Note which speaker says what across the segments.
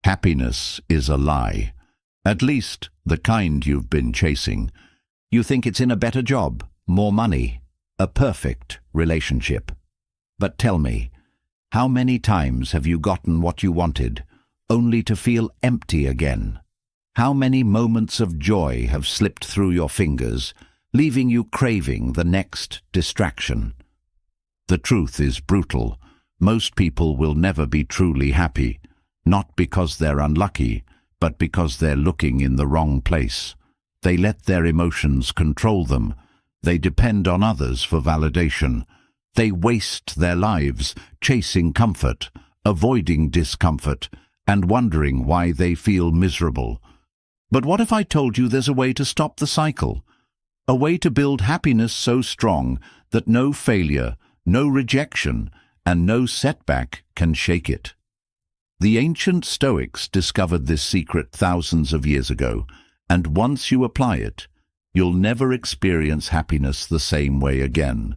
Speaker 1: Happiness is a lie. At least the kind you've been chasing. You think it's in a better job, more money, a perfect relationship. But tell me, how many times have you gotten what you wanted, only to feel empty again? How many moments of joy have slipped through your fingers, leaving you craving the next distraction? The truth is brutal. Most people will never be truly happy, not because they're unlucky, but because they're looking in the wrong place. They let their emotions control them. They depend on others for validation. They waste their lives chasing comfort, avoiding discomfort, and wondering why they feel miserable. But what if I told you there's a way to stop the cycle? A way to build happiness so strong that no failure, no rejection, and no setback can shake it. The ancient Stoics discovered this secret thousands of years ago, and once you apply it, you'll never experience happiness the same way again.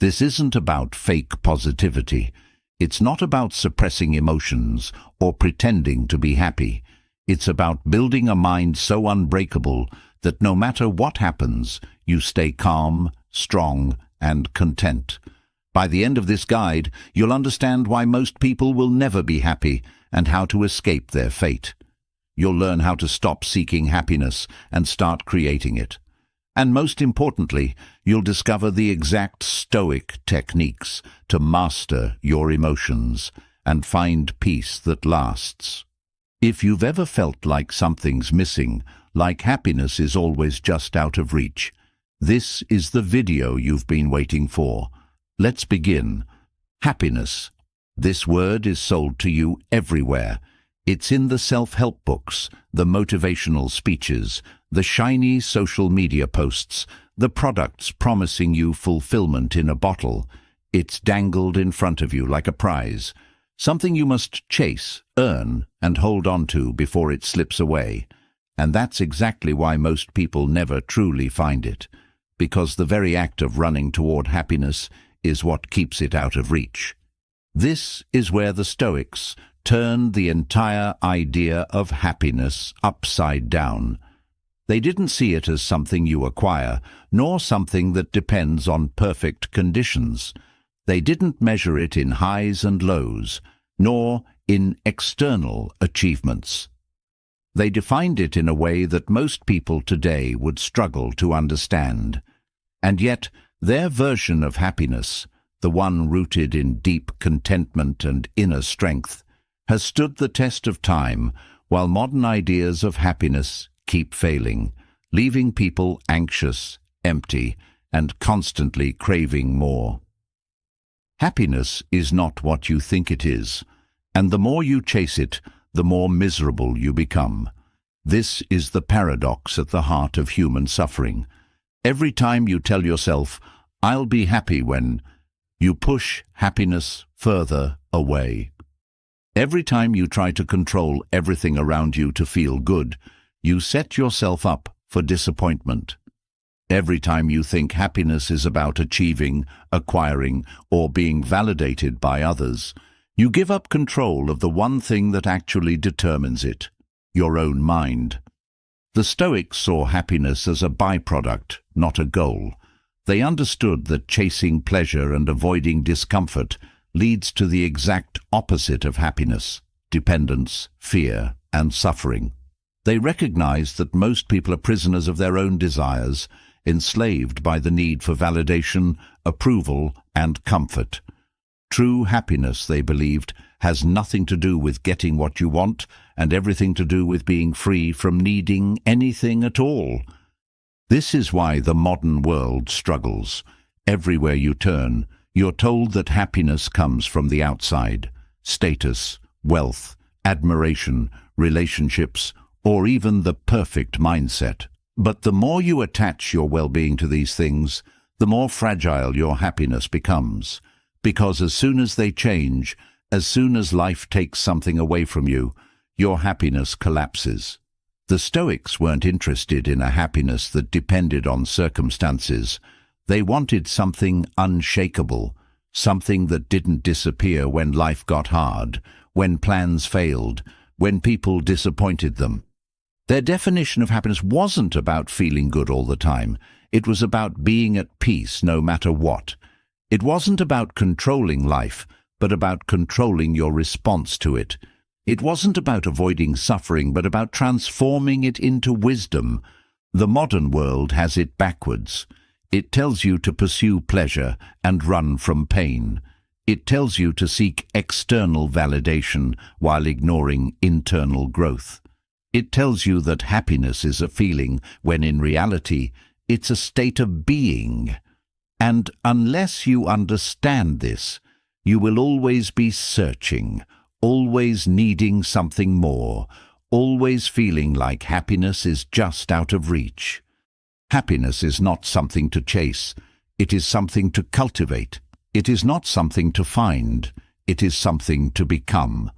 Speaker 1: This isn't about fake positivity. It's not about suppressing emotions or pretending to be happy. It's about building a mind so unbreakable that no matter what happens, you stay calm, strong, and content. By the end of this guide, you'll understand why most people will never be happy and how to escape their fate. You'll learn how to stop seeking happiness and start creating it. And most importantly, you'll discover the exact Stoic techniques to master your emotions and find peace that lasts. If you've ever felt like something's missing, like happiness is always just out of reach, this is the video you've been waiting for. Let's begin. Happiness. This word is sold to you everywhere. It's in the self-help books, the motivational speeches, the shiny social media posts, the products promising you fulfillment in a bottle. It's dangled in front of you like a prize, something you must chase, earn, and hold on to before it slips away. And that's exactly why most people never truly find it, because the very act of running toward happiness is what keeps it out of reach. This is where the Stoics turned the entire idea of happiness upside down. They didn't see it as something you acquire, nor something that depends on perfect conditions. They didn't measure it in highs and lows, nor in external achievements. They defined it in a way that most people today would struggle to understand. And yet, their version of happiness, the one rooted in deep contentment and inner strength, has stood the test of time, while modern ideas of happiness keep failing, leaving people anxious, empty, and constantly craving more. Happiness is not what you think it is, and the more you chase it, the more miserable you become. This is the paradox at the heart of human suffering. Every time you tell yourself, "I'll be happy when," you push happiness further away. Every time you try to control everything around you to feel good, you set yourself up for disappointment. Every time you think happiness is about achieving, acquiring, or being validated by others, you give up control of the one thing that actually determines it, your own mind. The Stoics saw happiness as a byproduct, not a goal. They understood that chasing pleasure and avoiding discomfort leads to the exact opposite of happiness: dependence, fear, and suffering. They recognized that most people are prisoners of their own desires, enslaved by the need for validation, approval, and comfort. True happiness, they believed, has nothing to do with getting what you want and everything to do with being free from needing anything at all. This is why the modern world struggles. Everywhere you turn, you're told that happiness comes from the outside: status, wealth, admiration, relationships, or even the perfect mindset. But the more you attach your well-being to these things, the more fragile your happiness becomes. Because as soon as they change, as soon as life takes something away from you, your happiness collapses. The Stoics weren't interested in a happiness that depended on circumstances. They wanted something unshakable, something that didn't disappear when life got hard, when plans failed, when people disappointed them. Their definition of happiness wasn't about feeling good all the time. It was about being at peace no matter what. It wasn't about controlling life, but about controlling your response to it. It wasn't about avoiding suffering, but about transforming it into wisdom. The modern world has it backwards. It tells you to pursue pleasure and run from pain. It tells you to seek external validation while ignoring internal growth. It tells you that happiness is a feeling, when in reality, it's a state of being. And unless you understand this, you will always be searching, always needing something more, always feeling like happiness is just out of reach. Happiness is not something to chase. It is something to cultivate. It is not something to find. It is something to become.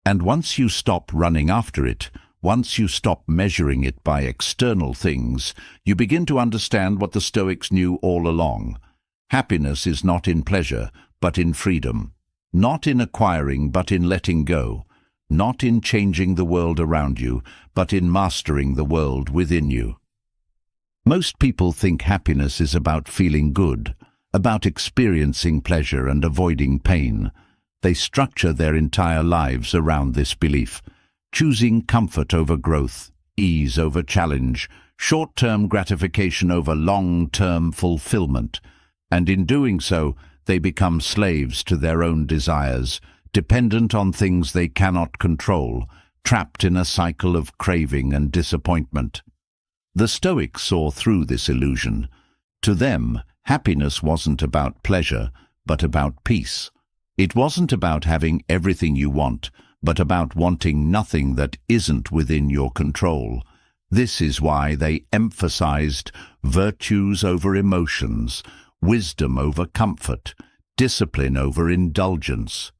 Speaker 1: And once you stop running after it, once you stop measuring it by external things, you begin to understand what the Stoics knew all along. Happiness is not in pleasure, but in freedom. Not in acquiring, but in letting go. Not in changing the world around you, but in mastering the world within you. Most people think happiness is about feeling good, about experiencing pleasure and avoiding pain. They structure their entire lives around this belief, choosing comfort over growth, ease over challenge, short-term gratification over long-term fulfillment. And in doing so, they become slaves to their own desires, dependent on things they cannot control, trapped in a cycle of craving and disappointment. The Stoics saw through this illusion. To them, happiness wasn't about pleasure, but about peace. It wasn't about having everything you want, but about wanting nothing that isn't within your control. This is why they emphasized virtues over emotions, wisdom over comfort, discipline over indulgence.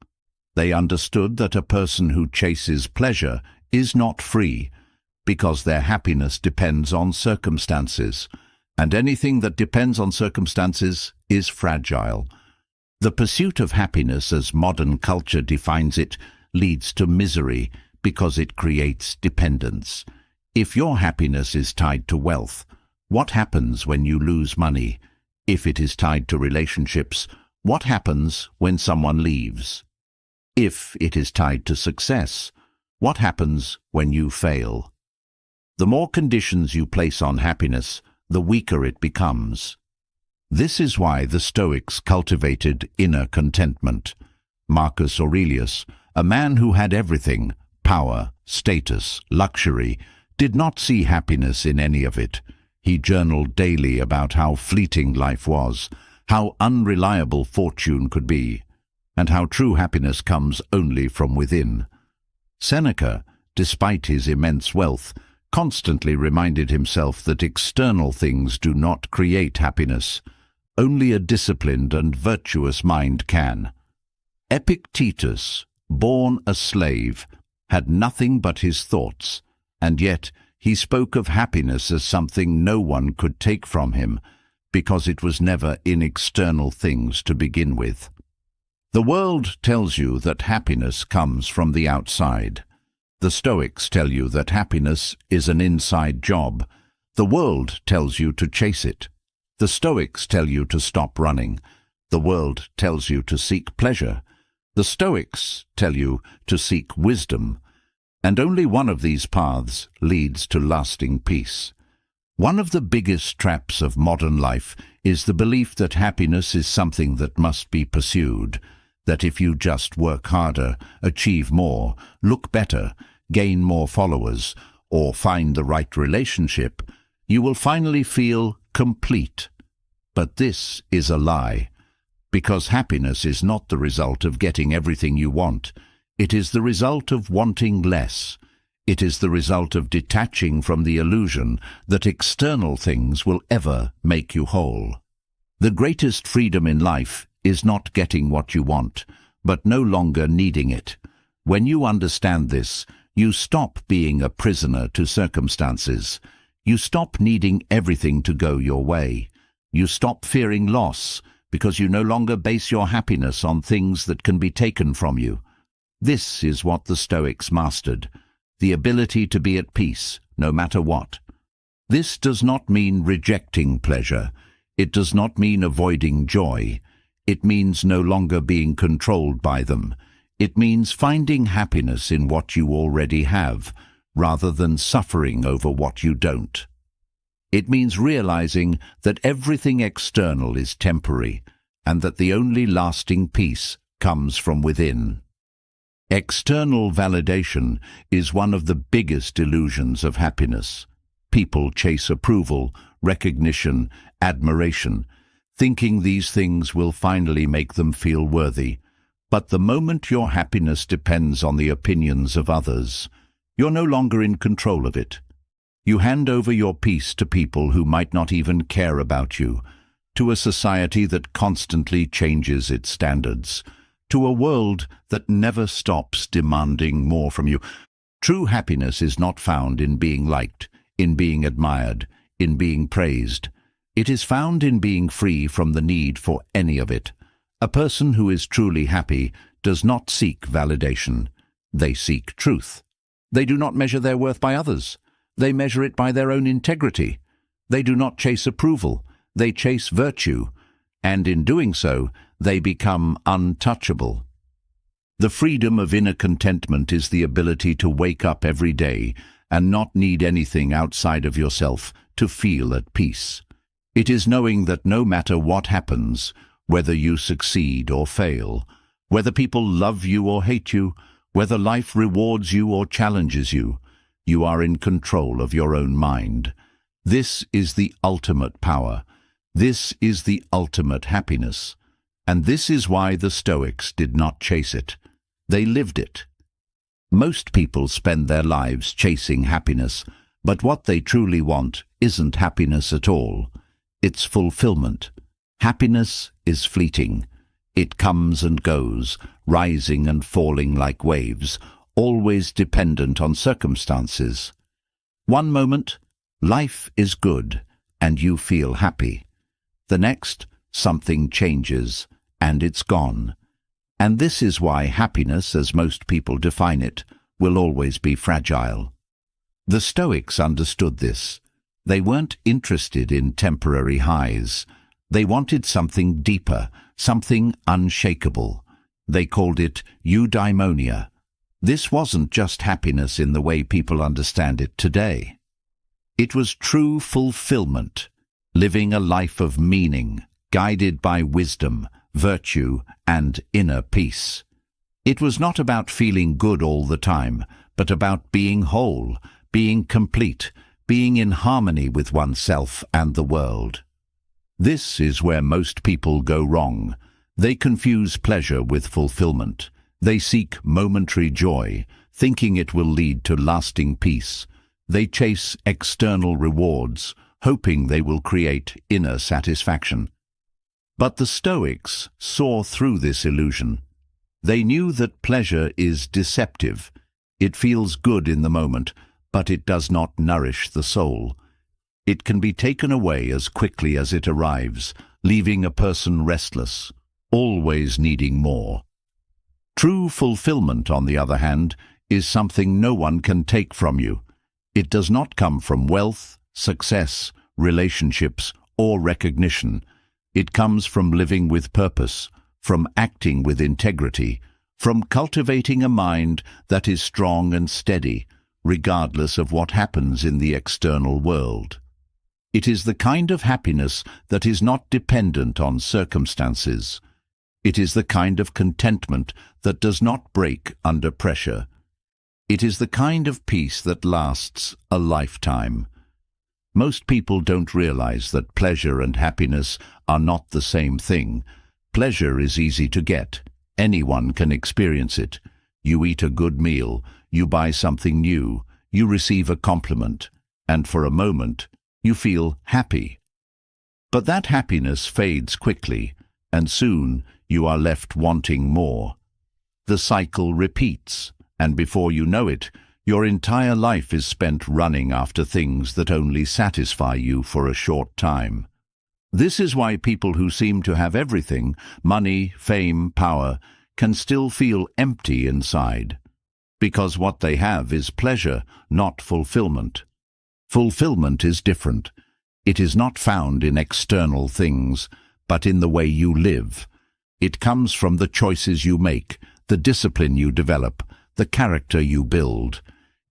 Speaker 1: They understood that a person who chases pleasure is not free, because their happiness depends on circumstances, and anything that depends on circumstances is fragile. The pursuit of happiness, as modern culture defines it, leads to misery because it creates dependence. If your happiness is tied to wealth, what happens when you lose money? If it is tied to relationships, what happens when someone leaves? If it is tied to success, what happens when you fail? The more conditions you place on happiness, the weaker it becomes. This is why the Stoics cultivated inner contentment. Marcus Aurelius, a man who had everything, power, status, luxury, did not see happiness in any of it. He journaled daily about how fleeting life was, how unreliable fortune could be, and how true happiness comes only from within. Seneca, despite his immense wealth, constantly reminded himself that external things do not create happiness. Only a disciplined and virtuous mind can. Epictetus, born a slave, had nothing but his thoughts, and yet he spoke of happiness as something no one could take from him, because it was never in external things to begin with. The world tells you that happiness comes from the outside. The Stoics tell you that happiness is an inside job. The world tells you to chase it. The Stoics tell you to stop running. The world tells you to seek pleasure. The Stoics tell you to seek wisdom. And only one of these paths leads to lasting peace. One of the biggest traps of modern life is the belief that happiness is something that must be pursued, that if you just work harder, achieve more, look better, gain more followers, or find the right relationship, you will finally feel complete. But this is a lie, because happiness is not the result of getting everything you want. It is the result of wanting less. It is the result of detaching from the illusion that external things will ever make you whole. The greatest freedom in life is not getting what you want, but no longer needing it. When you understand this, you stop being a prisoner to circumstances. You stop needing everything to go your way. You stop fearing loss because you no longer base your happiness on things that can be taken from you. This is what the Stoics mastered, the ability to be at peace, no matter what. This does not mean rejecting pleasure. It does not mean avoiding joy. It means no longer being controlled by them. It means finding happiness in what you already have, rather than suffering over what you don't. It means realizing that everything external is temporary, and that the only lasting peace comes from within. External validation is one of the biggest illusions of happiness. People chase approval, recognition, admiration, thinking these things will finally make them feel worthy. But the moment your happiness depends on the opinions of others, you're no longer in control of it. You hand over your peace to people who might not even care about you, to a society that constantly changes its standards, to a world that never stops demanding more from you. True happiness is not found in being liked, in being admired, in being praised. It is found in being free from the need for any of it. A person who is truly happy does not seek validation. They seek truth. They do not measure their worth by others. They measure it by their own integrity. They do not chase approval. They chase virtue. And in doing so, they become untouchable. The freedom of inner contentment is the ability to wake up every day and not need anything outside of yourself to feel at peace. It is knowing that no matter what happens, whether you succeed or fail, whether people love you or hate you, whether life rewards you or challenges you, you are in control of your own mind. This is the ultimate power. This is the ultimate happiness. And this is why the Stoics did not chase it. They lived it. Most people spend their lives chasing happiness, but what they truly want isn't happiness at all. It's fulfillment. Happiness is fleeting. It comes and goes, rising and falling like waves, always dependent on circumstances. One moment, life is good, and you feel happy. The next, something changes, and it's gone. And this is why happiness, as most people define it, will always be fragile. The Stoics understood this. They weren't interested in temporary highs. They wanted something deeper, something unshakable. They called it eudaimonia. This wasn't just happiness in the way people understand it today. It was true fulfillment, living a life of meaning, guided by wisdom, virtue, and inner peace. It was not about feeling good all the time, but about being whole, being complete, being in harmony with oneself and the world. This is where most people go wrong. They confuse pleasure with fulfillment. They seek momentary joy, thinking it will lead to lasting peace. They chase external rewards, hoping they will create inner satisfaction. But the Stoics saw through this illusion. They knew that pleasure is deceptive. It feels good in the moment, but it does not nourish the soul. It can be taken away as quickly as it arrives, leaving a person restless, always needing more. True fulfillment, on the other hand, is something no one can take from you. It does not come from wealth, success, relationships, or recognition. It comes from living with purpose, from acting with integrity, from cultivating a mind that is strong and steady, regardless of what happens in the external world. It is the kind of happiness that is not dependent on circumstances. It is the kind of contentment that does not break under pressure. It is the kind of peace that lasts a lifetime. Most people don't realize that pleasure and happiness are not the same thing. Pleasure is easy to get. Anyone can experience it. You eat a good meal, you buy something new, you receive a compliment, and for a moment, you feel happy. But that happiness fades quickly, and soon you are left wanting more. The cycle repeats, and before you know it, your entire life is spent running after things that only satisfy you for a short time. This is why people who seem to have everything, money, fame, power, can still feel empty inside, because what they have is pleasure, not fulfillment. Fulfillment is different. It is not found in external things, but in the way you live. It comes from the choices you make, the discipline you develop, the character you build.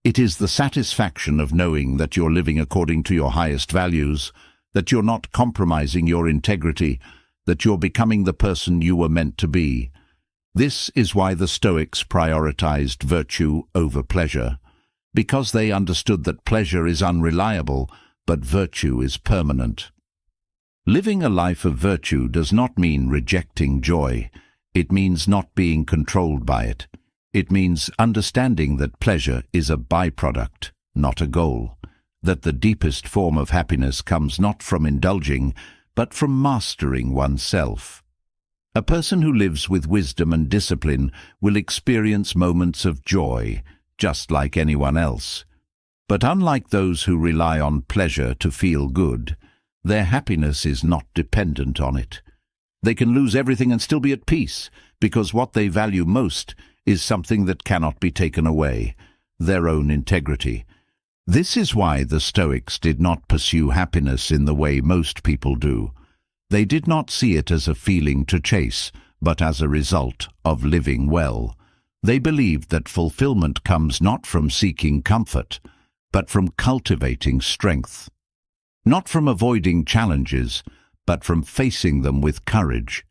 Speaker 1: It is the satisfaction of knowing that you're living according to your highest values, that you're not compromising your integrity, that you're becoming the person you were meant to be. This is why the Stoics prioritized virtue over pleasure, because they understood that pleasure is unreliable, but virtue is permanent. Living a life of virtue does not mean rejecting joy. It means not being controlled by it. It means understanding that pleasure is a byproduct, not a goal, that the deepest form of happiness comes not from indulging, but from mastering oneself. A person who lives with wisdom and discipline will experience moments of joy, just like anyone else. But unlike those who rely on pleasure to feel good, their happiness is not dependent on it. They can lose everything and still be at peace, because what they value most is something that cannot be taken away, their own integrity. This is why the Stoics did not pursue happiness in the way most people do. They did not see it as a feeling to chase, but as a result of living well. They believed that fulfillment comes not from seeking comfort, but from cultivating strength. Not from avoiding challenges, but from facing them with courage.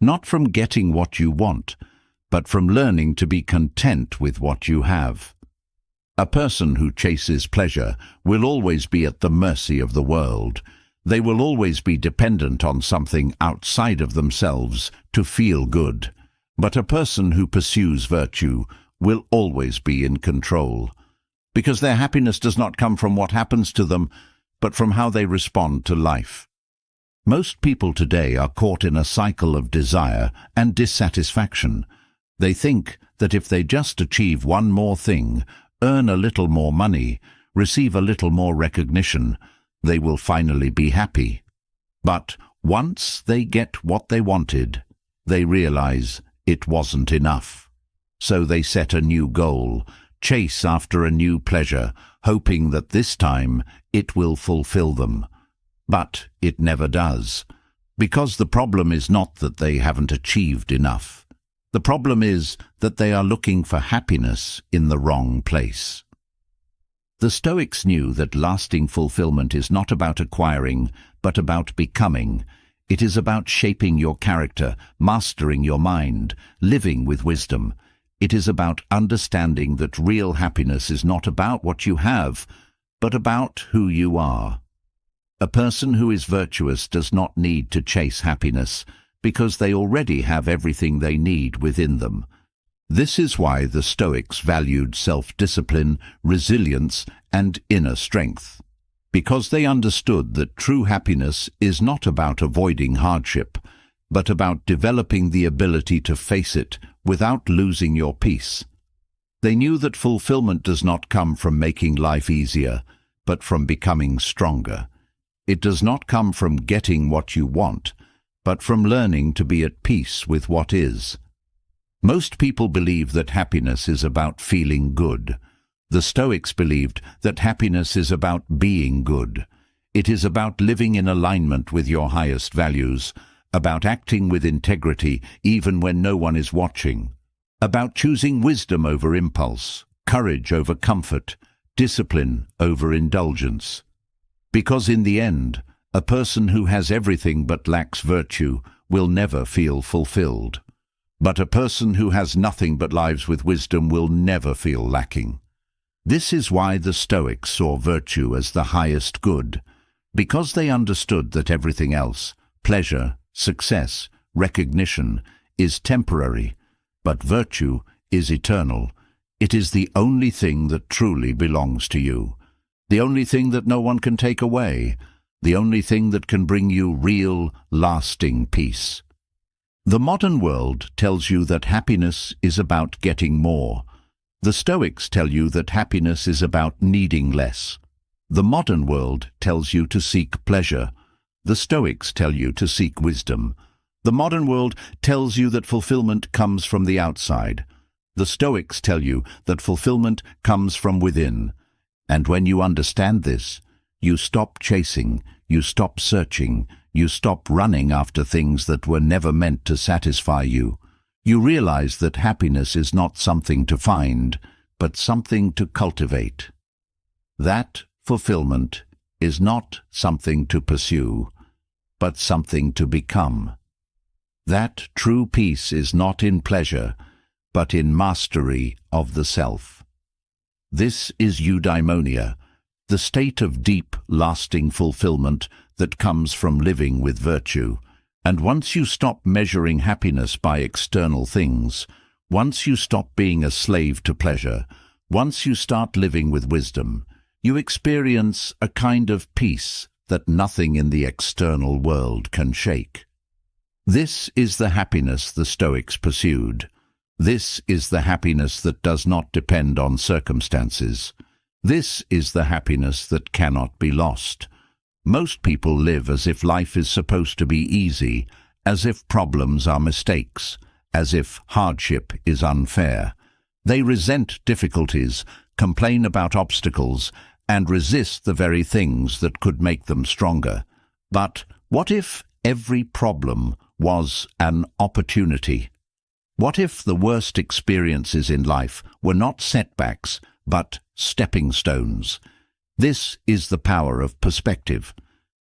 Speaker 1: Not from getting what you want, but from learning to be content with what you have. A person who chases pleasure will always be at the mercy of the world. They will always be dependent on something outside of themselves to feel good. But a person who pursues virtue will always be in control, because their happiness does not come from what happens to them, but from how they respond to life. Most people today are caught in a cycle of desire and dissatisfaction. They think that if they just achieve one more thing, earn a little more money, receive a little more recognition, they will finally be happy. But once they get what they wanted, they realize it wasn't enough. So they set a new goal, chase after a new pleasure, hoping that this time it will fulfill them. But it never does, because the problem is not that they haven't achieved enough. The problem is that they are looking for happiness in the wrong place. The Stoics knew that lasting fulfillment is not about acquiring, but about becoming. It is about shaping your character, mastering your mind, living with wisdom. It is about understanding that real happiness is not about what you have, but about who you are. A person who is virtuous does not need to chase happiness, because they already have everything they need within them. This is why the Stoics valued self-discipline, resilience, and inner strength, because they understood that true happiness is not about avoiding hardship, but about developing the ability to face it without losing your peace. They knew that fulfillment does not come from making life easier, but from becoming stronger. It does not come from getting what you want, but from learning to be at peace with what is. Most people believe that happiness is about feeling good. The Stoics believed that happiness is about being good. It is about living in alignment with your highest values, about acting with integrity even when no one is watching, about choosing wisdom over impulse, courage over comfort, discipline over indulgence. Because in the end, a person who has everything but lacks virtue will never feel fulfilled. But a person who has nothing but lives with wisdom will never feel lacking. This is why the Stoics saw virtue as the highest good, because they understood that everything else, pleasure, success, recognition, is temporary, but virtue is eternal. It is the only thing that truly belongs to you, the only thing that no one can take away, the only thing that can bring you real, lasting peace. The modern world tells you that happiness is about getting more. The Stoics tell you that happiness is about needing less. The modern world tells you to seek pleasure. The Stoics tell you to seek wisdom. The modern world tells you that fulfillment comes from the outside. The Stoics tell you that fulfillment comes from within. And when you understand this, you stop chasing, you stop searching, you stop running after things that were never meant to satisfy you. You realize that happiness is not something to find, but something to cultivate. That fulfillment is not something to pursue, but something to become. That true peace is not in pleasure, but in mastery of the self. This is eudaimonia, the state of deep, lasting fulfillment that comes from living with virtue. And once you stop measuring happiness by external things, once you stop being a slave to pleasure, once you start living with wisdom, you experience a kind of peace that nothing in the external world can shake. This is the happiness the Stoics pursued. This is the happiness that does not depend on circumstances. This is the happiness that cannot be lost. Most people live as if life is supposed to be easy, as if problems are mistakes, as if hardship is unfair. They resent difficulties, complain about obstacles, and resist the very things that could make them stronger. But what if every problem was an opportunity? What if the worst experiences in life were not setbacks, but stepping stones? This is the power of perspective.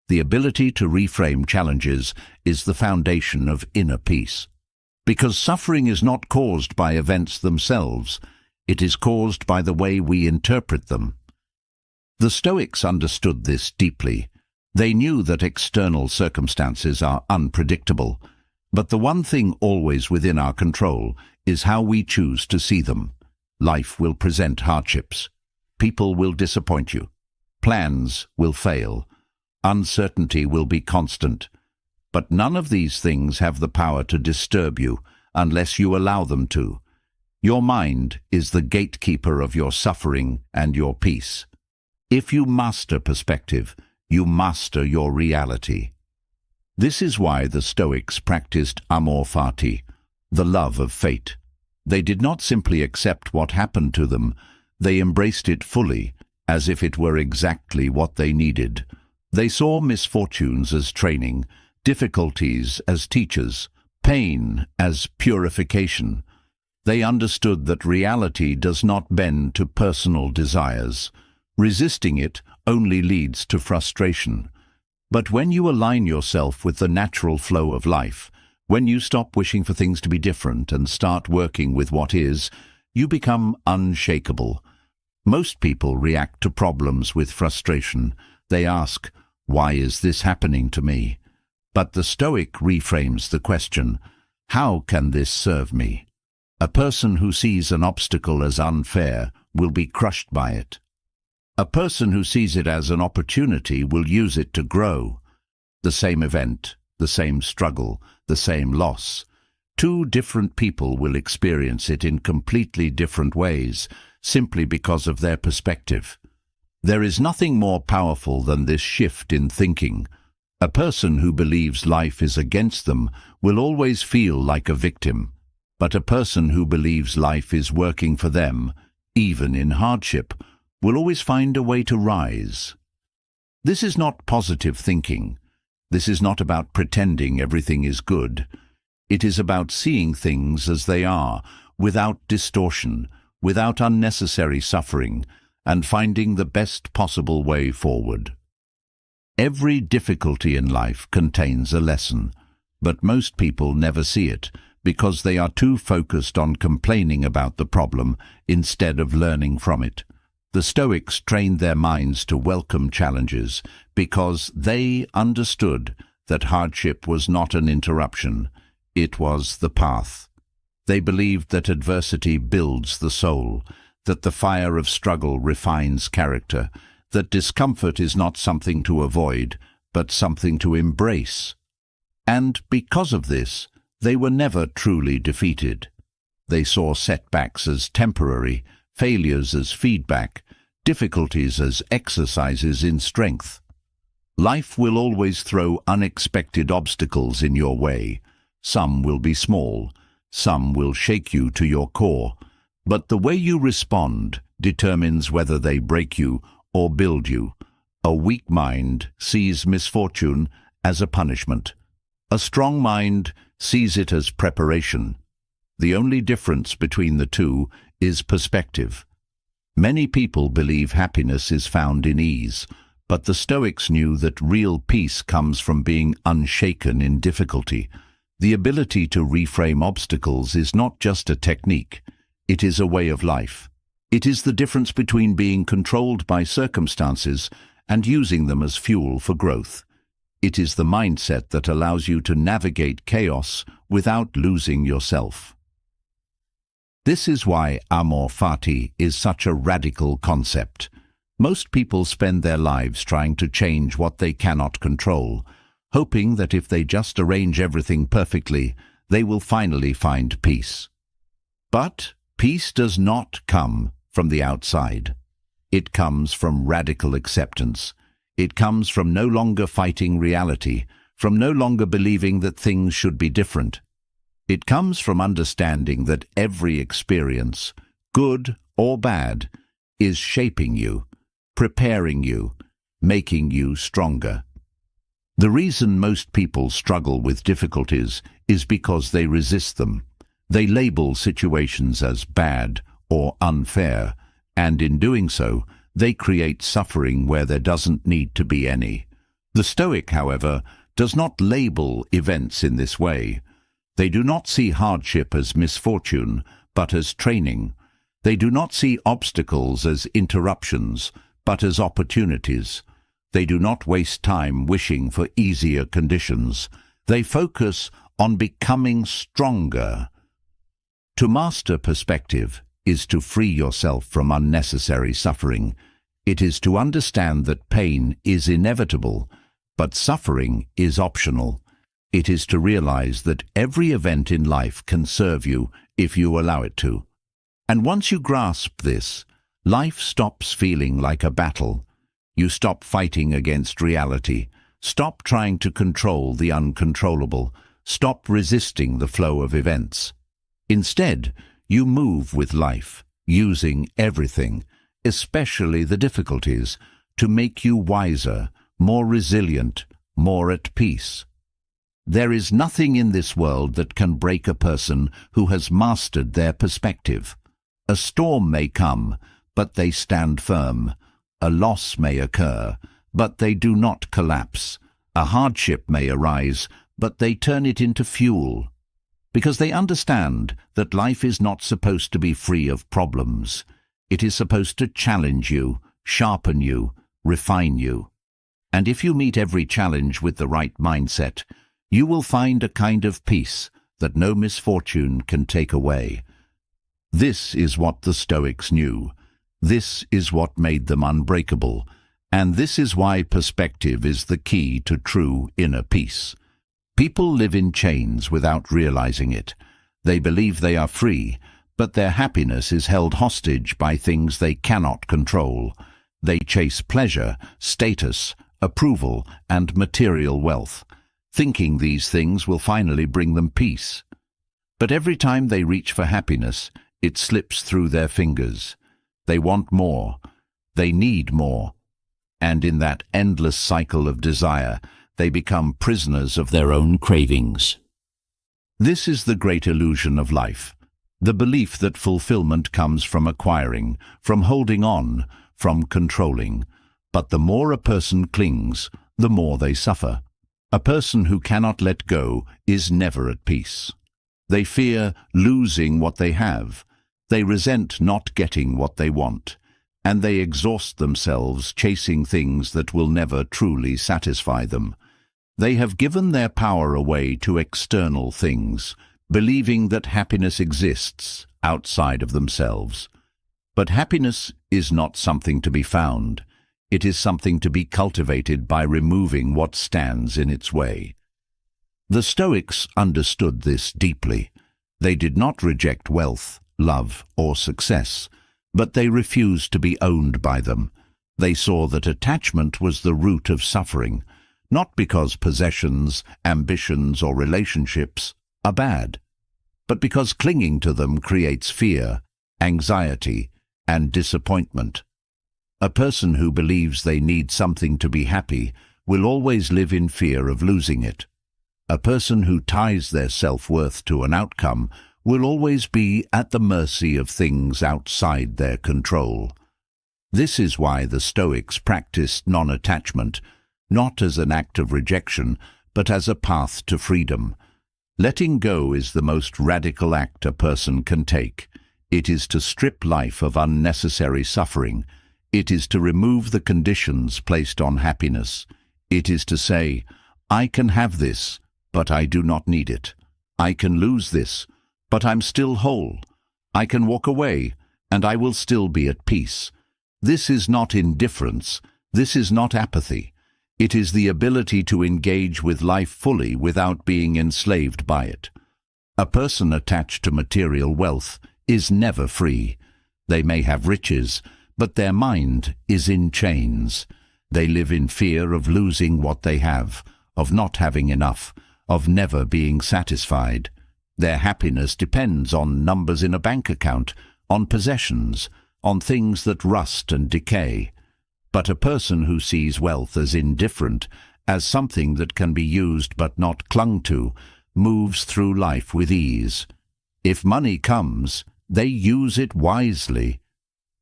Speaker 1: The ability to reframe challenges is the foundation of inner peace. Because suffering is not caused by events themselves, it is caused by the way we interpret them. The Stoics understood this deeply. They knew that external circumstances are unpredictable, but the one thing always within our control is how we choose to see them. Life will present hardships. People will disappoint you. Plans will fail. Uncertainty will be constant. But none of these things have the power to disturb you unless you allow them to. Your mind is the gatekeeper of your suffering and your peace. If you master perspective, you master your reality. This is why the Stoics practiced amor fati, the love of fate. They did not simply accept what happened to them, they embraced it fully, as if it were exactly what they needed. They saw misfortunes as training, difficulties as teachers, pain as purification. They understood that reality does not bend to personal desires. Resisting it only leads to frustration. But when you align yourself with the natural flow of life, when you stop wishing for things to be different and start working with what is, you become unshakable. Most people react to problems with frustration. They ask, "Why is this happening to me?" But the Stoic reframes the question, "How can this serve me?" A person who sees an obstacle as unfair will be crushed by it. A person who sees it as an opportunity will use it to grow. The same event, the same struggle, the same loss. Two different people will experience it in completely different ways, simply because of their perspective. There is nothing more powerful than this shift in thinking. A person who believes life is against them will always feel like a victim, but a person who believes life is working for them, even in hardship, will always find a way to rise. This is not positive thinking. This is not about pretending everything is good. It is about seeing things as they are, without distortion, without unnecessary suffering, and finding the best possible way forward. Every difficulty in life contains a lesson, but most people never see it because they are too focused on complaining about the problem instead of learning from it. The Stoics trained their minds to welcome challenges because they understood that hardship was not an interruption, it was the path. They believed that adversity builds the soul, that the fire of struggle refines character, that discomfort is not something to avoid, but something to embrace. And because of this, they were never truly defeated. They saw setbacks as temporary, failures as feedback, difficulties as exercises in strength. Life will always throw unexpected obstacles in your way. Some will be small. Some will shake you to your core. But the way you respond determines whether they break you or build you. A weak mind sees misfortune as a punishment. A strong mind sees it as preparation. The only difference between the two is perspective. Many people believe happiness is found in ease, but the Stoics knew that real peace comes from being unshaken in difficulty. The ability to reframe obstacles is not just a technique, it is a way of life. It is the difference between being controlled by circumstances and using them as fuel for growth. It is the mindset that allows you to navigate chaos without losing yourself. This is why amor fati is such a radical concept. Most people spend their lives trying to change what they cannot control, hoping that if they just arrange everything perfectly, they will finally find peace. But peace does not come from the outside. It comes from radical acceptance. It comes from no longer fighting reality, from no longer believing that things should be different. It comes from understanding that every experience, good or bad, is shaping you, preparing you, making you stronger. The reason most people struggle with difficulties is because they resist them. They label situations as bad or unfair, and in doing so, they create suffering where there doesn't need to be any. The Stoic, however, does not label events in this way. They do not see hardship as misfortune, but as training. They do not see obstacles as interruptions, but as opportunities. They do not waste time wishing for easier conditions. They focus on becoming stronger. To master perspective is to free yourself from unnecessary suffering. It is to understand that pain is inevitable, but suffering is optional. It is to realize that every event in life can serve you if you allow it to. And once you grasp this, life stops feeling like a battle. You stop fighting against reality. Stop trying to control the uncontrollable. Stop resisting the flow of events. Instead, you move with life, using everything, especially the difficulties, to make you wiser, more resilient, more at peace. There is nothing in this world that can break a person who has mastered their perspective. A storm may come, but they stand firm. A loss may occur, but they do not collapse. A hardship may arise, but they turn it into fuel. Because they understand that life is not supposed to be free of problems. It is supposed to challenge you, sharpen you, refine you. And if you meet every challenge with the right mindset, you will find a kind of peace that no misfortune can take away. This is what the Stoics knew. This is what made them unbreakable. And this is why perspective is the key to true inner peace. People live in chains without realizing it. They believe they are free, but their happiness is held hostage by things they cannot control. They chase pleasure, status, approval, and material wealth, thinking these things will finally bring them peace. But every time they reach for happiness, it slips through their fingers. They want more. They need more. And in that endless cycle of desire, they become prisoners of their own cravings. This is the great illusion of life, the belief that fulfillment comes from acquiring, from holding on, from controlling. But the more a person clings, the more they suffer. A person who cannot let go is never at peace. They fear losing what they have. They resent not getting what they want. And they exhaust themselves chasing things that will never truly satisfy them. They have given their power away to external things, believing that happiness exists outside of themselves. But happiness is not something to be found. It is something to be cultivated by removing what stands in its way. The Stoics understood this deeply. They did not reject wealth, love, or success, but they refused to be owned by them. They saw that attachment was the root of suffering, not because possessions, ambitions, or relationships are bad, but because clinging to them creates fear, anxiety, and disappointment. A person who believes they need something to be happy will always live in fear of losing it. A person who ties their self-worth to an outcome will always be at the mercy of things outside their control. This is why the Stoics practiced non-attachment, not as an act of rejection, but as a path to freedom. Letting go is the most radical act a person can take. It is to strip life of unnecessary suffering. It is to remove the conditions placed on happiness. It is to say, I can have this, but I do not need it. I can lose this, but I'm still whole. I can walk away, and I will still be at peace. This is not indifference. This is not apathy. It is the ability to engage with life fully without being enslaved by it. A person attached to material wealth is never free. They may have riches, but their mind is in chains. They live in fear of losing what they have, of not having enough, of never being satisfied. Their happiness depends on numbers in a bank account, on possessions, on things that rust and decay. But a person who sees wealth as indifferent, as something that can be used but not clung to, moves through life with ease. If money comes, they use it wisely.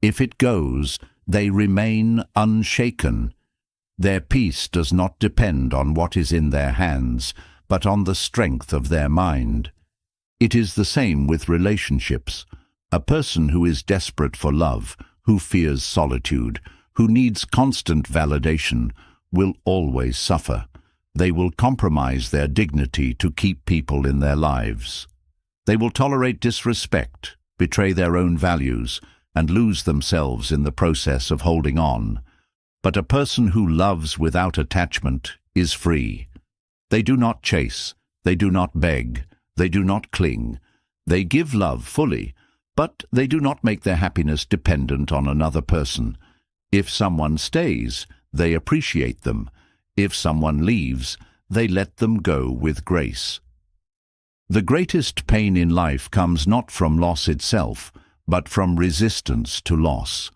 Speaker 1: If it goes, they remain unshaken. Their peace does not depend on what is in their hands, but on the strength of their mind. It is the same with relationships. A person who is desperate for love, who fears solitude, who needs constant validation, will always suffer. They will compromise their dignity to keep people in their lives. They will tolerate disrespect, betray their own values, and lose themselves in the process of holding on. But a person who loves without attachment is free. They do not chase, they do not beg, they do not cling. They give love fully, but they do not make their happiness dependent on another person. If someone stays, they appreciate them. If someone leaves, they let them go with grace. The greatest pain in life comes not from loss itself, but from resistance to loss.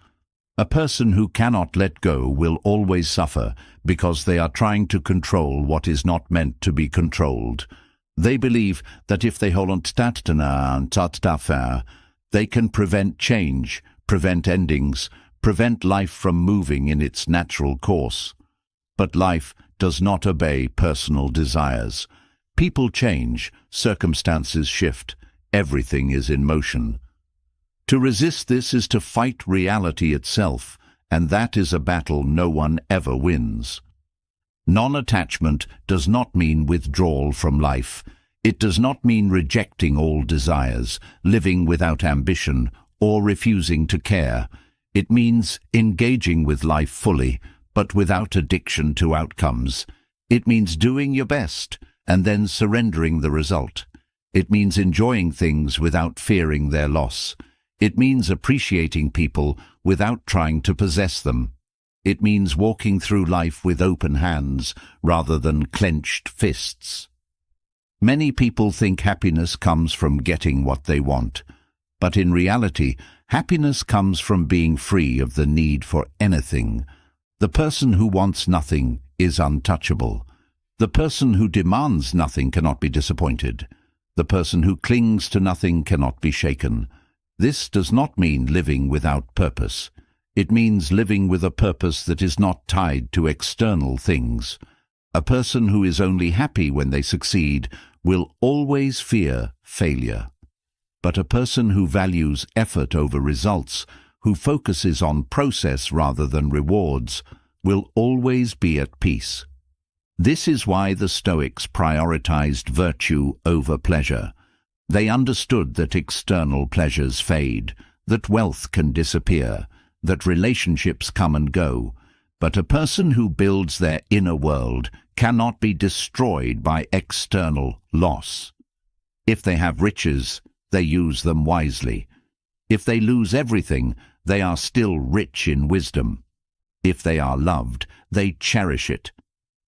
Speaker 1: A person who cannot let go will always suffer because they are trying to control what is not meant to be controlled. They believe that if they hold on to they can prevent change, prevent endings, prevent life from moving in its natural course. But life does not obey personal desires. People change, circumstances shift, everything is in motion. To resist this is to fight reality itself, and that is a battle no one ever wins. Non-attachment does not mean withdrawal from life. It does not mean rejecting all desires, living without ambition, or refusing to care. It means engaging with life fully, but without addiction to outcomes. It means doing your best, and then surrendering the result. It means enjoying things without fearing their loss. It means appreciating people without trying to possess them. It means walking through life with open hands rather than clenched fists. Many people think happiness comes from getting what they want, but in reality, happiness comes from being free of the need for anything. The person who wants nothing is untouchable. The person who demands nothing cannot be disappointed. The person who clings to nothing cannot be shaken. This does not mean living without purpose. It means living with a purpose that is not tied to external things. A person who is only happy when they succeed will always fear failure. But a person who values effort over results, who focuses on process rather than rewards, will always be at peace. This is why the Stoics prioritized virtue over pleasure. They understood that external pleasures fade, that wealth can disappear, that relationships come and go, but a person who builds their inner world cannot be destroyed by external loss. If they have riches, they use them wisely. If they lose everything, they are still rich in wisdom. If they are loved, they cherish it.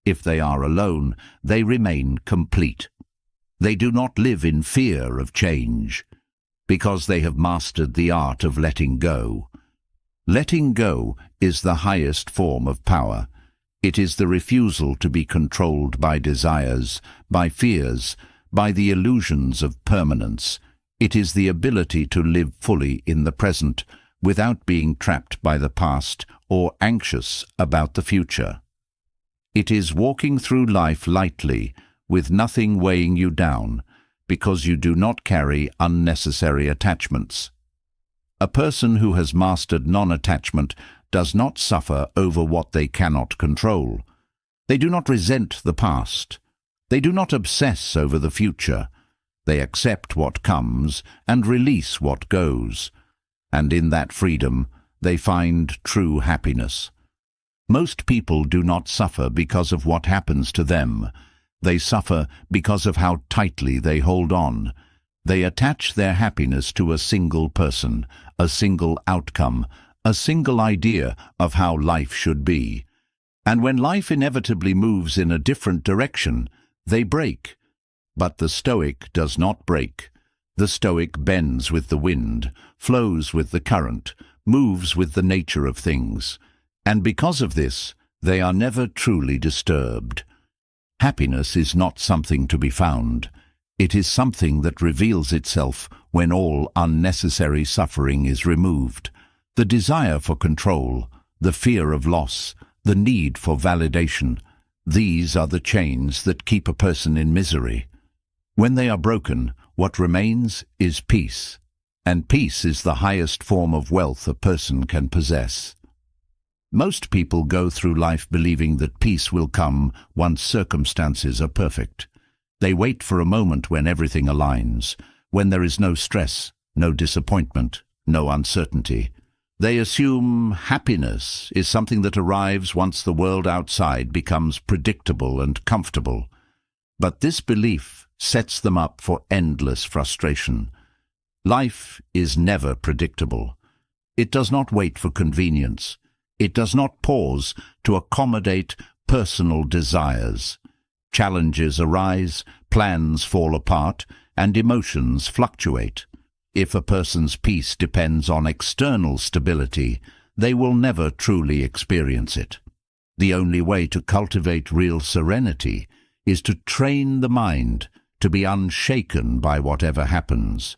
Speaker 1: If they are alone, they remain complete. They do not live in fear of change, because they have mastered the art of letting go. Letting go is the highest form of power. It is the refusal to be controlled by desires, by fears, by the illusions of permanence. It is the ability to live fully in the present without being trapped by the past or anxious about the future. It is walking through life lightly, with nothing weighing you down, because you do not carry unnecessary attachments. A person who has mastered non-attachment does not suffer over what they cannot control. They do not resent the past. They do not obsess over the future. They accept what comes and release what goes. And in that freedom, they find true happiness. Most people do not suffer because of what happens to them. They suffer because of how tightly they hold on. They attach their happiness to a single person, a single outcome, a single idea of how life should be. And when life inevitably moves in a different direction, they break. But the Stoic does not break. The Stoic bends with the wind, flows with the current, moves with the nature of things. And because of this, they are never truly disturbed. Happiness is not something to be found. It is something that reveals itself when all unnecessary suffering is removed. The desire for control, the fear of loss, the need for validation, these are the chains that keep a person in misery. When they are broken, what remains is peace. And peace is the highest form of wealth a person can possess. Most people go through life believing that peace will come once circumstances are perfect. They wait for a moment when everything aligns, when there is no stress, no disappointment, no uncertainty. They assume happiness is something that arrives once the world outside becomes predictable and comfortable. But this belief sets them up for endless frustration. Life is never predictable. It does not wait for convenience. It does not pause to accommodate personal desires. Challenges arise, plans fall apart, and emotions fluctuate. If a person's peace depends on external stability, they will never truly experience it. The only way to cultivate real serenity is to train the mind to be unshaken by whatever happens.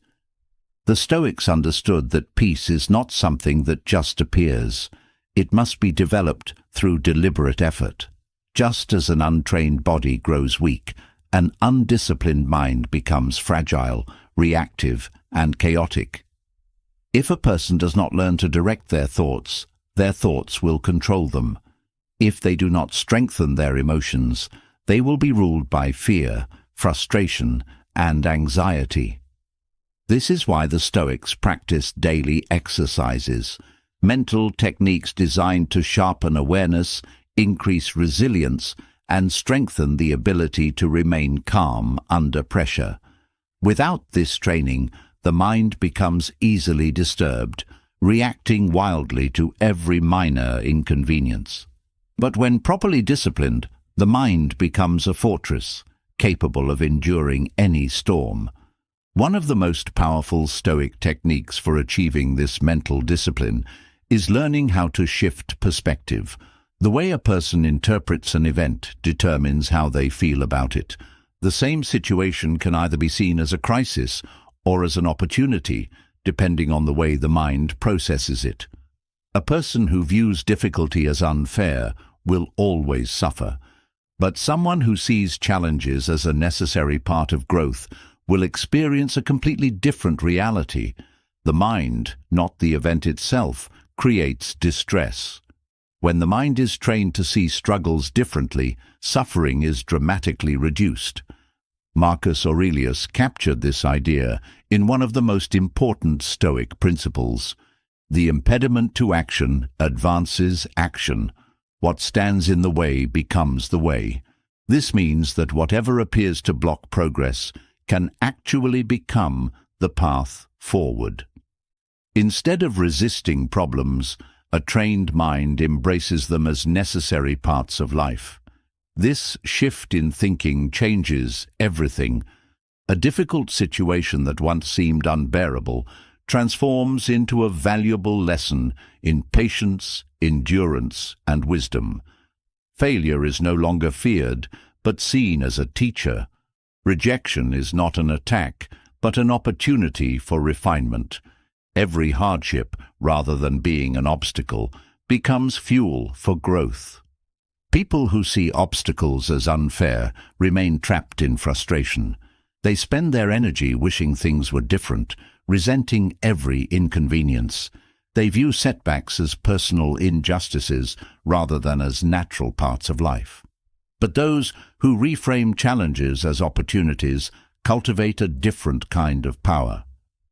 Speaker 1: The Stoics understood that peace is not something that just appears. It must be developed through deliberate effort. Just as an untrained body grows weak, an undisciplined mind becomes fragile, reactive, and chaotic. If a person does not learn to direct their thoughts will control them. If they do not strengthen their emotions, they will be ruled by fear, frustration, and anxiety. This is why the Stoics practiced daily exercises, mental techniques designed to sharpen awareness, increase resilience, and strengthen the ability to remain calm under pressure. Without this training, the mind becomes easily disturbed, reacting wildly to every minor inconvenience. But when properly disciplined, the mind becomes a fortress, capable of enduring any storm. One of the most powerful Stoic techniques for achieving this mental discipline is learning how to shift perspective. The way a person interprets an event determines how they feel about it. The same situation can either be seen as a crisis or as an opportunity, depending on the way the mind processes it. A person who views difficulty as unfair will always suffer, but someone who sees challenges as a necessary part of growth will experience a completely different reality. The mind, not the event itself, creates distress. When the mind is trained to see struggles differently, suffering is dramatically reduced. Marcus Aurelius captured this idea in one of the most important Stoic principles. The impediment to action advances action. What stands in the way becomes the way. This means that whatever appears to block progress can actually become the path forward. Instead of resisting problems, a trained mind embraces them as necessary parts of life. This shift in thinking changes everything. A difficult situation that once seemed unbearable transforms into a valuable lesson in patience, endurance, and wisdom. Failure is no longer feared, but seen as a teacher. Rejection is not an attack, but an opportunity for refinement. Every hardship, rather than being an obstacle, becomes fuel for growth. People who see obstacles as unfair remain trapped in frustration. They spend their energy wishing things were different, resenting every inconvenience. They view setbacks as personal injustices rather than as natural parts of life. But those who reframe challenges as opportunities cultivate a different kind of power.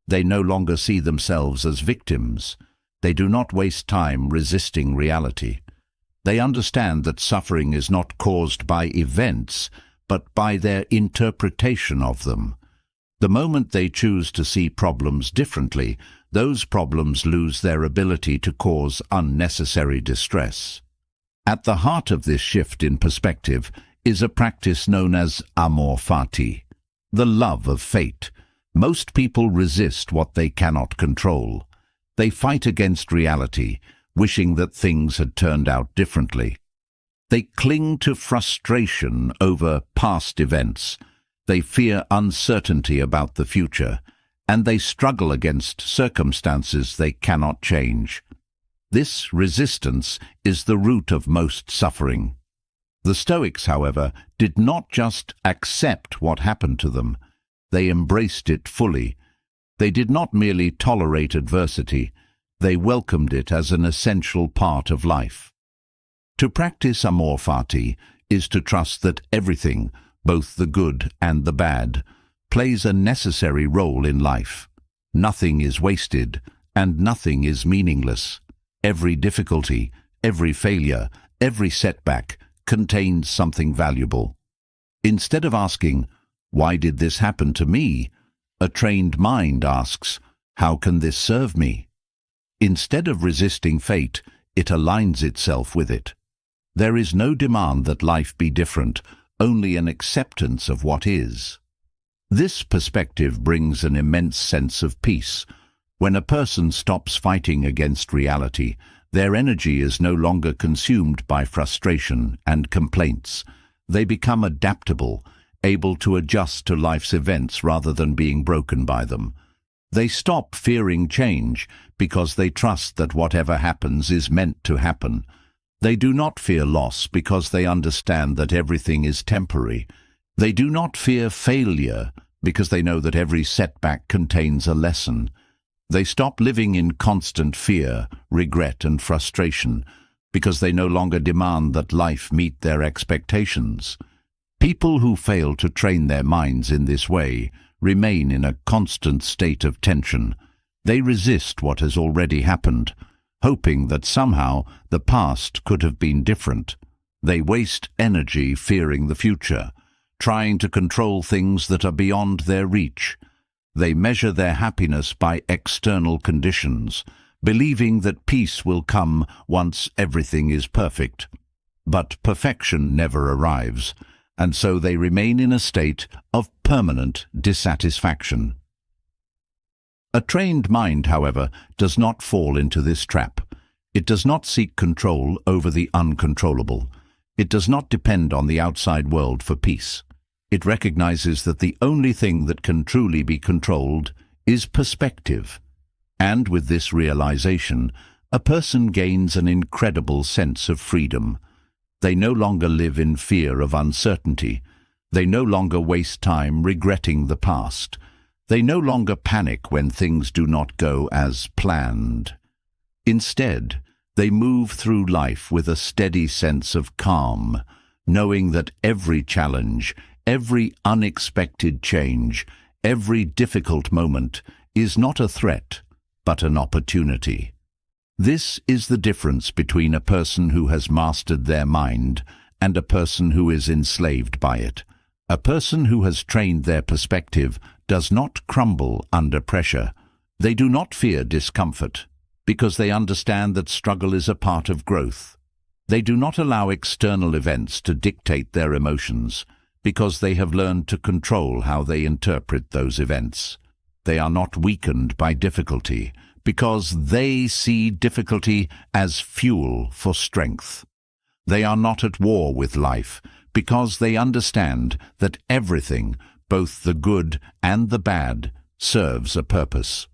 Speaker 1: They no longer see themselves as victims. They do not waste time resisting reality. They understand that suffering is not caused by events, but by their interpretation of them. The moment they choose to see problems differently, those problems lose their ability to cause unnecessary distress. At the heart of this shift in perspective is a practice known as amor fati, the love of fate. Most people resist what they cannot control. They fight against reality, wishing that things had turned out differently. They cling to frustration over past events. They fear uncertainty about the future, and they struggle against circumstances they cannot change. This resistance is the root of most suffering. The Stoics, however, did not just accept what happened to them. They embraced it fully. They did not merely tolerate adversity. They welcomed it as an essential part of life. To practice amor fati is to trust that everything, both the good and the bad, plays a necessary role in life. Nothing is wasted, and nothing is meaningless. Every difficulty, every failure, every setback contains something valuable. Instead of asking, "Why did this happen to me?" a trained mind asks, "How can this serve me?" Instead of resisting fate, it aligns itself with it. There is no demand that life be different, only an acceptance of what is. This perspective brings an immense sense of peace. When a person stops fighting against reality, their energy is no longer consumed by frustration and complaints. They become adaptable, able to adjust to life's events rather than being broken by them. They stop fearing change because they trust that whatever happens is meant to happen. They do not fear loss because they understand that everything is temporary. They do not fear failure because they know that every setback contains a lesson. They stop living in constant fear, regret, and frustration because they no longer demand that life meet their expectations. People who fail to train their minds in this way remain in a constant state of tension. They resist what has already happened, hoping that somehow the past could have been different. They waste energy fearing the future, trying to control things that are beyond their reach. They measure their happiness by external conditions, believing that peace will come once everything is perfect. But perfection never arrives, and so they remain in a state of permanent dissatisfaction. A trained mind, however, does not fall into this trap. It does not seek control over the uncontrollable. It does not depend on the outside world for peace. It recognizes that the only thing that can truly be controlled is perspective. And with this realization, a person gains an incredible sense of freedom. They no longer live in fear of uncertainty. They no longer waste time regretting the past. They no longer panic when things do not go as planned. Instead, they move through life with a steady sense of calm, knowing that every challenge, every unexpected change, every difficult moment is not a threat, but an opportunity. This is the difference between a person who has mastered their mind and a person who is enslaved by it. A person who has trained their perspective does not crumble under pressure. They do not fear discomfort, because they understand that struggle is a part of growth. They do not allow external events to dictate their emotions. because they have learned to control how they interpret those events. They are not weakened by difficulty, because they see difficulty as fuel for strength. They are not at war with life, because they understand that everything, both the good and the bad, serves a purpose.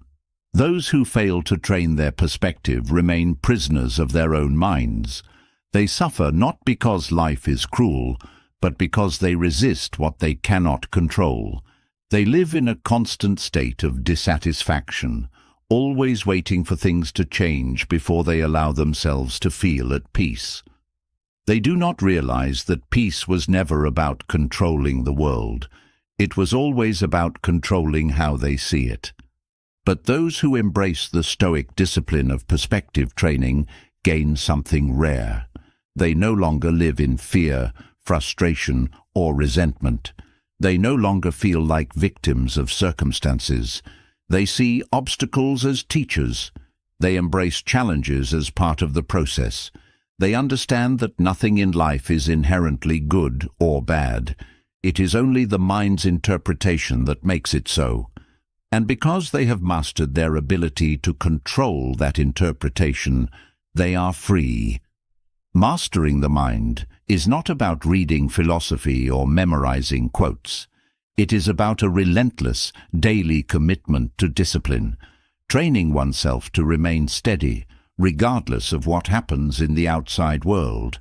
Speaker 1: Those who fail to train their perspective remain prisoners of their own minds. They suffer not because life is cruel, but because they resist what they cannot control. They live in a constant state of dissatisfaction, always waiting for things to change before they allow themselves to feel at peace. They do not realize that peace was never about controlling the world. It was always about controlling how they see it. But those who embrace the Stoic discipline of perspective training gain something rare. They no longer live in fear, frustration, or resentment. They no longer feel like victims of circumstances. They see obstacles as teachers. They embrace challenges as part of the process. They understand that nothing in life is inherently good or bad. It is only the mind's interpretation that makes it so. And because they have mastered their ability to control that interpretation, they are free. Mastering the mind is not about reading philosophy or memorizing quotes. It is about a relentless, daily commitment to discipline, training oneself to remain steady, regardless of what happens in the outside world.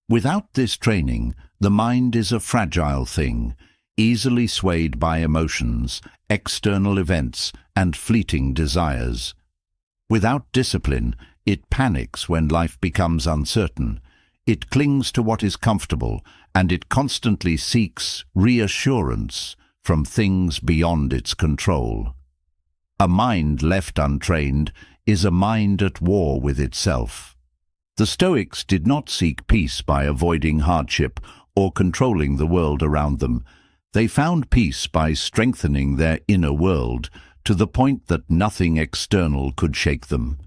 Speaker 1: Without this training, the mind is a fragile thing, easily swayed by emotions, external events, and fleeting desires. Without discipline, it panics when life becomes uncertain. It clings to what is comfortable, and it constantly seeks reassurance from things beyond its control. A mind left untrained is a mind at war with itself. The Stoics did not seek peace by avoiding hardship or controlling the world around them. They found peace by strengthening their inner world to the point that nothing external could shake them.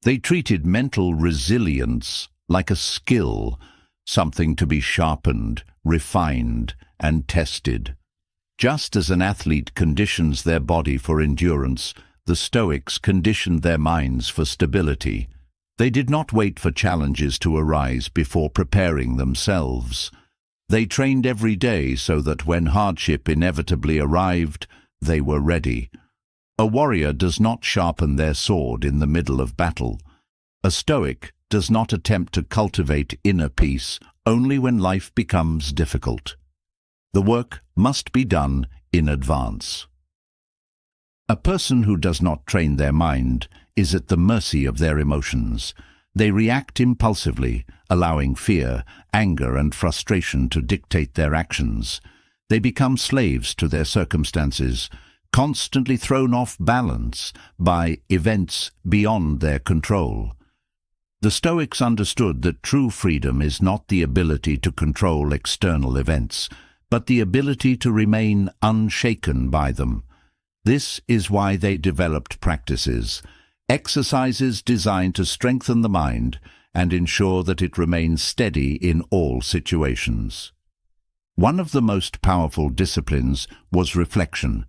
Speaker 1: They treated mental resilience like a skill, something to be sharpened, refined, and tested. Just as an athlete conditions their body for endurance, the Stoics conditioned their minds for stability. They did not wait for challenges to arise before preparing themselves. They trained every day so that when hardship inevitably arrived, they were ready. A warrior does not sharpen their sword in the middle of battle. A Stoic does not attempt to cultivate inner peace only when life becomes difficult. The work must be done in advance. A person who does not train their mind is at the mercy of their emotions. They react impulsively, allowing fear, anger, and frustration to dictate their actions. They become slaves to their circumstances, constantly thrown off balance by events beyond their control. The Stoics understood that true freedom is not the ability to control external events, but the ability to remain unshaken by them. This is why they developed practices, exercises designed to strengthen the mind and ensure that it remains steady in all situations. One of the most powerful disciplines was reflection.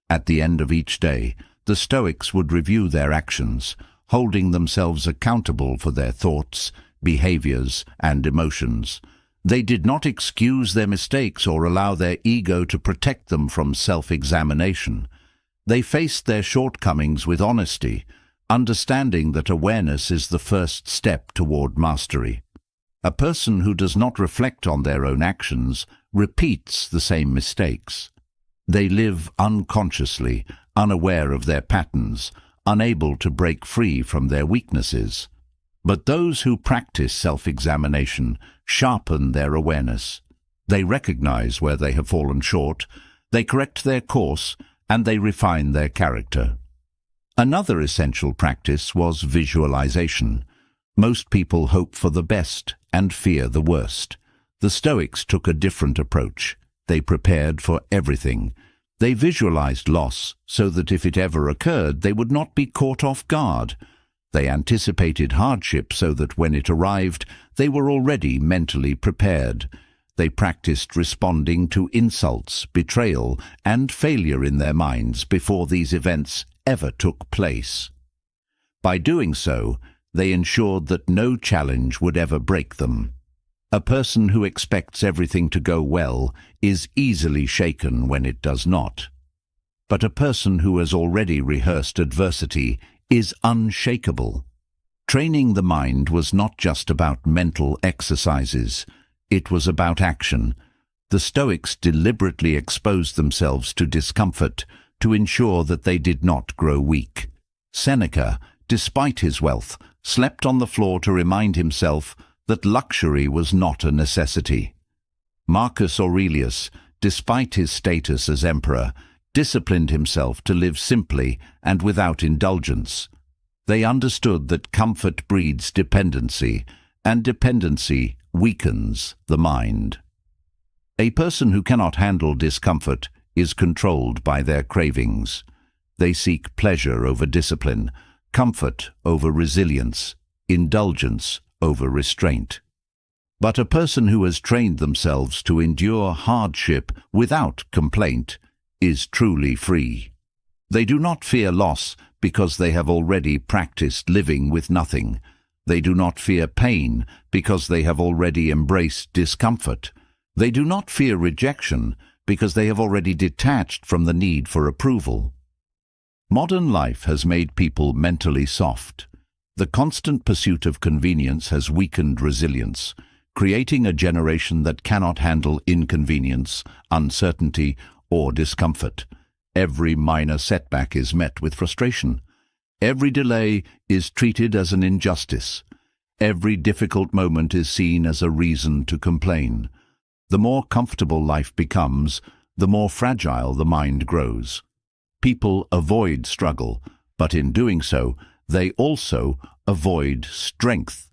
Speaker 1: At the end of each day, the Stoics would review their actions, holding themselves accountable for their thoughts, behaviors, and emotions. They did not excuse their mistakes or allow their ego to protect them from self-examination. They faced their shortcomings with honesty, understanding that awareness is the first step toward mastery. A person who does not reflect on their own actions repeats the same mistakes. They live unconsciously, unaware of their patterns, unable to break free from their weaknesses. But those who practice self-examination sharpen their awareness. They recognize where they have fallen short, they correct their course, and they refine their character. Another essential practice was visualization. Most people hope for the best and fear the worst. The Stoics took a different approach. They prepared for everything. They visualized loss so that if it ever occurred, they would not be caught off guard. They anticipated hardship so that when it arrived, they were already mentally prepared. They practiced responding to insults, betrayal, and failure in their minds before these events ever took place. By doing so, they ensured that no challenge would ever break them. A person who expects everything to go well is easily shaken when it does not. But a person who has already rehearsed adversity is unshakable. Training the mind was not just about mental exercises. It was about action. The Stoics deliberately exposed themselves to discomfort to ensure that they did not grow weak. Seneca, despite his wealth, slept on the floor to remind himself that luxury was not a necessity. Marcus Aurelius, despite his status as emperor, disciplined himself to live simply and without indulgence. They understood that comfort breeds dependency, and dependency weakens the mind. A person who cannot handle discomfort is controlled by their cravings. They seek pleasure over discipline, comfort over resilience, indulgence over restraint. But a person who has trained themselves to endure hardship without complaint is truly free. They do not fear loss because they have already practiced living with nothing. They do not fear pain because they have already embraced discomfort. They do not fear rejection because they have already detached from the need for approval. Modern life has made people mentally soft. The constant pursuit of convenience has weakened resilience, creating a generation that cannot handle inconvenience, uncertainty, or discomfort. Every minor setback is met with frustration. Every delay is treated as an injustice. Every difficult moment is seen as a reason to complain. The more comfortable life becomes, the more fragile the mind grows. People avoid struggle, but in doing so, they also avoid strength.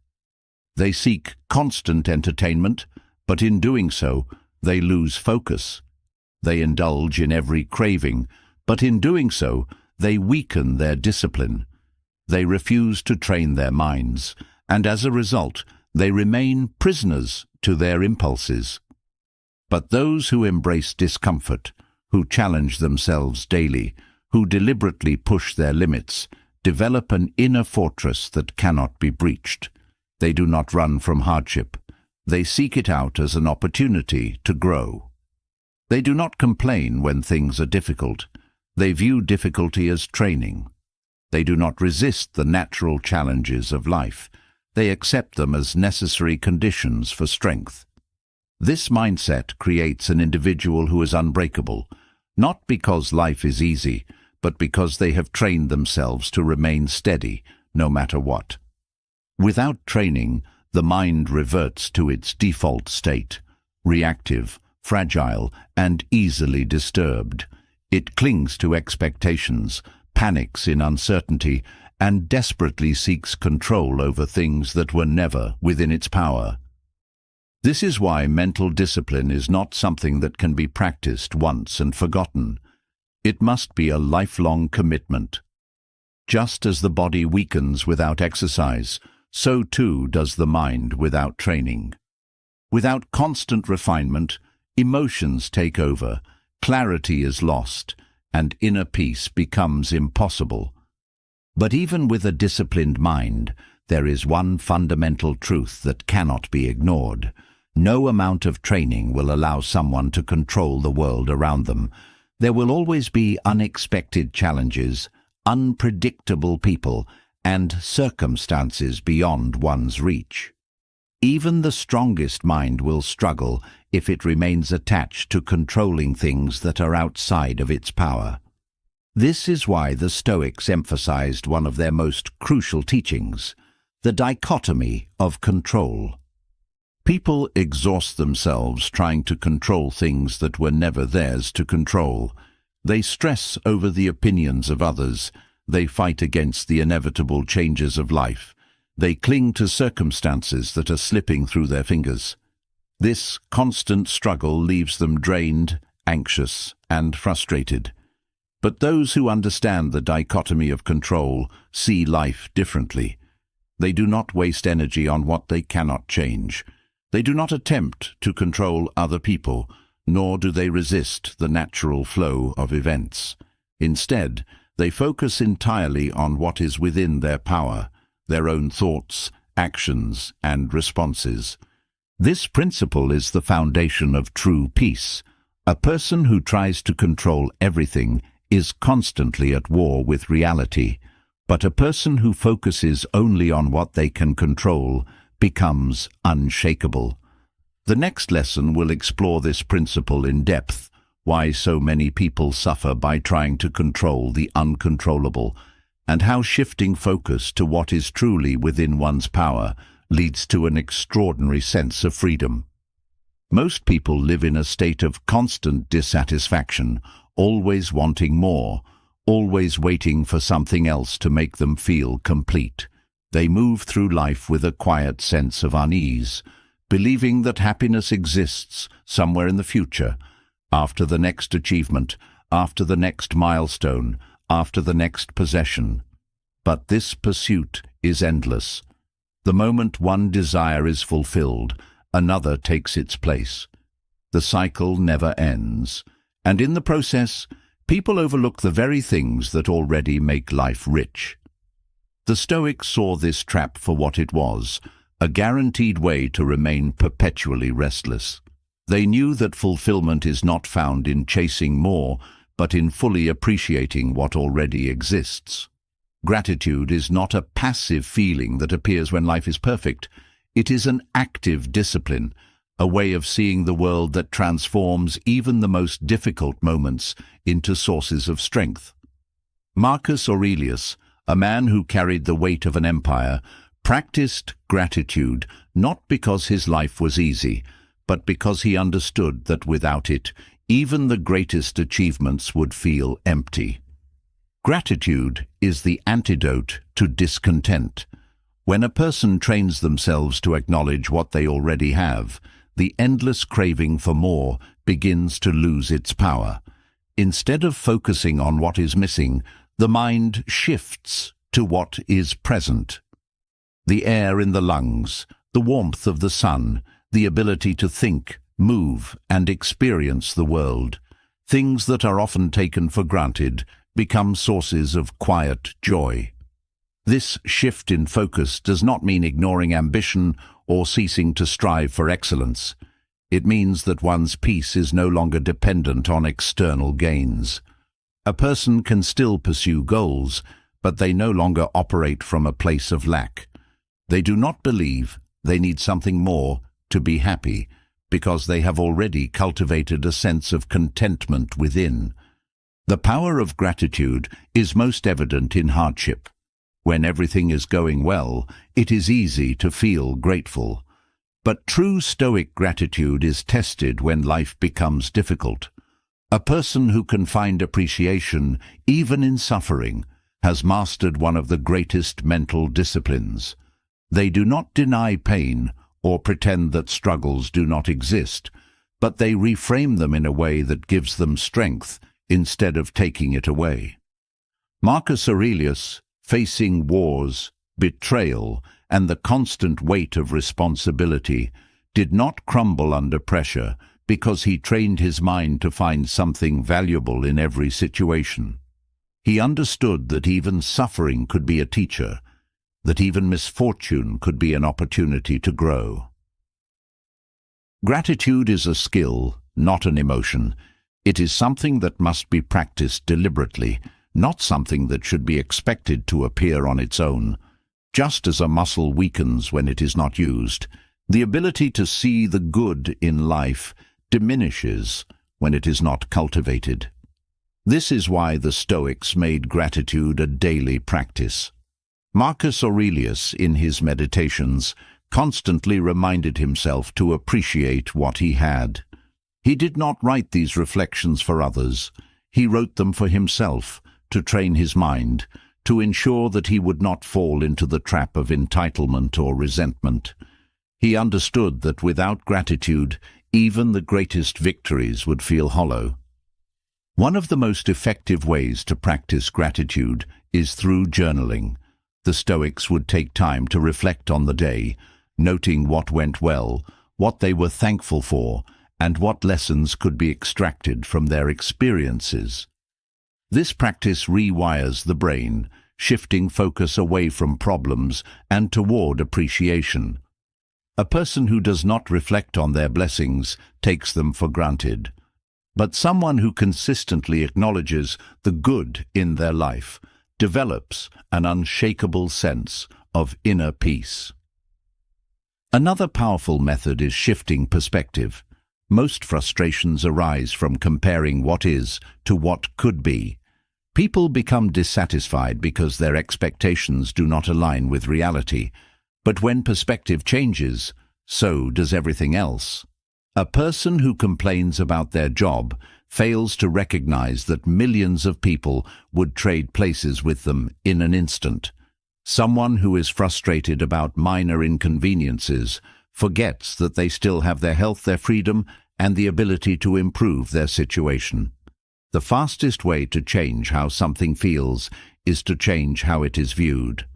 Speaker 1: They seek constant entertainment, but in doing so, they lose focus. They indulge in every craving, but in doing so, they weaken their discipline. They refuse to train their minds, and as a result, they remain prisoners to their impulses. But those who embrace discomfort, who challenge themselves daily, who deliberately push their limits, develop an inner fortress that cannot be breached. They do not run from hardship. They seek it out as an opportunity to grow. They do not complain when things are difficult. They view difficulty as training. They do not resist the natural challenges of life. They accept them as necessary conditions for strength. This mindset creates an individual who is unbreakable, not because life is easy, but because they have trained themselves to remain steady, no matter what. Without training, the mind reverts to its default state, reactive, fragile, and easily disturbed. It clings to expectations, panics in uncertainty, and desperately seeks control over things that were never within its power. This is why mental discipline is not something that can be practiced once and forgotten. It must be a lifelong commitment. Just as the body weakens without exercise, so too does the mind without training. Without constant refinement, emotions take over, clarity is lost, and inner peace becomes impossible. But even with a disciplined mind, there is one fundamental truth that cannot be ignored. No amount of training will allow someone to control the world around them. There will always be unexpected challenges, unpredictable people, and circumstances beyond one's reach. Even the strongest mind will struggle if it remains attached to controlling things that are outside of its power. This is why the Stoics emphasized one of their most crucial teachings, the dichotomy of control. People exhaust themselves trying to control things that were never theirs to control. They stress over the opinions of others. They fight against the inevitable changes of life. They cling to circumstances that are slipping through their fingers. This constant struggle leaves them drained, anxious, and frustrated. But those who understand the dichotomy of control see life differently. They do not waste energy on what they cannot change. They do not attempt to control other people, nor do they resist the natural flow of events. Instead, they focus entirely on what is within their power, their own thoughts, actions, and responses. This principle is the foundation of true peace. A person who tries to control everything is constantly at war with reality, but a person who focuses only on what they can control becomes unshakable. The next lesson will explore this principle in depth, why so many people suffer by trying to control the uncontrollable, and how shifting focus to what is truly within one's power leads to an extraordinary sense of freedom. Most people live in a state of constant dissatisfaction, always wanting more, always waiting for something else to make them feel complete. They move through life with a quiet sense of unease, believing that happiness exists somewhere in the future, after the next achievement, after the next milestone, after the next possession. But this pursuit is endless. The moment one desire is fulfilled, another takes its place. The cycle never ends, and in the process, people overlook the very things that already make life rich. The Stoics saw this trap for what it was, a guaranteed way to remain perpetually restless. They knew that fulfillment is not found in chasing more, but in fully appreciating what already exists. Gratitude is not a passive feeling that appears when life is perfect. It is an active discipline, a way of seeing the world that transforms even the most difficult moments into sources of strength. Marcus Aurelius, a man who carried the weight of an empire, practiced gratitude not because his life was easy, but because he understood that without it, even the greatest achievements would feel empty. Gratitude is the antidote to discontent. When a person trains themselves to acknowledge what they already have, the endless craving for more begins to lose its power. Instead of focusing on what is missing, the mind shifts to what is present. The air in the lungs, the warmth of the sun, the ability to think, move, and experience the world, things that are often taken for granted, become sources of quiet joy. This shift in focus does not mean ignoring ambition or ceasing to strive for excellence. It means that one's peace is no longer dependent on external gains. A person can still pursue goals, but they no longer operate from a place of lack. They do not believe they need something more to be happy, because they have already cultivated a sense of contentment within. The power of gratitude is most evident in hardship. When everything is going well, it is easy to feel grateful. But true Stoic gratitude is tested when life becomes difficult. A person who can find appreciation, even in suffering, has mastered one of the greatest mental disciplines. They do not deny pain or pretend that struggles do not exist, but they reframe them in a way that gives them strength instead of taking it away. Marcus Aurelius, facing wars, betrayal, and the constant weight of responsibility, did not crumble under pressure because he trained his mind to find something valuable in every situation. He understood that even suffering could be a teacher, that even misfortune could be an opportunity to grow. Gratitude is a skill, not an emotion. It is something that must be practiced deliberately, not something that should be expected to appear on its own. Just as a muscle weakens when it is not used, the ability to see the good in life diminishes when it is not cultivated. This is why the Stoics made gratitude a daily practice. Marcus Aurelius, in his meditations, constantly reminded himself to appreciate what he had. He did not write these reflections for others. He wrote them for himself, to train his mind, to ensure that he would not fall into the trap of entitlement or resentment. He understood that without gratitude, even the greatest victories would feel hollow. One of the most effective ways to practice gratitude is through journaling. The Stoics would take time to reflect on the day, noting what went well, what they were thankful for, and what lessons could be extracted from their experiences. This practice rewires the brain, shifting focus away from problems and toward appreciation. A person who does not reflect on their blessings takes them for granted. But someone who consistently acknowledges the good in their life develops an unshakable sense of inner peace. Another powerful method is shifting perspective. Most frustrations arise from comparing what is to what could be. People become dissatisfied because their expectations do not align with reality. But when perspective changes, so does everything else. A person who complains about their job fails to recognize that millions of people would trade places with them in an instant. Someone who is frustrated about minor inconveniences forgets that they still have their health, their freedom, and the ability to improve their situation. The fastest way to change how something feels is to change how it is viewed.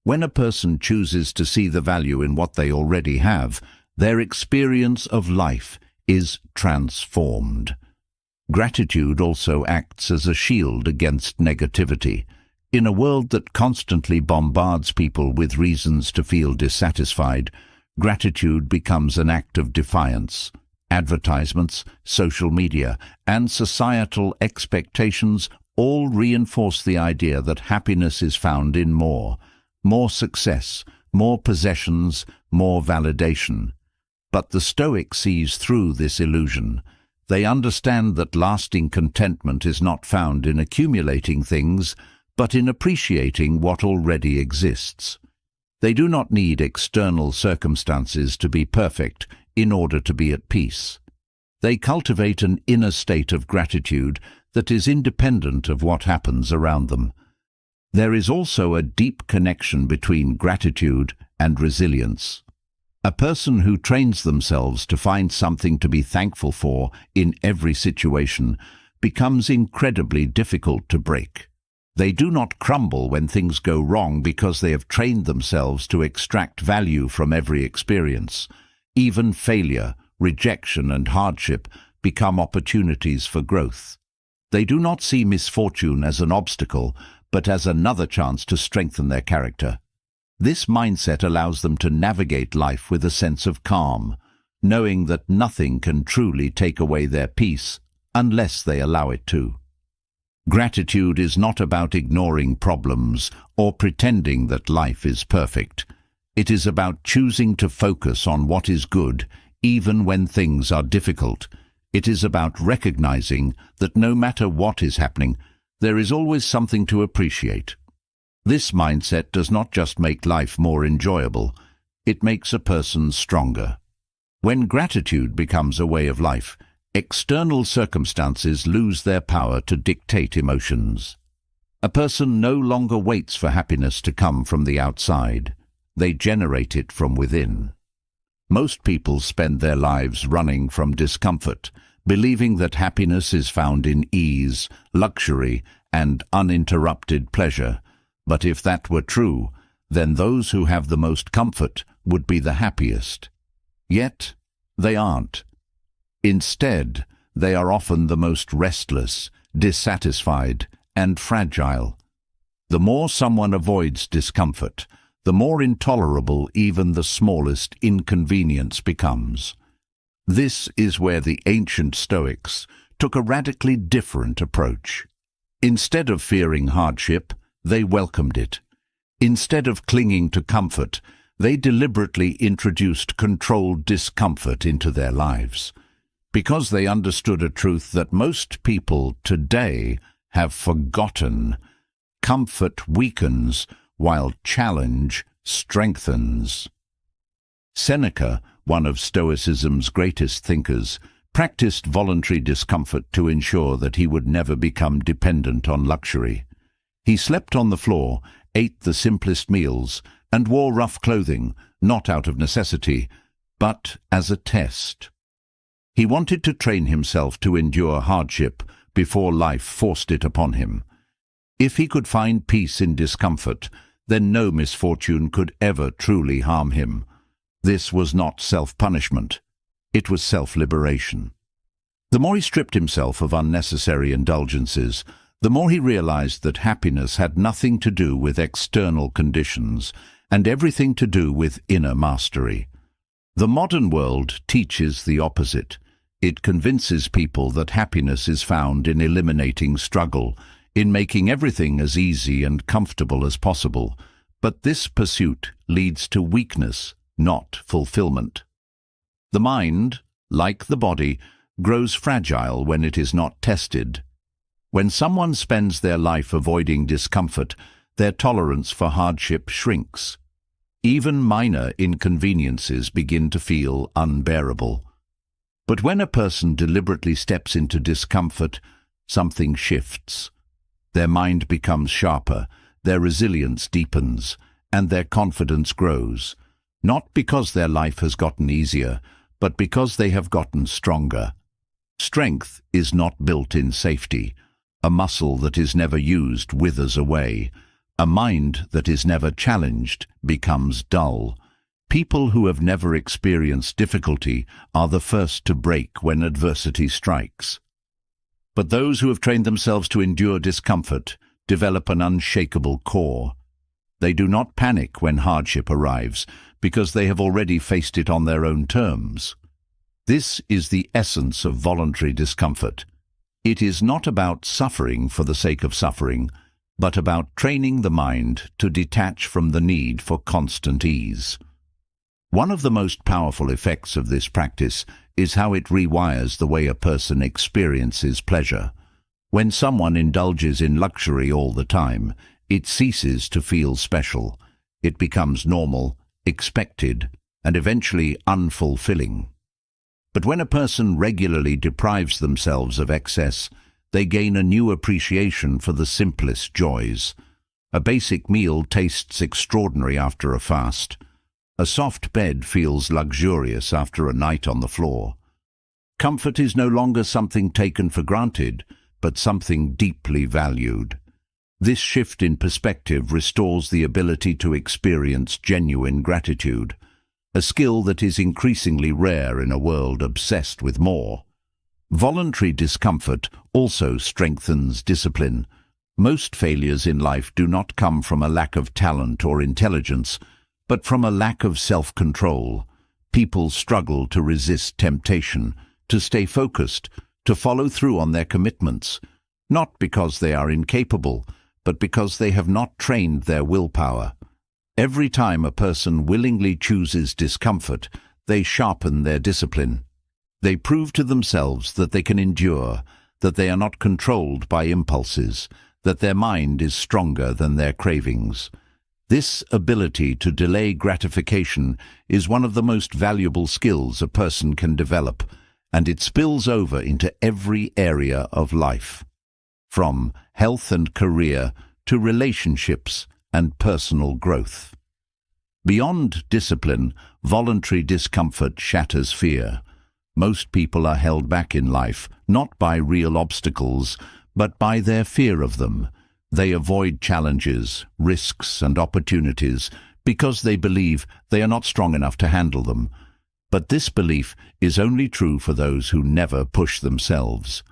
Speaker 1: When a person chooses to see the value in what they already have, their experience of life is transformed. Gratitude also acts as a shield against negativity. In a world that constantly bombards people with reasons to feel dissatisfied, gratitude becomes an act of defiance. Advertisements, social media, and societal expectations all reinforce the idea that happiness is found in more success, more possessions, more validation. But the Stoic sees through this illusion. They understand that lasting contentment is not found in accumulating things, but in appreciating what already exists. They do not need external circumstances to be perfect in order to be at peace. They cultivate an inner state of gratitude that is independent of what happens around them. There is also a deep connection between gratitude and resilience. A person who trains themselves to find something to be thankful for in every situation becomes incredibly difficult to break. They do not crumble when things go wrong because they have trained themselves to extract value from every experience. Even failure, rejection, and hardship become opportunities for growth. They do not see misfortune as an obstacle, but as another chance to strengthen their character. This mindset allows them to navigate life with a sense of calm, knowing that nothing can truly take away their peace unless they allow it to. Gratitude is not about ignoring problems or pretending that life is perfect. It is about choosing to focus on what is good, even when things are difficult. It is about recognizing that no matter what is happening, there is always something to appreciate. This mindset does not just make life more enjoyable, it makes a person stronger. When gratitude becomes a way of life, external circumstances lose their power to dictate emotions. A person no longer waits for happiness to come from the outside. They generate it from within. Most people spend their lives running from discomfort, believing that happiness is found in ease, luxury, and uninterrupted pleasure. But if that were true, then those who have the most comfort would be the happiest. Yet, they aren't. Instead, they are often the most restless, dissatisfied, and fragile. The more someone avoids discomfort, the more intolerable even the smallest inconvenience becomes. This is where the ancient Stoics took a radically different approach. Instead of fearing hardship, they welcomed it. Instead of clinging to comfort, they deliberately introduced controlled discomfort into their lives. Because they understood a truth that most people today have forgotten: comfort weakens while challenge strengthens. Seneca, one of Stoicism's greatest thinkers, practiced voluntary discomfort to ensure that he would never become dependent on luxury. He slept on the floor, ate the simplest meals, and wore rough clothing, not out of necessity, but as a test. He wanted to train himself to endure hardship before life forced it upon him. If he could find peace in discomfort, then no misfortune could ever truly harm him. This was not self-punishment. It was self-liberation. The more he stripped himself of unnecessary indulgences, the more he realized that happiness had nothing to do with external conditions and everything to do with inner mastery. The modern world teaches the opposite. It convinces people that happiness is found in eliminating struggle, in making everything as easy and comfortable as possible. But this pursuit leads to weakness, not fulfillment. The mind, like the body, grows fragile when it is not tested. When someone spends their life avoiding discomfort, their tolerance for hardship shrinks. Even minor inconveniences begin to feel unbearable. But when a person deliberately steps into discomfort, something shifts. Their mind becomes sharper, their resilience deepens, and their confidence grows, not because their life has gotten easier, but because they have gotten stronger. Strength is not built in safety. A muscle that is never used withers away. A mind that is never challenged becomes dull. People who have never experienced difficulty are the first to break when adversity strikes. But those who have trained themselves to endure discomfort develop an unshakable core. They do not panic when hardship arrives, because they have already faced it on their own terms. This is the essence of voluntary discomfort. It is not about suffering for the sake of suffering, but about training the mind to detach from the need for constant ease. One of the most powerful effects of this practice is how it rewires the way a person experiences pleasure. When someone indulges in luxury all the time, it ceases to feel special. It becomes normal, expected, and eventually unfulfilling. But when a person regularly deprives themselves of excess, they gain a new appreciation for the simplest joys. A basic meal tastes extraordinary after a fast. A soft bed feels luxurious after a night on the floor. Comfort is no longer something taken for granted, but something deeply valued. This shift in perspective restores the ability to experience genuine gratitude, a skill that is increasingly rare in a world obsessed with more. Voluntary discomfort also strengthens discipline. Most failures in life do not come from a lack of talent or intelligence, but from a lack of self-control. People struggle to resist temptation, to stay focused, to follow through on their commitments, not because they are incapable, but because they have not trained their willpower. Every time a person willingly chooses discomfort, they sharpen their discipline. They prove to themselves that they can endure, that they are not controlled by impulses, that their mind is stronger than their cravings. This ability to delay gratification is one of the most valuable skills a person can develop, and it spills over into every area of life, from health and career to relationships and personal growth. Beyond discipline, voluntary discomfort shatters fear. Most people are held back in life, not by real obstacles, but by their fear of them. They avoid challenges, risks, and opportunities because they believe they are not strong enough to handle them. But this belief is only true for those who never push themselves.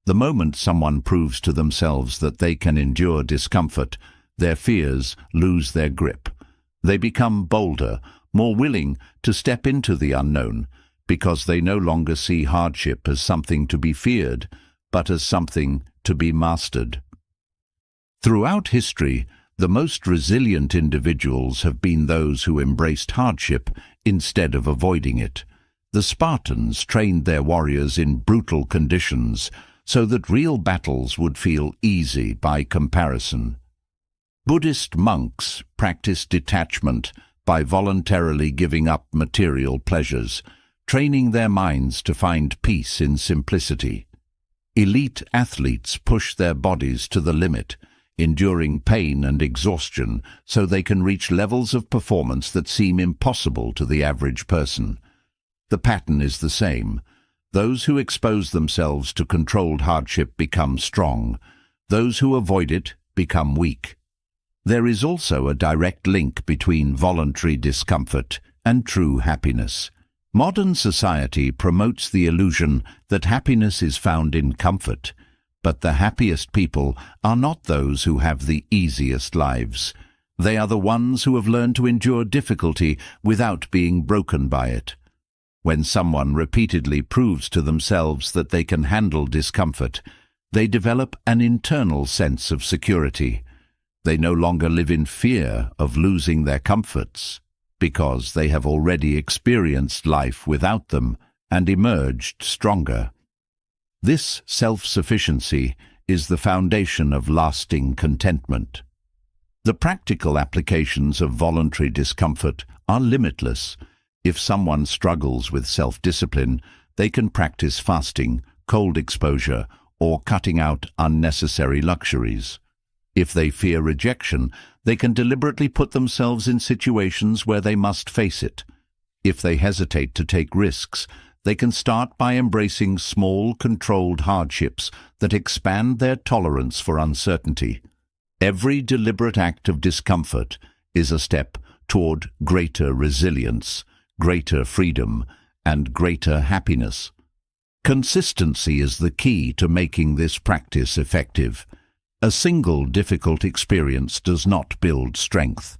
Speaker 1: The moment someone proves to themselves that they can endure discomfort, their fears lose their grip. They become bolder, more willing to step into the unknown, because they no longer see hardship as something to be feared, but as something to be mastered. Throughout history, the most resilient individuals have been those who embraced hardship instead of avoiding it. The Spartans trained their warriors in brutal conditions so that real battles would feel easy by comparison. Buddhist monks practiced detachment by voluntarily giving up material pleasures, training their minds to find peace in simplicity. Elite athletes push their bodies to the limit, enduring pain and exhaustion so they can reach levels of performance that seem impossible to the average person. The pattern is the same. Those who expose themselves to controlled hardship become strong. Those who avoid it become weak. There is also a direct link between voluntary discomfort and true happiness. Modern society promotes the illusion that happiness is found in comfort, but the happiest people are not those who have the easiest lives. They are the ones who have learned to endure difficulty without being broken by it. When someone repeatedly proves to themselves that they can handle discomfort, they develop an internal sense of security. They no longer live in fear of losing their comforts, because they have already experienced life without them and emerged stronger. This self-sufficiency is the foundation of lasting contentment. The practical applications of voluntary discomfort are limitless. If someone struggles with self-discipline, they can practice fasting, cold exposure, or cutting out unnecessary luxuries. If they fear rejection, they can deliberately put themselves in situations where they must face it. If they hesitate to take risks, they can start by embracing small, controlled hardships that expand their tolerance for uncertainty. Every deliberate act of discomfort is a step toward greater resilience, greater freedom, and greater happiness. Consistency is the key to making this practice effective. A single difficult experience does not build strength.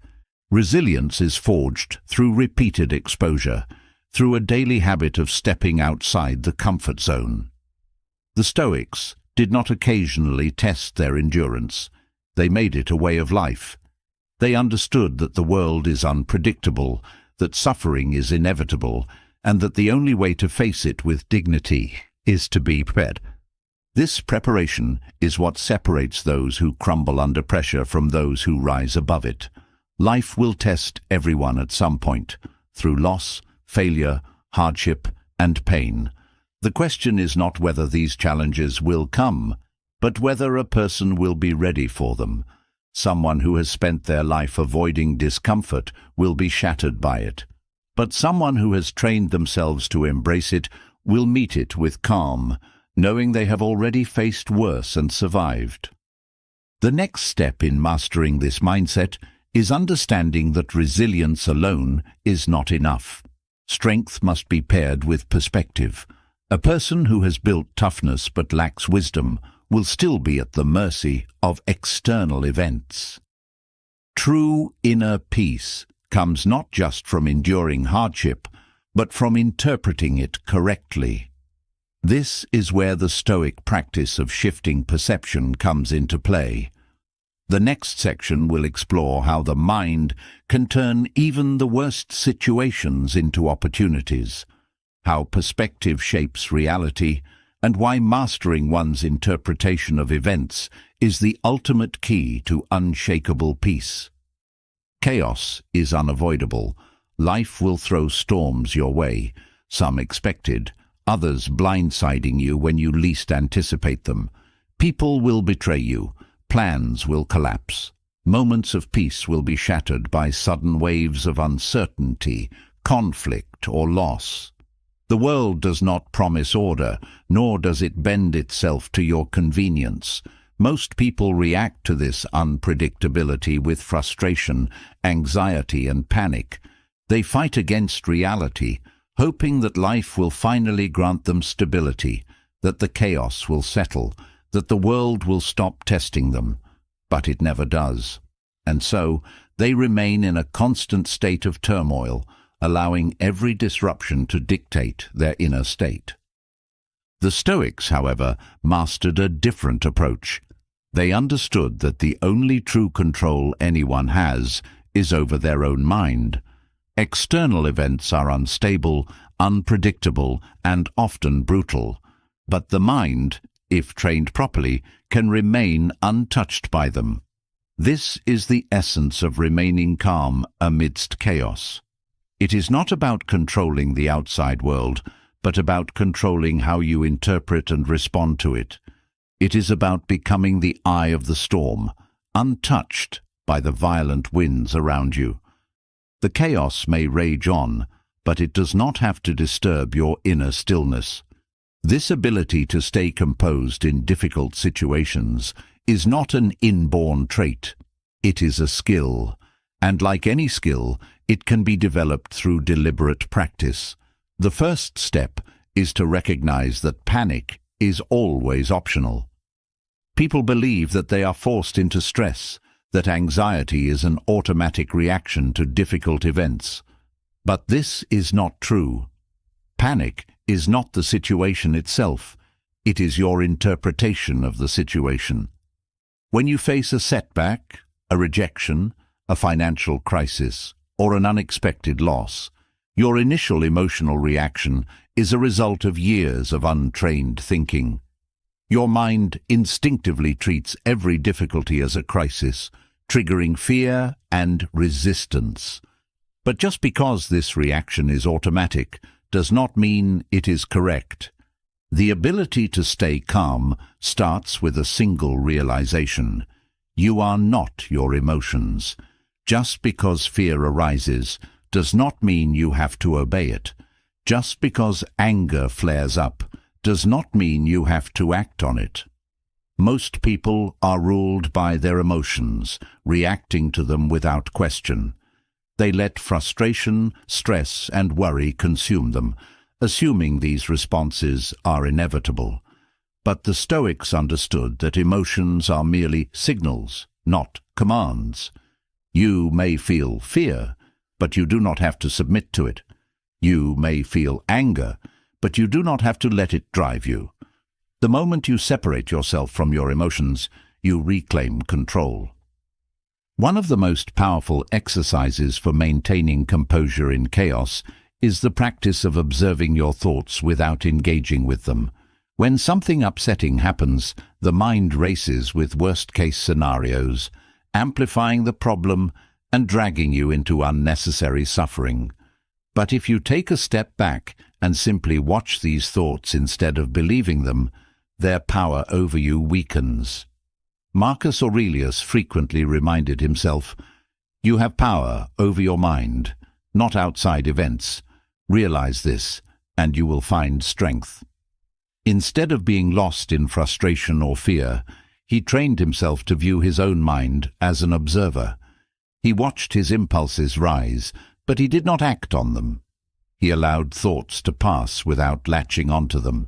Speaker 1: Resilience is forged through repeated exposure, through a daily habit of stepping outside the comfort zone. The Stoics did not occasionally test their endurance. They made it a way of life. They understood that the world is unpredictable, that suffering is inevitable, and that the only way to face it with dignity is to be prepared. This preparation is what separates those who crumble under pressure from those who rise above it. Life will test everyone at some point, through loss, failure, hardship, and pain. The question is not whether these challenges will come, but whether a person will be ready for them. Someone who has spent their life avoiding discomfort will be shattered by it. But someone who has trained themselves to embrace it will meet it with calm, knowing they have already faced worse and survived. The next step in mastering this mindset is understanding that resilience alone is not enough. Strength must be paired with perspective. A person who has built toughness but lacks wisdom will still be at the mercy of external events. True inner peace comes not just from enduring hardship, but from interpreting it correctly. This is where the Stoic practice of shifting perception comes into play. The next section will explore how the mind can turn even the worst situations into opportunities, how perspective shapes reality, and why mastering one's interpretation of events is the ultimate key to unshakable peace. Chaos is unavoidable. Life will throw storms your way, some expected, others blindsiding you when you least anticipate them. People will betray you. Plans will collapse. Moments of peace will be shattered by sudden waves of uncertainty, conflict, or loss. The world does not promise order, nor does it bend itself to your convenience. Most people react to this unpredictability with frustration, anxiety, and panic. They fight against reality, hoping that life will finally grant them stability, that the chaos will settle, that the world will stop testing them. But it never does. And so, they remain in a constant state of turmoil, allowing every disruption to dictate their inner state. The Stoics, however, mastered a different approach. They understood that the only true control anyone has is over their own mind. External events are unstable, unpredictable, and often brutal, but the mind, if trained properly, can remain untouched by them. This is the essence of remaining calm amidst chaos. It is not about controlling the outside world, but about controlling how you interpret and respond to it. It is about becoming the eye of the storm, untouched by the violent winds around you. The chaos may rage on, but it does not have to disturb your inner stillness. This ability to stay composed in difficult situations is not an inborn trait. It is a skill, and like any skill, it can be developed through deliberate practice. The first step is to recognize that panic is always optional. People believe that they are forced into stress, that anxiety is an automatic reaction to difficult events. But this is not true. Panic is not the situation itself. It is your interpretation of the situation. When you face a setback, a rejection, a financial crisis, or an unexpected loss, your initial emotional reaction is a result of years of untrained thinking. Your mind instinctively treats every difficulty as a crisis, triggering fear and resistance. But just because this reaction is automatic does not mean it is correct. The ability to stay calm starts with a single realization. You are not your emotions. Just because fear arises does not mean you have to obey it. Just because anger flares up does not mean you have to act on it. Most people are ruled by their emotions, reacting to them without question. They let frustration, stress, and worry consume them, assuming these responses are inevitable. But the Stoics understood that emotions are merely signals, not commands. You may feel fear, but you do not have to submit to it. You may feel anger, but you do not have to let it drive you. The moment you separate yourself from your emotions, you reclaim control. One of the most powerful exercises for maintaining composure in chaos is the practice of observing your thoughts without engaging with them. When something upsetting happens, the mind races with worst-case scenarios, amplifying the problem and dragging you into unnecessary suffering. But if you take a step back and simply watch these thoughts instead of believing them, their power over you weakens. Marcus Aurelius frequently reminded himself, "You have power over your mind, not outside events. Realize this, and you will find strength." Instead of being lost in frustration or fear, he trained himself to view his own mind as an observer. He watched his impulses rise, but he did not act on them. He allowed thoughts to pass without latching onto them.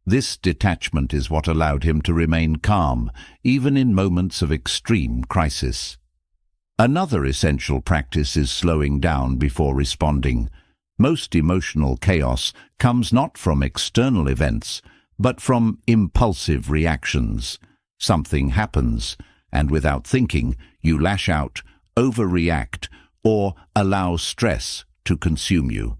Speaker 1: This detachment is what allowed him to remain calm, even in moments of extreme crisis. Another essential practice is slowing down before responding. Most emotional chaos comes not from external events, but from impulsive reactions. Something happens, and without thinking, you lash out, overreact, or allow stress to consume you.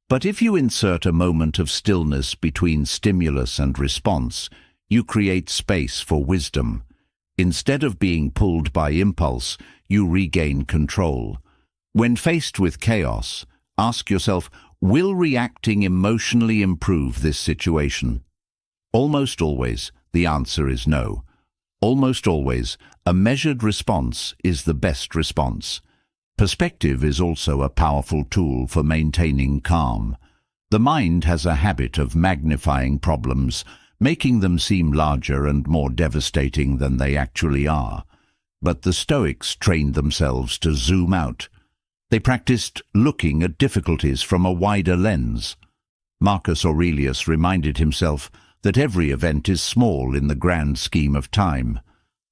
Speaker 1: But if you insert a moment of stillness between stimulus and response, you create space for wisdom. Instead of being pulled by impulse, you regain control. When faced with chaos, ask yourself, will reacting emotionally improve this situation? Almost always, the answer is no. Almost always, a measured response is the best response. Perspective is also a powerful tool for maintaining calm. The mind has a habit of magnifying problems, making them seem larger and more devastating than they actually are. But the Stoics trained themselves to zoom out. They practiced looking at difficulties from a wider lens. Marcus Aurelius reminded himself that every event is small in the grand scheme of time.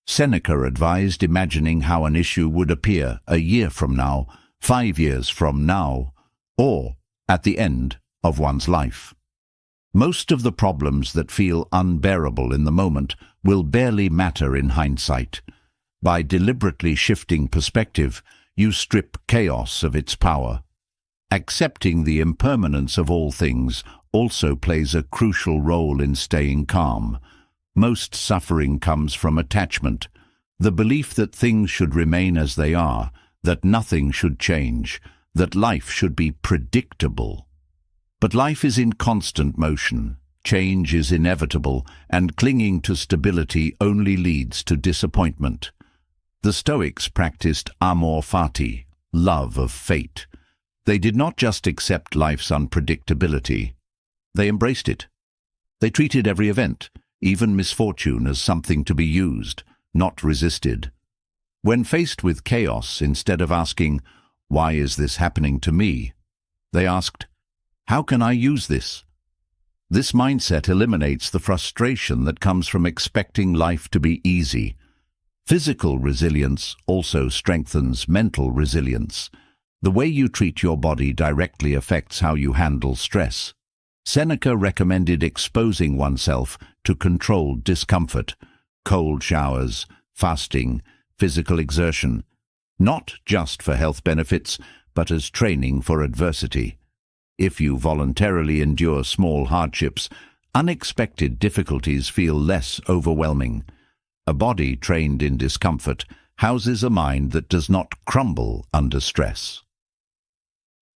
Speaker 1: Seneca advised imagining how an issue would appear a year from now, 5 years from now, or at the end of one's life. Most of the problems that feel unbearable in the moment will barely matter in hindsight. By deliberately shifting perspective, you strip chaos of its power. Accepting the impermanence of all things also plays a crucial role in staying calm. Most suffering comes from attachment, the belief that things should remain as they are, that nothing should change, that life should be predictable. But life is in constant motion, change is inevitable, and clinging to stability only leads to disappointment. The Stoics practiced amor fati, love of fate. They did not just accept life's unpredictability, they embraced it. They treated every event, even misfortune, as something to be used, not resisted. When faced with chaos, instead of asking, "Why is this happening to me?" they asked, How can I use this? This mindset eliminates the frustration that comes from expecting life to be easy. Physical resilience also strengthens mental resilience. The way you treat your body directly affects how you handle stress. Seneca recommended exposing oneself to controlled discomfort, cold showers, fasting, physical exertion, not just for health benefits, but as training for adversity. If you voluntarily endure small hardships, unexpected difficulties feel less overwhelming. A body trained in discomfort houses a mind that does not crumble under stress.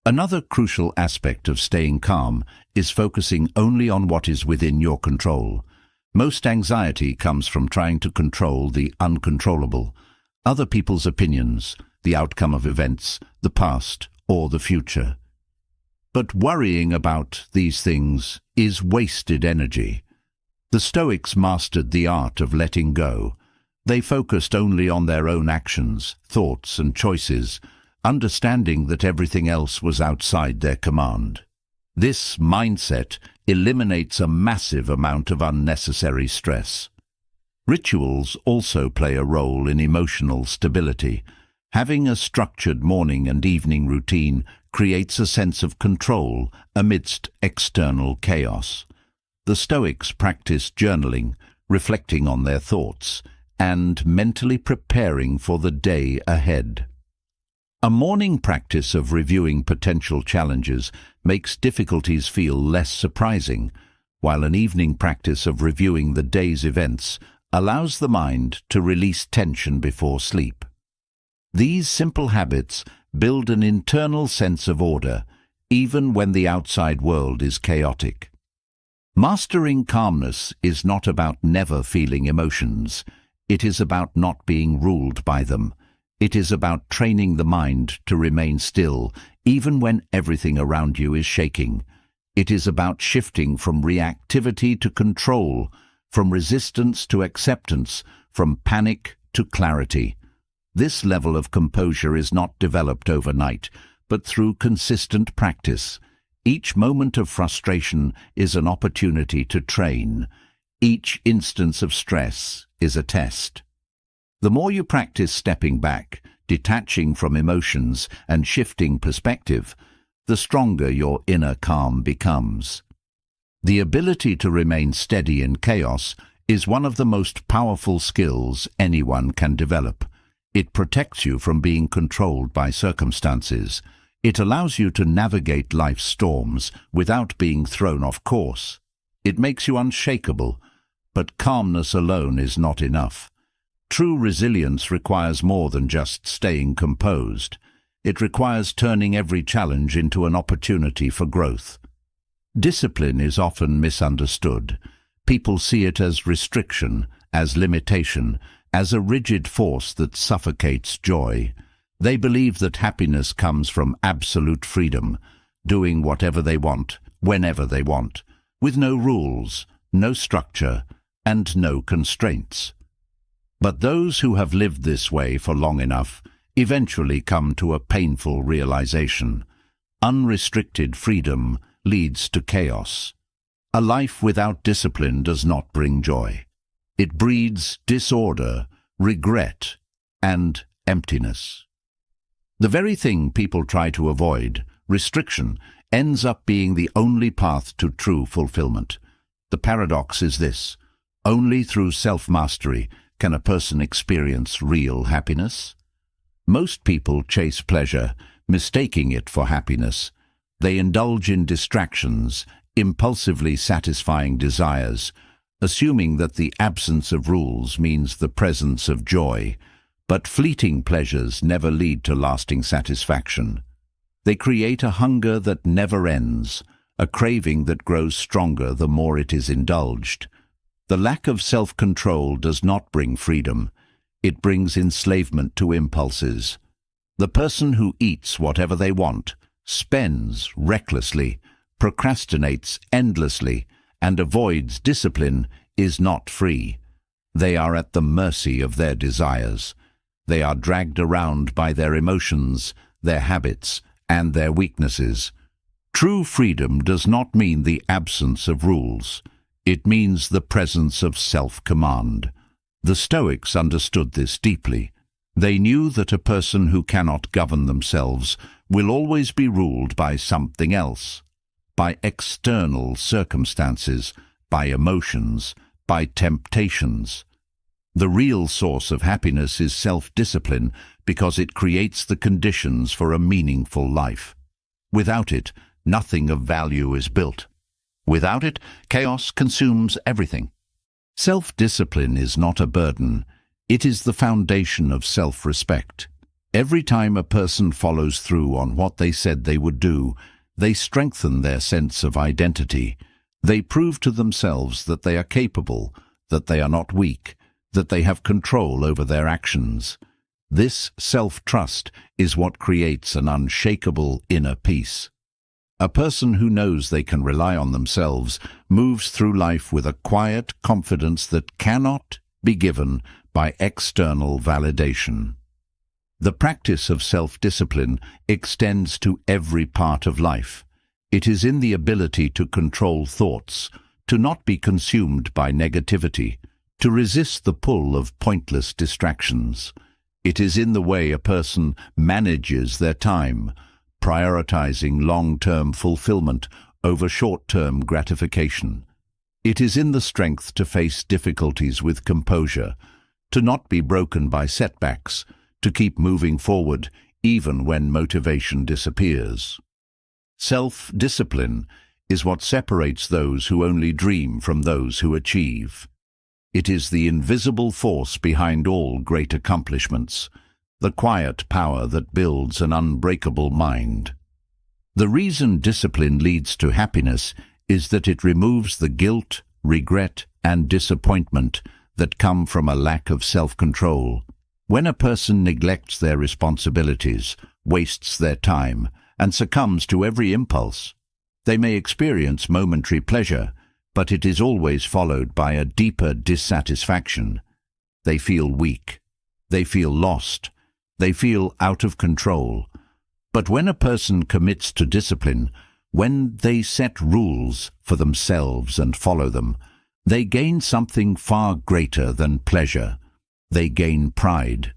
Speaker 1: Another crucial aspect of staying calm is focusing only on what is within your control. Most anxiety comes from trying to control the uncontrollable, other people's opinions, the outcome of events, the past, or the future. But worrying about these things is wasted energy. The Stoics mastered the art of letting go. They focused only on their own actions, thoughts, and choices, understanding that everything else was outside their command. This mindset eliminates a massive amount of unnecessary stress. Rituals also play a role in emotional stability. Having a structured morning and evening routine creates a sense of control amidst external chaos. The Stoics practiced journaling, reflecting on their thoughts, and mentally preparing for the day ahead. A morning practice of reviewing potential challenges makes difficulties feel less surprising, while an evening practice of reviewing the day's events allows the mind to release tension before sleep. These simple habits build an internal sense of order, even when the outside world is chaotic. Mastering calmness is not about never feeling emotions. It is about not being ruled by them. It is about training the mind to remain still, even when everything around you is shaking. It is about shifting from reactivity to control, from resistance to acceptance, from panic to clarity. This level of composure is not developed overnight, but through consistent practice. Each moment of frustration is an opportunity to train. Each instance of stress is a test. The more you practice stepping back, detaching from emotions, and shifting perspective, the stronger your inner calm becomes. The ability to remain steady in chaos is one of the most powerful skills anyone can develop. It protects you from being controlled by circumstances. It allows you to navigate life's storms without being thrown off course. It makes you unshakable, but calmness alone is not enough. True resilience requires more than just staying composed. It requires turning every challenge into an opportunity for growth. Discipline is often misunderstood. People see it as restriction, as limitation, as a rigid force that suffocates joy. They believe that happiness comes from absolute freedom, doing whatever they want, whenever they want, with no rules, no structure, and no constraints. But those who have lived this way for long enough eventually come to a painful realization. Unrestricted freedom leads to chaos. A life without discipline does not bring joy. It breeds disorder, regret, and emptiness. The very thing people try to avoid, restriction, ends up being the only path to true fulfillment. The paradox is this: only through self-mastery can a person experience real happiness. Most people chase pleasure, mistaking it for happiness. They indulge in distractions, impulsively satisfying desires, assuming that the absence of rules means the presence of joy. But fleeting pleasures never lead to lasting satisfaction. They create a hunger that never ends, a craving that grows stronger the more it is indulged. The lack of self-control does not bring freedom. It brings enslavement to impulses. The person who eats whatever they want, spends recklessly, procrastinates endlessly, and avoids discipline is not free. They are at the mercy of their desires. They are dragged around by their emotions, their habits, and their weaknesses. True freedom does not mean the absence of rules. It means the presence of self-command. The Stoics understood this deeply. They knew that a person who cannot govern themselves will always be ruled by something else, by external circumstances, by emotions, by temptations. The real source of happiness is self-discipline because it creates the conditions for a meaningful life. Without it, nothing of value is built. Without it, chaos consumes everything. Self-discipline is not a burden. It is the foundation of self-respect. Every time a person follows through on what they said they would do, they strengthen their sense of identity. They prove to themselves that they are capable, that they are not weak, that they have control over their actions. This self-trust is what creates an unshakable inner peace. A person who knows they can rely on themselves moves through life with a quiet confidence that cannot be given by external validation. The practice of self-discipline extends to every part of life. It is in the ability to control thoughts, to not be consumed by negativity, to resist the pull of pointless distractions. It is in the way a person manages their time, prioritizing long-term fulfillment over short-term gratification. It is in the strength to face difficulties with composure, to not be broken by setbacks, to keep moving forward even when motivation disappears. Self-discipline is what separates those who only dream from those who achieve. It is the invisible force behind all great accomplishments, the quiet power that builds an unbreakable mind. The reason discipline leads to happiness is that it removes the guilt, regret, and disappointment that come from a lack of self-control. When a person neglects their responsibilities, wastes their time, and succumbs to every impulse, they may experience momentary pleasure, but it is always followed by a deeper dissatisfaction. They feel weak. They feel lost. They feel out of control. But when a person commits to discipline, when they set rules for themselves and follow them, they gain something far greater than pleasure. They gain pride.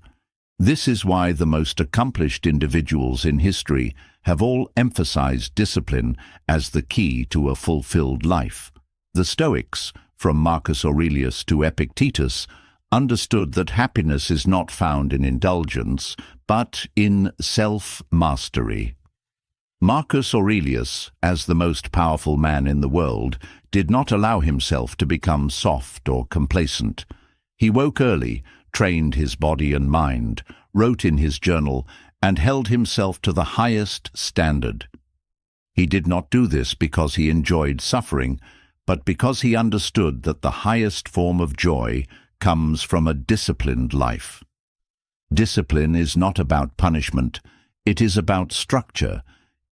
Speaker 1: This is why the most accomplished individuals in history have all emphasized discipline as the key to a fulfilled life. The Stoics, from Marcus Aurelius to Epictetus, understood that happiness is not found in indulgence, but in self-mastery. Marcus Aurelius, as the most powerful man in the world, did not allow himself to become soft or complacent. He woke early, trained his body and mind, wrote in his journal, and held himself to the highest standard. He did not do this because he enjoyed suffering, but because he understood that the highest form of joy comes from a disciplined life. Discipline is not about punishment. It is about structure.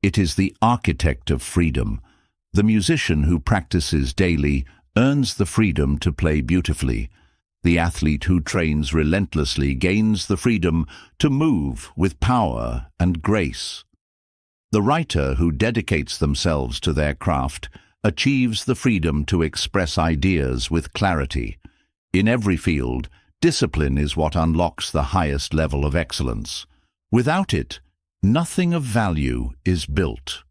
Speaker 1: It is the architect of freedom. The musician who practices daily earns the freedom to play beautifully. The athlete who trains relentlessly gains the freedom to move with power and grace. The writer who dedicates themselves to their craft achieves the freedom to express ideas with clarity. In every field, discipline is what unlocks the highest level of excellence. Without it, nothing of value is built.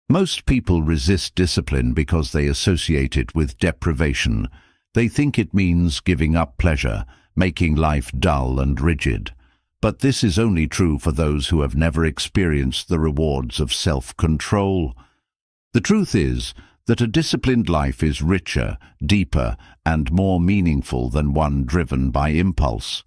Speaker 1: Most people resist discipline because they associate it with deprivation. They think it means giving up pleasure, making life dull and rigid. But this is only true for those who have never experienced the rewards of self-control. The truth is that a disciplined life is richer, deeper, and more meaningful than one driven by impulse.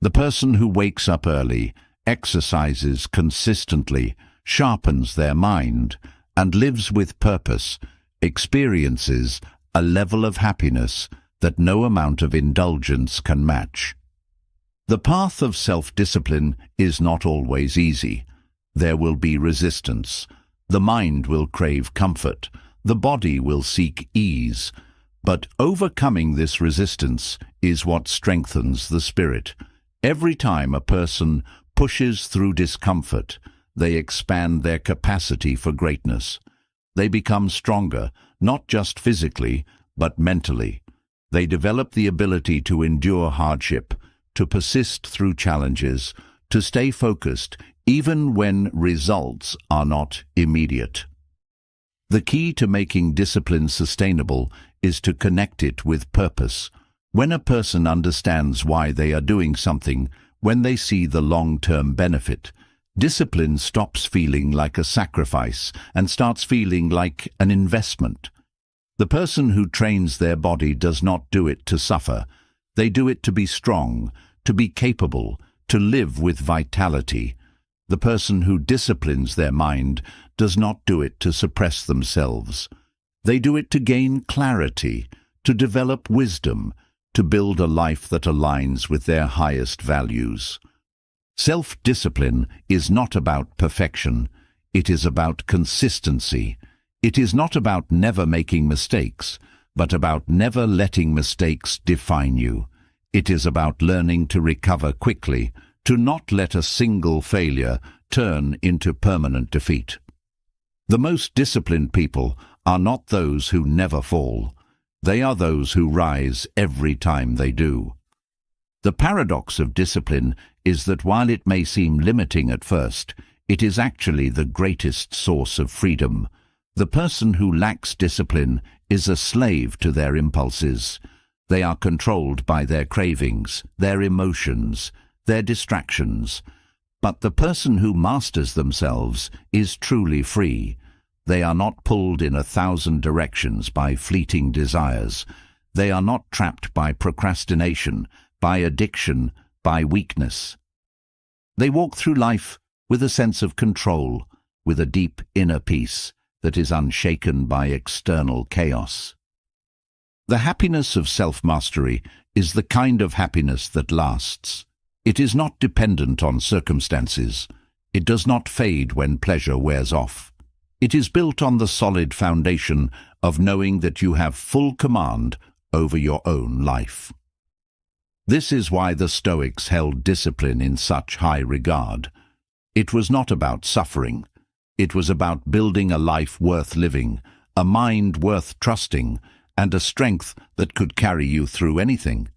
Speaker 1: The person who wakes up early, exercises consistently, sharpens their mind, and lives with purpose, experiences a level of happiness that no amount of indulgence can match. The path of self-discipline is not always easy. There will be resistance. The mind will crave comfort. The body will seek ease. But overcoming this resistance is what strengthens the spirit. Every time a person pushes through discomfort, they expand their capacity for greatness. They become stronger, not just physically, but mentally. They develop the ability to endure hardship, to persist through challenges, to stay focused, even when results are not immediate. The key to making discipline sustainable is to connect it with purpose. When a person understands why they are doing something, when they see the long-term benefit, discipline stops feeling like a sacrifice and starts feeling like an investment. The person who trains their body does not do it to suffer. They do it to be strong, to be capable, to live with vitality. The person who disciplines their mind does not do it to suppress themselves. They do it to gain clarity, to develop wisdom, to build a life that aligns with their highest values. Self-discipline is not about perfection. It is about consistency. It is not about never making mistakes, but about never letting mistakes define you. It is about learning to recover quickly, to not let a single failure turn into permanent defeat. The most disciplined people are not those who never fall. They are those who rise every time they do. The paradox of discipline is that while it may seem limiting at first, it is actually the greatest source of freedom. The person who lacks discipline is a slave to their impulses. They are controlled by their cravings, their emotions, their distractions. But the person who masters themselves is truly free. They are not pulled in 1,000 directions by fleeting desires. They are not trapped by procrastination, by addiction, by weakness. They walk through life with a sense of control, with a deep inner peace that is unshaken by external chaos. The happiness of self-mastery is the kind of happiness that lasts. It is not dependent on circumstances. It does not fade when pleasure wears off. It is built on the solid foundation of knowing that you have full command over your own life. This is why the Stoics held discipline in such high regard. It was not about suffering. It was about building a life worth living, a mind worth trusting, and a strength that could carry you through anything.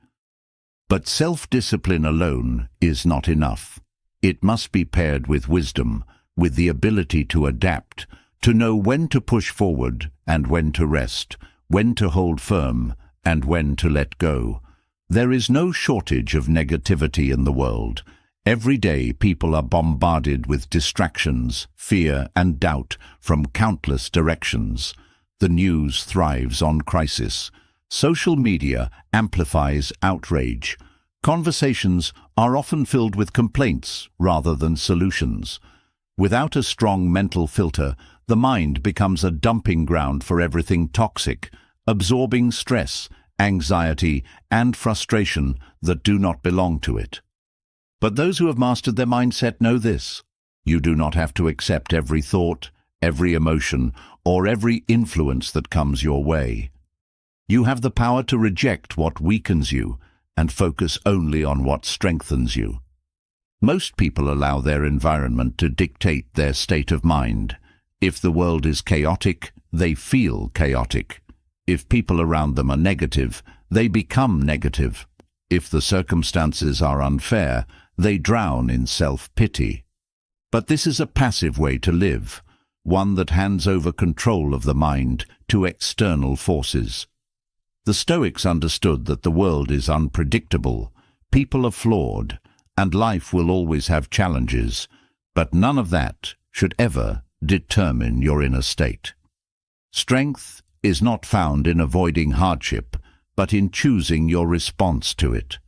Speaker 1: But self-discipline alone is not enough. It must be paired with wisdom, with the ability to adapt, to know when to push forward and when to rest, when to hold firm and when to let go. There is no shortage of negativity in the world. Every day people are bombarded with distractions, fear and doubt from countless directions. The news thrives on crisis. Social media amplifies outrage. Conversations are often filled with complaints rather than solutions. Without a strong mental filter, the mind becomes a dumping ground for everything toxic, absorbing stress, anxiety, and frustration that do not belong to it. But those who have mastered their mindset know this: you do not have to accept every thought, every emotion, or every influence that comes your way. You have the power to reject what weakens you and focus only on what strengthens you. Most people allow their environment to dictate their state of mind. If the world is chaotic, they feel chaotic. If people around them are negative, they become negative. If the circumstances are unfair, they drown in self-pity. But this is a passive way to live, one that hands over control of the mind to external forces. The Stoics understood that the world is unpredictable, people are flawed, and life will always have challenges, but none of that should ever determine your inner state. Strength is not found in avoiding hardship, but in choosing your response to it.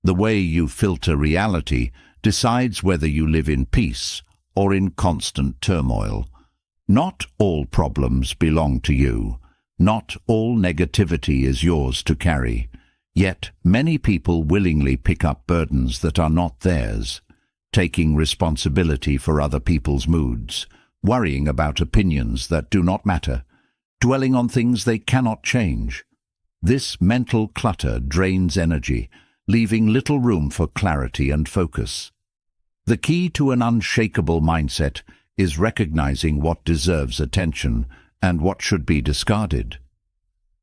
Speaker 1: The way you filter reality decides whether you live in peace or in constant turmoil. Not all problems belong to you. Not all negativity is yours to carry. Yet many people willingly pick up burdens that are not theirs, taking responsibility for other people's moods, worrying about opinions that do not matter, dwelling on things they cannot change. This mental clutter drains energy, leaving little room for clarity and focus. The key to an unshakable mindset is recognizing what deserves attention and what should be discarded.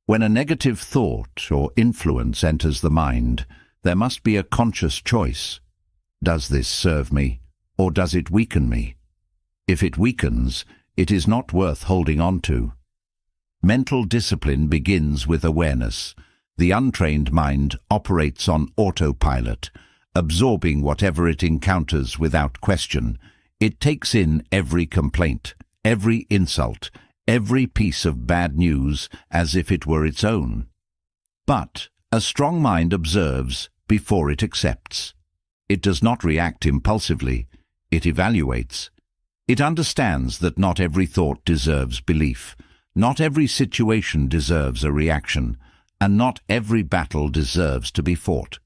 Speaker 1: When a negative thought or influence enters the mind, there must be a conscious choice. Does this serve me, or does it weaken me? If it weakens, it is not worth holding on to. Mental discipline begins with awareness. The untrained mind operates on autopilot, absorbing whatever it encounters without question. It takes in every complaint, every insult, every piece of bad news as if it were its own. But a strong mind observes before it accepts. It does not react impulsively. It evaluates. It understands that not every thought deserves belief, not every situation deserves a reaction, and not every battle deserves to be fought.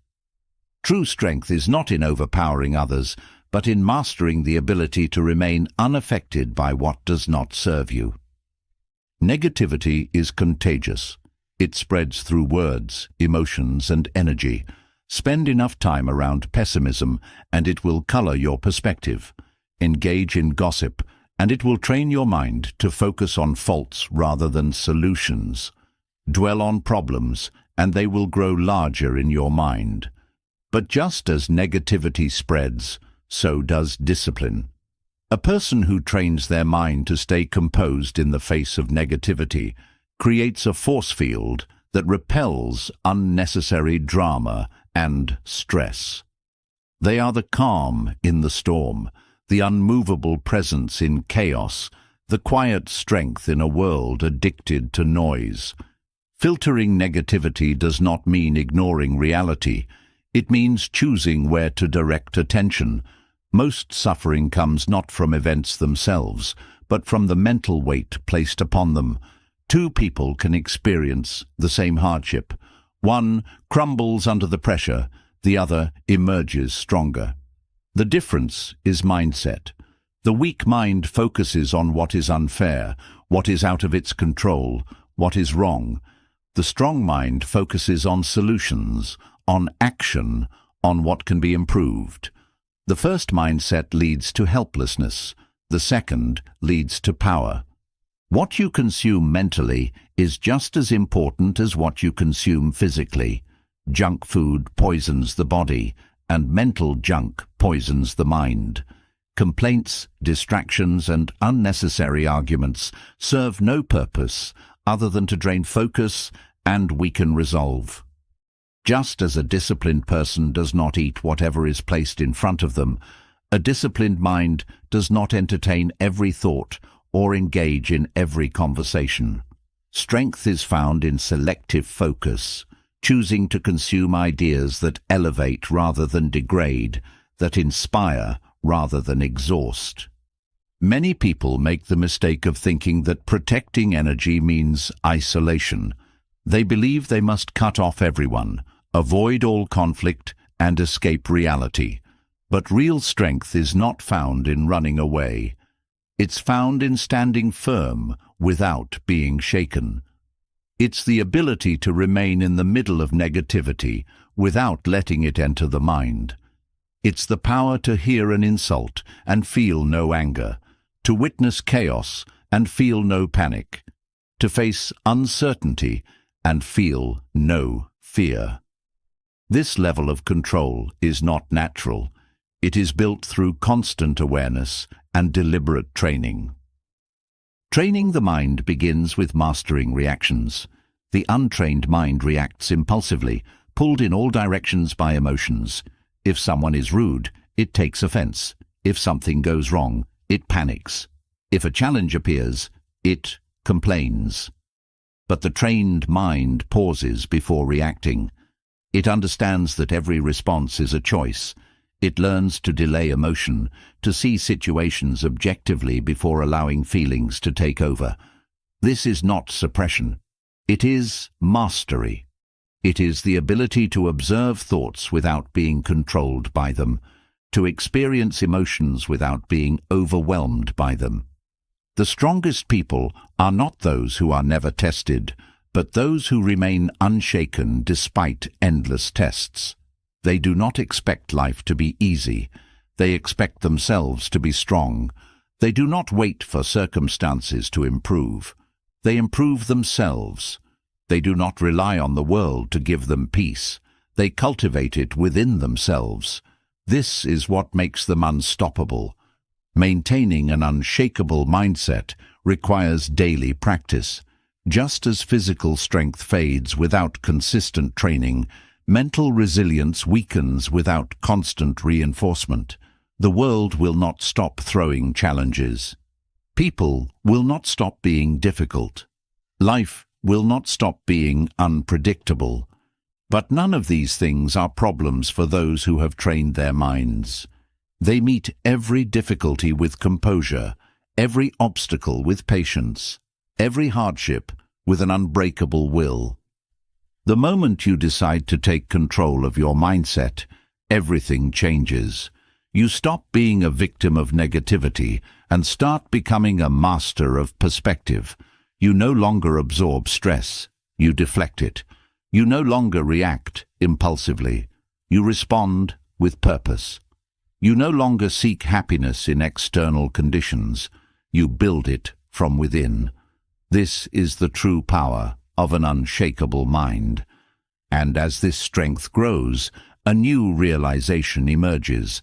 Speaker 1: True strength is not in overpowering others, but in mastering the ability to remain unaffected by what does not serve you. Negativity is contagious. It spreads through words, emotions, and energy. Spend enough time around pessimism, and it will color your perspective. Engage in gossip, and it will train your mind to focus on faults rather than solutions. Dwell on problems, and they will grow larger in your mind. But just as negativity spreads, so does discipline. A person who trains their mind to stay composed in the face of negativity creates a force field that repels unnecessary drama and stress. They are the calm in the storm, the unmovable presence in chaos, the quiet strength in a world addicted to noise. Filtering negativity does not mean ignoring reality. It means choosing where to direct attention. Most suffering comes not from events themselves, but from the mental weight placed upon them. Two people can experience the same hardship. One crumbles under the pressure, the other emerges stronger. The difference is mindset. The weak mind focuses on what is unfair, what is out of its control, what is wrong. The strong mind focuses on solutions, on action, on what can be improved. The first mindset leads to helplessness. The second leads to power. What you consume mentally is just as important as what you consume physically. Junk food poisons the body, and mental junk poisons the mind. Complaints, distractions, and unnecessary arguments serve no purpose other than to drain focus and weaken resolve. Just as a disciplined person does not eat whatever is placed in front of them, a disciplined mind does not entertain every thought or engage in every conversation. Strength is found in selective focus, choosing to consume ideas that elevate rather than degrade, that inspire rather than exhaust. Many people make the mistake of thinking that protecting energy means isolation. They believe they must cut off everyone, avoid all conflict, and escape reality. But real strength is not found in running away. It's found in standing firm without being shaken. It's the ability to remain in the middle of negativity without letting it enter the mind. It's the power to hear an insult and feel no anger, to witness chaos and feel no panic, to face uncertainty and feel no fear. This level of control is not natural. It is built through constant awareness and deliberate training. Training the mind begins with mastering reactions. The untrained mind reacts impulsively, pulled in all directions by emotions. If someone is rude, it takes offense. If something goes wrong, it panics. If a challenge appears, it complains. But the trained mind pauses before reacting. It understands that every response is a choice. It learns to delay emotion, to see situations objectively before allowing feelings to take over. This is not suppression. It is mastery. It is the ability to observe thoughts without being controlled by them, to experience emotions without being overwhelmed by them. The strongest people are not those who are never tested, but those who remain unshaken despite endless tests. They do not expect life to be easy. They expect themselves to be strong. They do not wait for circumstances to improve. They improve themselves. They do not rely on the world to give them peace. They cultivate it within themselves. This is what makes them unstoppable. Maintaining an unshakable mindset requires daily practice. Just as physical strength fades without consistent training, mental resilience weakens without constant reinforcement. The world will not stop throwing challenges. People will not stop being difficult. Life will not stop being unpredictable. But none of these things are problems for those who have trained their minds. They meet every difficulty with composure, every obstacle with patience, every hardship with an unbreakable will. The moment you decide to take control of your mindset, everything changes. You stop being a victim of negativity and start becoming a master of perspective. You no longer absorb stress. You deflect it. You no longer react impulsively. You respond with purpose. You no longer seek happiness in external conditions. You build it from within. This is the true power of an unshakable mind. And as this strength grows, a new realization emerges.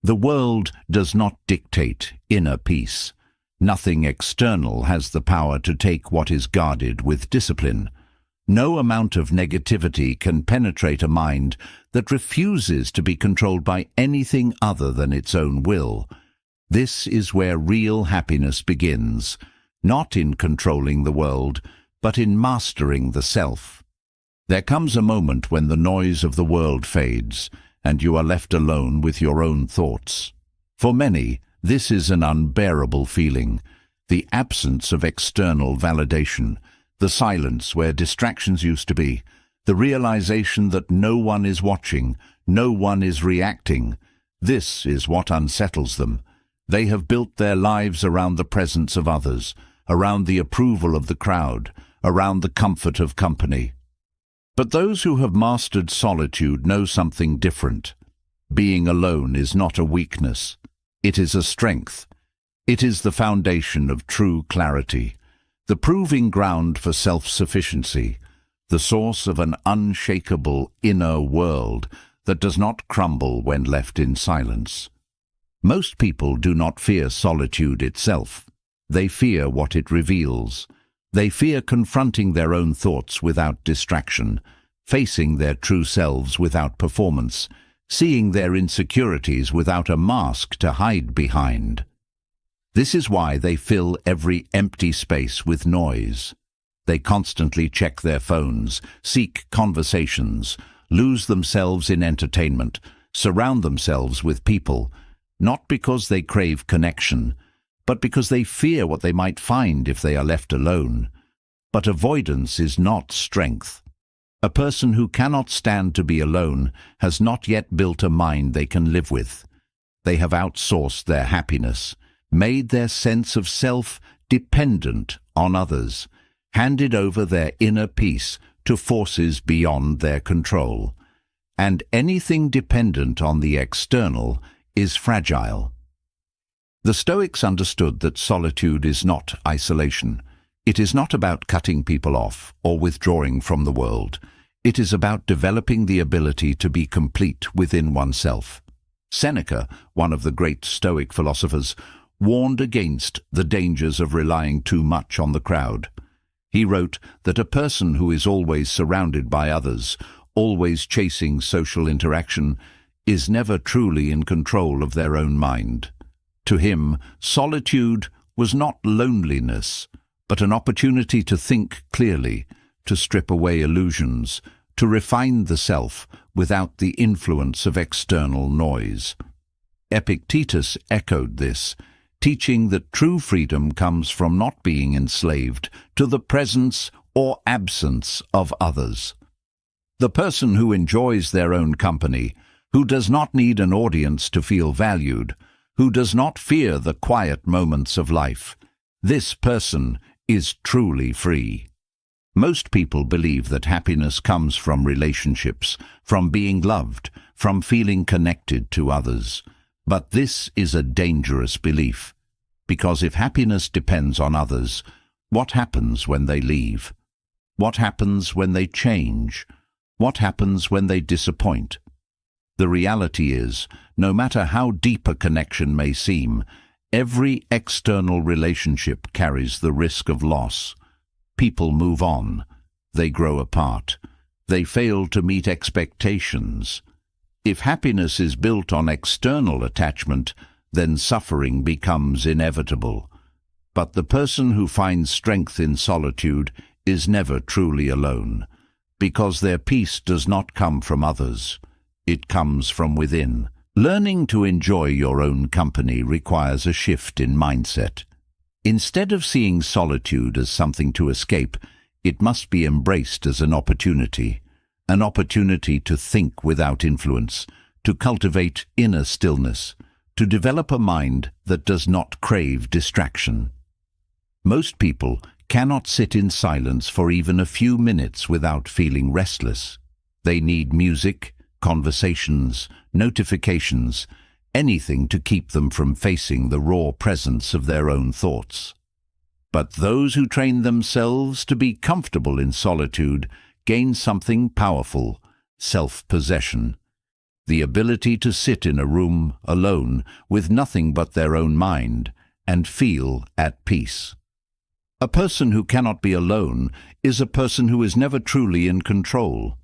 Speaker 1: The world does not dictate inner peace. Nothing external has the power to take what is guarded with discipline. No amount of negativity can penetrate a mind that refuses to be controlled by anything other than its own will. This is where real happiness begins, not in controlling the world, but in mastering the self. There comes a moment when the noise of the world fades, and you are left alone with your own thoughts. For many, this is an unbearable feeling, the absence of external validation, the silence where distractions used to be, the realization that no one is watching, no one is reacting. This is what unsettles them. They have built their lives around the presence of others, around the approval of the crowd, around the comfort of company. But those who have mastered solitude know something different. Being alone is not a weakness. It is a strength. It is the foundation of true clarity, the proving ground for self-sufficiency, the source of an unshakable inner world that does not crumble when left in silence. Most people do not fear solitude itself. They fear what it reveals. They fear confronting their own thoughts without distraction, facing their true selves without performance, seeing their insecurities without a mask to hide behind. This is why they fill every empty space with noise. They constantly check their phones, seek conversations, lose themselves in entertainment, surround themselves with people, not because they crave connection, but because they fear what they might find if they are left alone. But avoidance is not strength. A person who cannot stand to be alone has not yet built a mind they can live with. They have outsourced their happiness, made their sense of self dependent on others, handed over their inner peace to forces beyond their control. And anything dependent on the external is fragile. The Stoics understood that solitude is not isolation. It is not about cutting people off or withdrawing from the world. It is about developing the ability to be complete within oneself. Seneca, one of the great Stoic philosophers, warned against the dangers of relying too much on the crowd. He wrote that a person who is always surrounded by others, always chasing social interaction, is never truly in control of their own mind. To him, solitude was not loneliness, but an opportunity to think clearly, to strip away illusions, to refine the self without the influence of external noise. Epictetus echoed this, teaching that true freedom comes from not being enslaved to the presence or absence of others. The person who enjoys their own company, who does not need an audience to feel valued, who does not fear the quiet moments of life, this person is truly free. Most people believe that happiness comes from relationships, from being loved, from feeling connected to others. But this is a dangerous belief, because if happiness depends on others, what happens when they leave? What happens when they change? What happens when they disappoint? The reality is, no matter how deep a connection may seem, every external relationship carries the risk of loss. People move on. They grow apart. They fail to meet expectations. If happiness is built on external attachment, then suffering becomes inevitable. But the person who finds strength in solitude is never truly alone, because their peace does not come from others. It comes from within. Learning to enjoy your own company requires a shift in mindset. Instead of seeing solitude as something to escape, it must be embraced as an opportunity to think without influence, to cultivate inner stillness, to develop a mind that does not crave distraction. Most people cannot sit in silence for even a few minutes without feeling restless. They need music, conversations, notifications, anything to keep them from facing the raw presence of their own thoughts. But those who train themselves to be comfortable in solitude gain something powerful: self-possession. The ability to sit in a room alone with nothing but their own mind and feel at peace. A person who cannot be alone is a person who is never truly in control.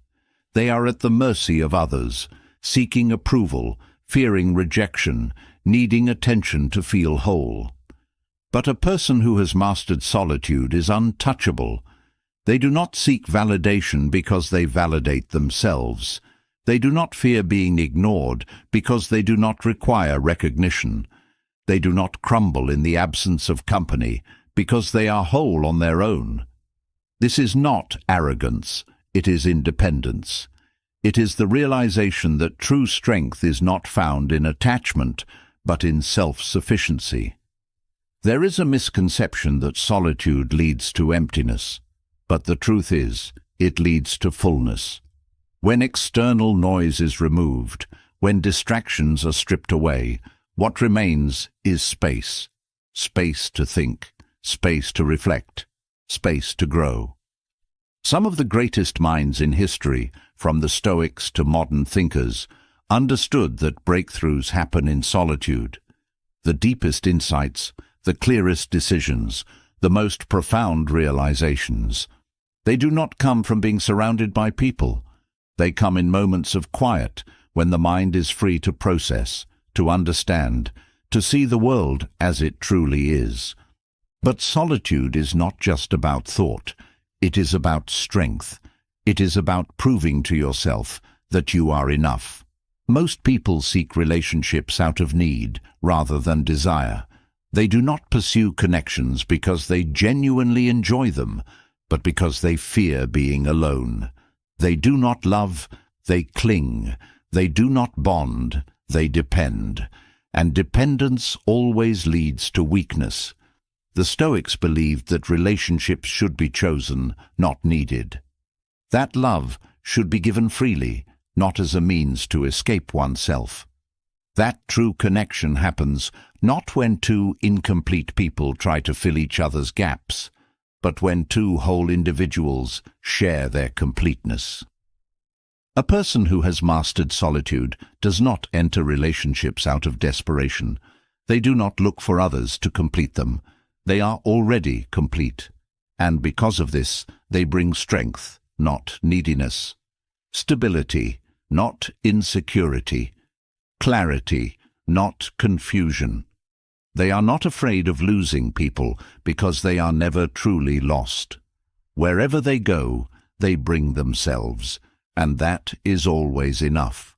Speaker 1: They are at the mercy of others, seeking approval, fearing rejection, needing attention to feel whole. But a person who has mastered solitude is untouchable. They do not seek validation because they validate themselves. They do not fear being ignored because they do not require recognition. They do not crumble in the absence of company because they are whole on their own. This is not arrogance, it is independence. It is the realization that true strength is not found in attachment, but in self-sufficiency. There is a misconception that solitude leads to emptiness, but the truth is, it leads to fullness. When external noise is removed, when distractions are stripped away, what remains is space. Space to think, space to reflect, space to grow. Some of the greatest minds in history, from the Stoics to modern thinkers, understood that breakthroughs happen in solitude. The deepest insights, the clearest decisions, the most profound realizations. They do not come from being surrounded by people. They come in moments of quiet, when the mind is free to process, to understand, to see the world as it truly is. But solitude is not just about thought. It is about strength. It is about proving to yourself that you are enough. Most people seek relationships out of need rather than desire. They do not pursue connections because they genuinely enjoy them, but because they fear being alone. They do not love, they cling. They do not bond, they depend. And dependence always leads to weakness. The Stoics believed that relationships should be chosen, not needed. That love should be given freely, not as a means to escape oneself. That true connection happens not when two incomplete people try to fill each other's gaps, but when two whole individuals share their completeness. A person who has mastered solitude does not enter relationships out of desperation. They do not look for others to complete them. They are already complete, and because of this, they bring strength, not neediness, stability, not insecurity, clarity, not confusion. They are not afraid of losing people because they are never truly lost. Wherever they go, they bring themselves, and that is always enough.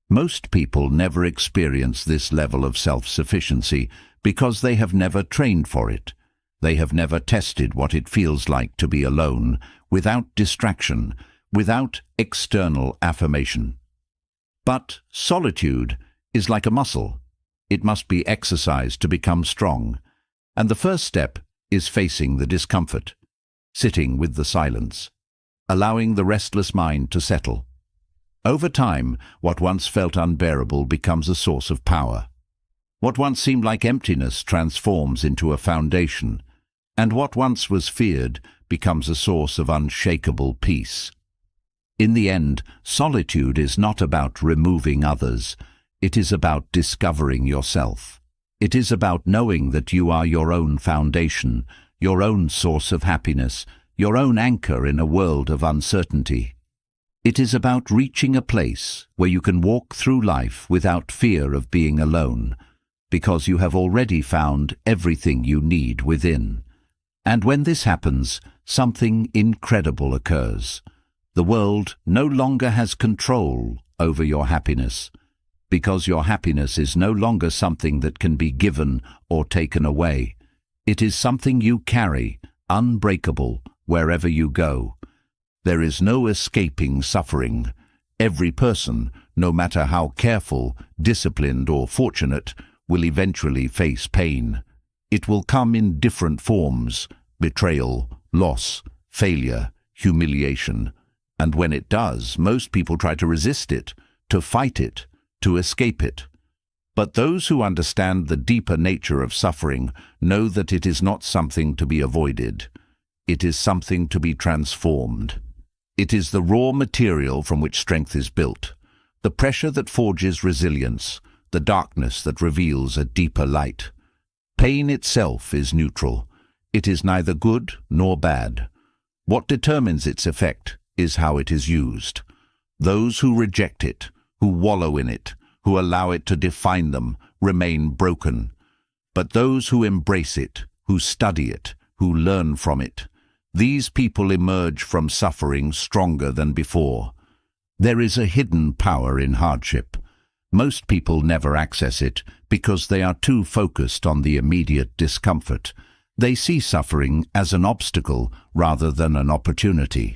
Speaker 1: Most people never experience this level of self-sufficiency because they have never trained for it. They have never tested what it feels like to be alone, without distraction, without external affirmation. But solitude is like a muscle. It must be exercised to become strong. And the first step is facing the discomfort, sitting with the silence, allowing the restless mind to settle. Over time, what once felt unbearable becomes a source of power. What once seemed like emptiness transforms into a foundation, and what once was feared becomes a source of unshakable peace. In the end, solitude is not about removing others. It is about discovering yourself. It is about knowing that you are your own foundation, your own source of happiness, your own anchor in a world of uncertainty. It is about reaching a place where you can walk through life without fear of being alone, because you have already found everything you need within. And when this happens, something incredible occurs. The world no longer has control over your happiness, because your happiness is no longer something that can be given or taken away. It is something you carry, unbreakable, wherever you go. There is no escaping suffering. Every person, no matter how careful, disciplined, or fortunate, will eventually face pain. It will come in different forms: betrayal, loss, failure, humiliation. And when it does, most people try to resist it, to fight it, to escape it. But those who understand the deeper nature of suffering know that it is not something to be avoided. It is something to be transformed. It is the raw material from which strength is built, the pressure that forges resilience, the darkness that reveals a deeper light. Pain itself is neutral. It is neither good nor bad. What determines its effect is how it is used. Those who reject it, who wallow in it, who allow it to define them, remain broken. But those who embrace it, who study it, who learn from it, these people emerge from suffering stronger than before. There is a hidden power in hardship. Most people never access it because they are too focused on the immediate discomfort. They see suffering as an obstacle rather than an opportunity.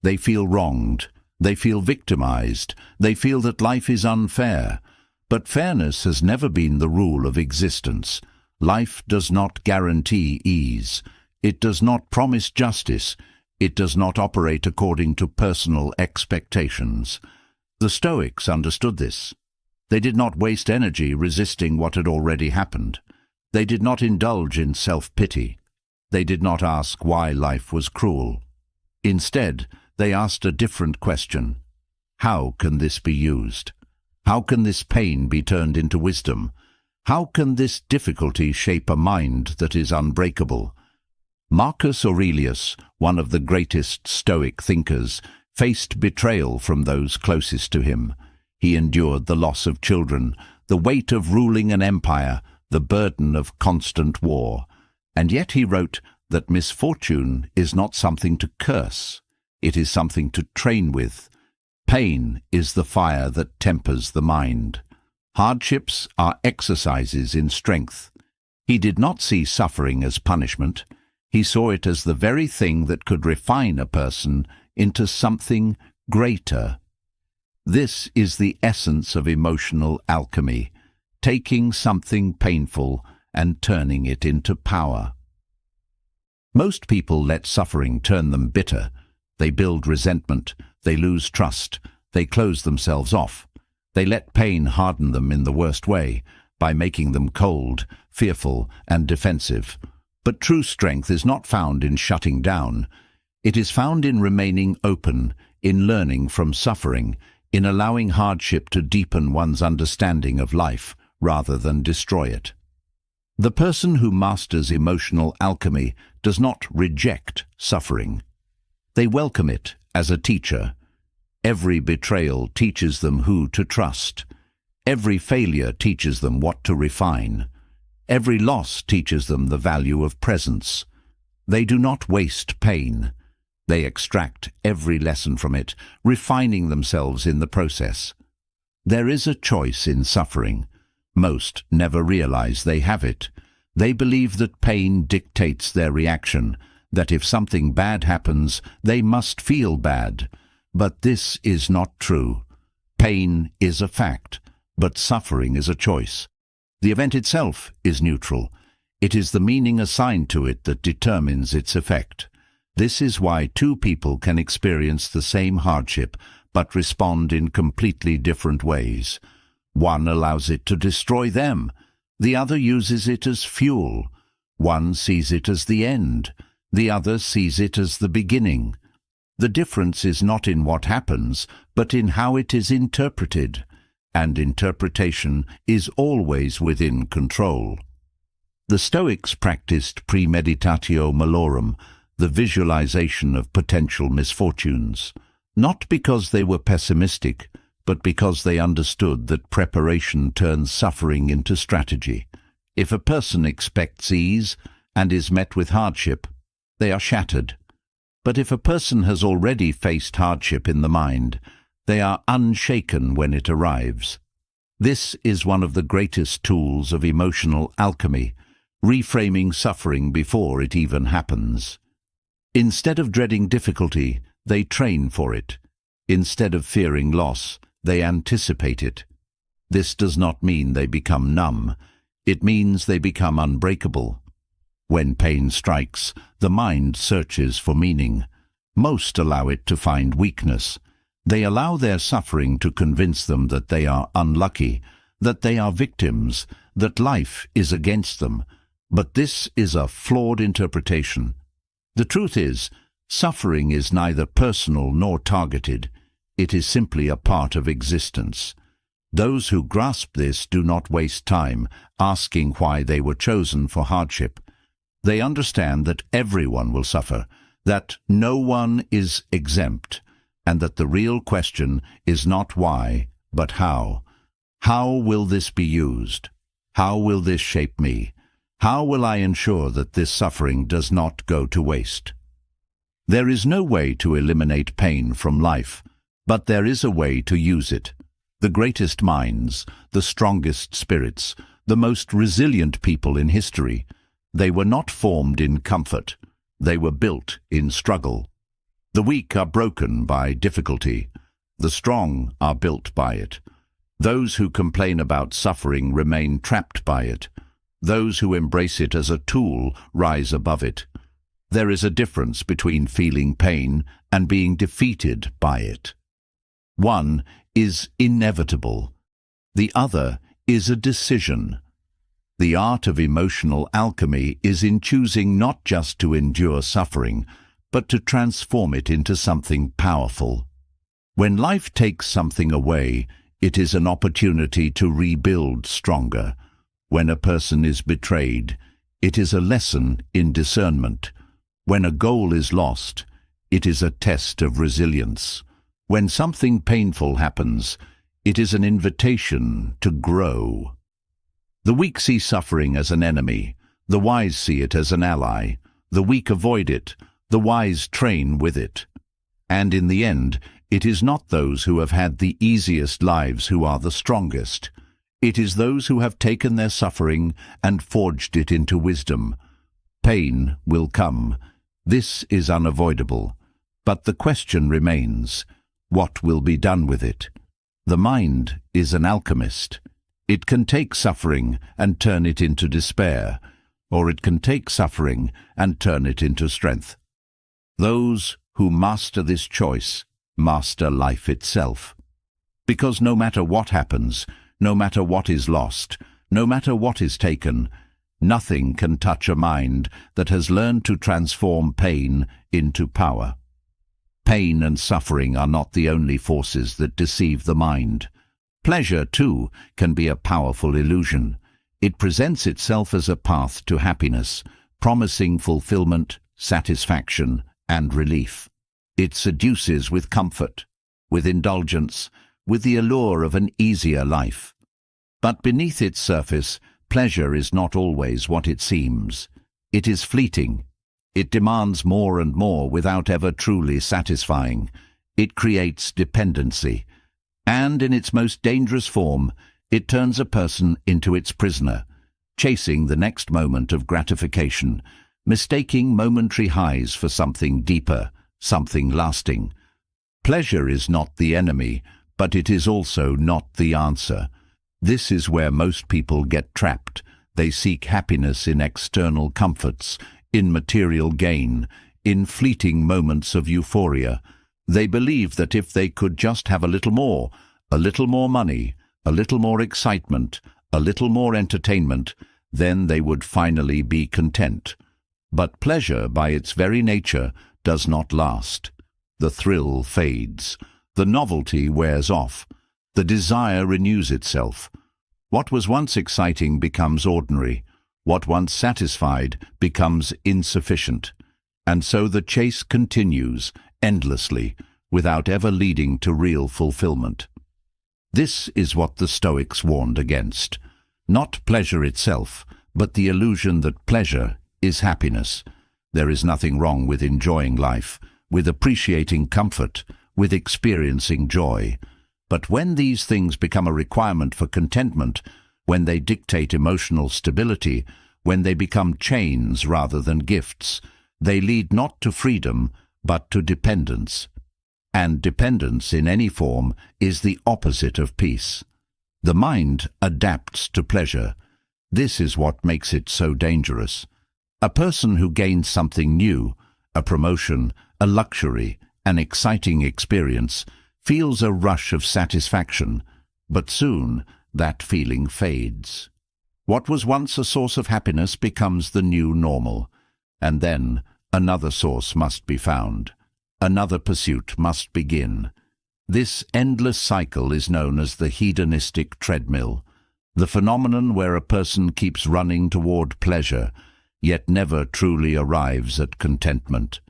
Speaker 1: They feel wronged. They feel victimized. They feel that life is unfair. But fairness has never been the rule of existence. Life does not guarantee ease. It does not promise justice. It does not operate according to personal expectations. The Stoics understood this. They did not waste energy resisting what had already happened. They did not indulge in self-pity. They did not ask why life was cruel. Instead, they asked a different question. How can this be used? How can this pain be turned into wisdom? How can this difficulty shape a mind that is unbreakable? Marcus Aurelius, one of the greatest Stoic thinkers, faced betrayal from those closest to him. He endured the loss of children, the weight of ruling an empire, the burden of constant war. And yet he wrote that misfortune is not something to curse. It is something to train with. Pain is the fire that tempers the mind. Hardships are exercises in strength. He did not see suffering as punishment. He saw it as the very thing that could refine a person into something greater. This is the essence of emotional alchemy, taking something painful and turning it into power. Most people let suffering turn them bitter. They build resentment, they lose trust, they close themselves off. They let pain harden them in the worst way, by making them cold, fearful, and defensive. But true strength is not found in shutting down. It is found in remaining open, in learning from suffering, in allowing hardship to deepen one's understanding of life rather than destroy it. The person who masters emotional alchemy does not reject suffering. They welcome it as a teacher. Every betrayal teaches them who to trust. Every failure teaches them what to refine. Every loss teaches them the value of presence. They do not waste pain. They extract every lesson from it, refining themselves in the process. There is a choice in suffering. Most never realize they have it. They believe that pain dictates their reaction, that if something bad happens, they must feel bad. But this is not true. Pain is a fact, but suffering is a choice. The event itself is neutral. It is the meaning assigned to it that determines its effect. This is why two people can experience the same hardship, but respond in completely different ways. One allows it to destroy them. The other uses it as fuel. One sees it as the end. The other sees it as the beginning. The difference is not in what happens, but in how it is interpreted, and interpretation is always within control. The Stoics practiced premeditatio malorum, the visualization of potential misfortunes, not because they were pessimistic, but because they understood that preparation turns suffering into strategy. If a person expects ease and is met with hardship, they are shattered. But if a person has already faced hardship in the mind, they are unshaken when it arrives. This is one of the greatest tools of emotional alchemy, reframing suffering before it even happens. Instead of dreading difficulty, they train for it. Instead of fearing loss, they anticipate it. This does not mean they become numb. It means they become unbreakable. When pain strikes, the mind searches for meaning. Most allow it to find weakness. They allow their suffering to convince them that they are unlucky, that they are victims, that life is against them. But this is a flawed interpretation. The truth is, suffering is neither personal nor targeted. It is simply a part of existence. Those who grasp this do not waste time asking why they were chosen for hardship. They understand that everyone will suffer, that no one is exempt, and that the real question is not why, but how. How will this be used? How will this shape me? How will I ensure that this suffering does not go to waste? There is no way to eliminate pain from life, but there is a way to use it. The greatest minds, the strongest spirits, the most resilient people in history, they were not formed in comfort. They were built in struggle. The weak are broken by difficulty. The strong are built by it. Those who complain about suffering remain trapped by it. Those who embrace it as a tool rise above it. There is a difference between feeling pain and being defeated by it. One is inevitable. The other is a decision. The art of emotional alchemy is in choosing not just to endure suffering, but to transform it into something powerful. When life takes something away, it is an opportunity to rebuild stronger. When a person is betrayed, it is a lesson in discernment. When a goal is lost, it is a test of resilience. When something painful happens, it is an invitation to grow. The weak see suffering as an enemy. The wise see it as an ally. The weak avoid it. The wise train with it. And in the end, it is not those who have had the easiest lives who are the strongest. It is those who have taken their suffering and forged it into wisdom. Pain will come. This is unavoidable. But the question remains, what will be done with it? The mind is an alchemist. It can take suffering and turn it into despair, or it can take suffering and turn it into strength. Those who master this choice master life itself. Because no matter what happens, no matter what is lost, no matter what is taken, nothing can touch a mind that has learned to transform pain into power. Pain and suffering are not the only forces that deceive the mind. Pleasure, too, can be a powerful illusion. It presents itself as a path to happiness, promising fulfillment, satisfaction, and relief. It seduces with comfort, with indulgence, with the allure of an easier life. But beneath its surface, pleasure is not always what it seems. It is fleeting. It demands more and more without ever truly satisfying. It creates dependency. And in its most dangerous form, it turns a person into its prisoner, chasing the next moment of gratification, mistaking momentary highs for something deeper, something lasting. Pleasure is not the enemy, but it is also not the answer. This is where most people get trapped. They seek happiness in external comforts, in material gain, in fleeting moments of euphoria. They believe that if they could just have a little more money, a little more excitement, a little more entertainment, then they would finally be content. But pleasure, by its very nature, does not last. The thrill fades. The novelty wears off. The desire renews itself. What was once exciting becomes ordinary. What once satisfied becomes insufficient. And so the chase continues, endlessly, without ever leading to real fulfillment. This is what the Stoics warned against. Not pleasure itself, but the illusion that pleasure is happiness. There is nothing wrong with enjoying life, with appreciating comfort, with experiencing joy. But when these things become a requirement for contentment, when they dictate emotional stability, when they become chains rather than gifts, they lead not to freedom, but to dependence. And dependence in any form is the opposite of peace. The mind adapts to pleasure. This is what makes it so dangerous. A person who gains something new, a promotion, a luxury, an exciting experience, feels a rush of satisfaction, but soon that feeling fades. What was once a source of happiness becomes the new normal, and then another source must be found. Another pursuit must begin. This endless cycle is known as the hedonistic treadmill, the phenomenon where a person keeps running toward pleasure, yet never truly arrives at contentment.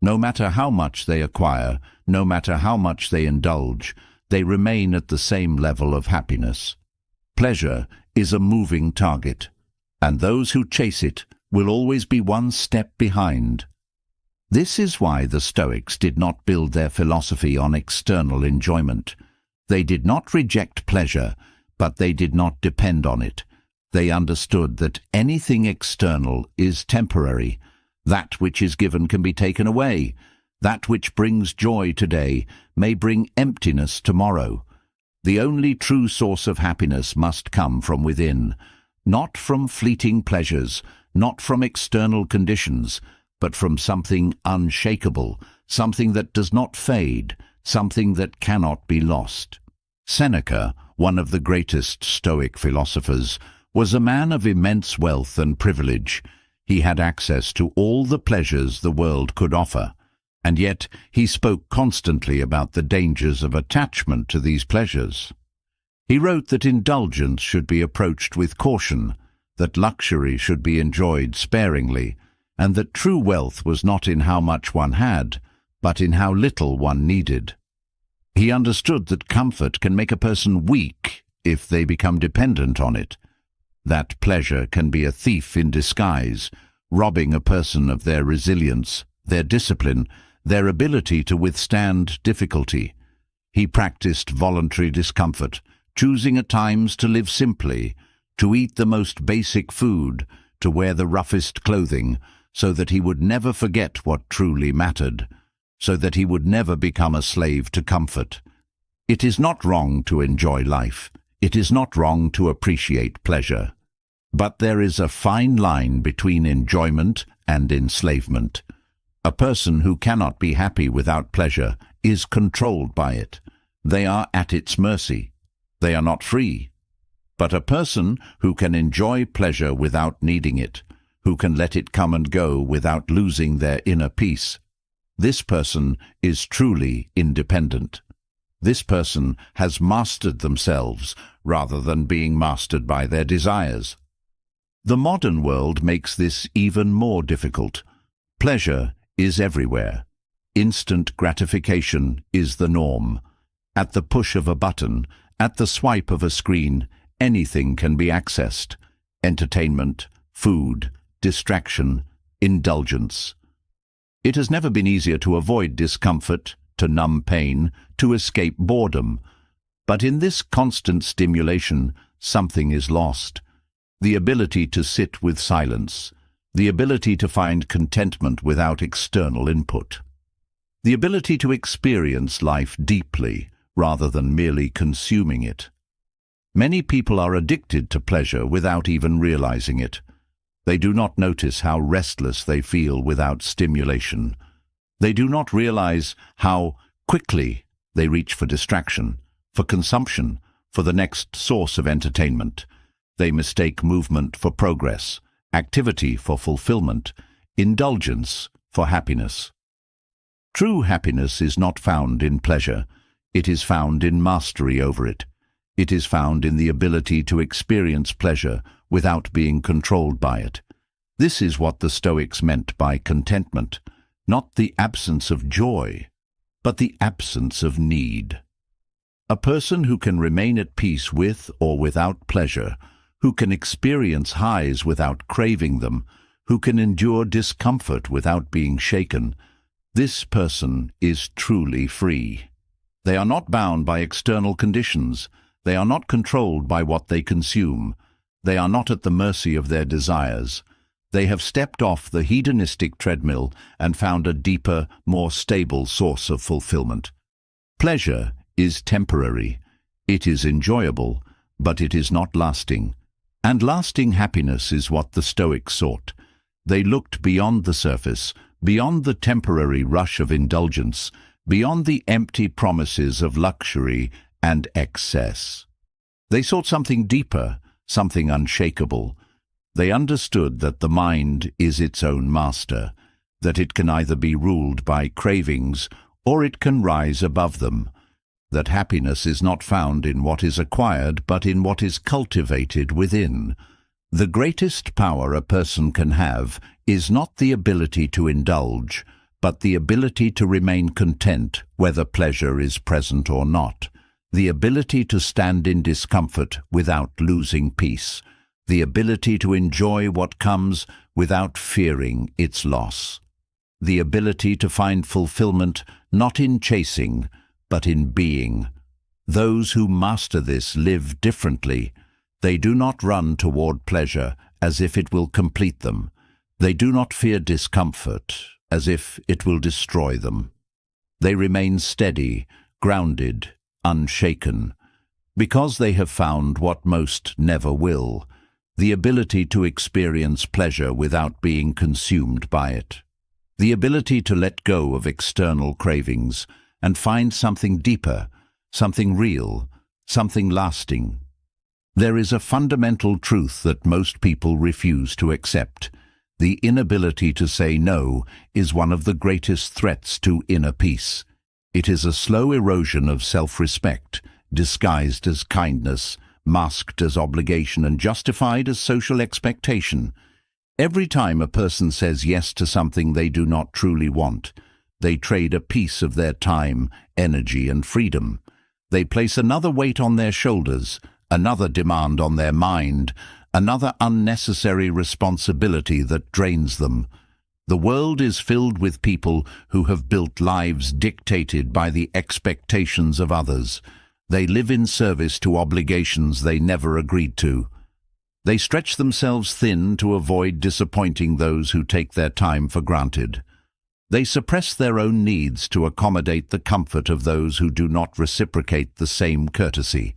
Speaker 1: No matter how much they acquire, no matter how much they indulge, they remain at the same level of happiness. Pleasure is a moving target, and those who chase it will always be one step behind. This is why the Stoics did not build their philosophy on external enjoyment. They did not reject pleasure, but they did not depend on it. They understood that anything external is temporary. That which is given can be taken away. That which brings joy today may bring emptiness tomorrow. The only true source of happiness must come from within, not from fleeting pleasures, not from external conditions, but from something unshakable, something that does not fade, something that cannot be lost. Seneca, one of the greatest Stoic philosophers, was a man of immense wealth and privilege. He had access to all the pleasures the world could offer, and yet he spoke constantly about the dangers of attachment to these pleasures. He wrote that indulgence should be approached with caution, that luxury should be enjoyed sparingly, and that true wealth was not in how much one had, but in how little one needed. He understood that comfort can make a person weak if they become dependent on it, that pleasure can be a thief in disguise, robbing a person of their resilience, their discipline, their ability to withstand difficulty. He practiced voluntary discomfort, choosing at times to live simply, to eat the most basic food, to wear the roughest clothing, so that he would never forget what truly mattered, so that he would never become a slave to comfort. It is not wrong to enjoy life. It is not wrong to appreciate pleasure. But there is a fine line between enjoyment and enslavement. A person who cannot be happy without pleasure is controlled by it. They are at its mercy. They are not free. But a person who can enjoy pleasure without needing it, who can let it come and go without losing their inner peace, this person is truly independent. This person has mastered themselves rather than being mastered by their desires. The modern world makes this even more difficult. Pleasure is everywhere. Instant gratification is the norm. At the push of a button, at the swipe of a screen, anything can be accessed. Entertainment, food, distraction, indulgence. It has never been easier to avoid discomfort, to numb pain, to escape boredom. But in this constant stimulation, something is lost. The ability to sit with silence, the ability to find contentment without external input, the ability to experience life deeply rather than merely consuming it. Many people are addicted to pleasure without even realizing it. They do not notice how restless they feel without stimulation. They do not realize how Quickly, they reach for distraction, for consumption, for the next source of entertainment. They mistake movement for progress, activity for fulfillment, indulgence for happiness. True happiness is not found in pleasure. It is found in mastery over it. It is found in the ability to experience pleasure without being controlled by it. This is what the Stoics meant by contentment, not the absence of joy, but the absence of need. A person who can remain at peace with or without pleasure, who can experience highs without craving them, who can endure discomfort without being shaken, this person is truly free. They are not bound by external conditions. They are not controlled by what they consume. They are not at the mercy of their desires. They have stepped off the hedonistic treadmill and found a deeper, more stable source of fulfillment. Pleasure is temporary. It is enjoyable, but it is not lasting. And lasting happiness is what the Stoics sought. They looked beyond the surface, beyond the temporary rush of indulgence, beyond the empty promises of luxury and excess. They sought something deeper, something unshakable. They understood that the mind is its own master, that it can either be ruled by cravings or it can rise above them, that happiness is not found in what is acquired but in what is cultivated within. The greatest power a person can have is not the ability to indulge, but the ability to remain content whether pleasure is present or not, the ability to stand in discomfort without losing peace, the ability to enjoy what comes without fearing its loss, the ability to find fulfillment not in chasing, but in being. Those who master this live differently. They do not run toward pleasure as if it will complete them. They do not fear discomfort as if it will destroy them. They remain steady, grounded, unshaken, because they have found what most never will, the ability to experience pleasure without being consumed by it, the ability to let go of external cravings and find something deeper, something real, something lasting. There is a fundamental truth that most people refuse to accept. The inability to say no is one of the greatest threats to inner peace. It is a slow erosion of self-respect, disguised as kindness, masked as obligation and justified as social expectation. Every time a person says yes to something they do not truly want, they trade a piece of their time, energy and freedom. They place another weight on their shoulders, another demand on their mind, another unnecessary responsibility that drains them. The world is filled with people who have built lives dictated by the expectations of others. They live in service to obligations they never agreed to. They stretch themselves thin to avoid disappointing those who take their time for granted. They suppress their own needs to accommodate the comfort of those who do not reciprocate the same courtesy.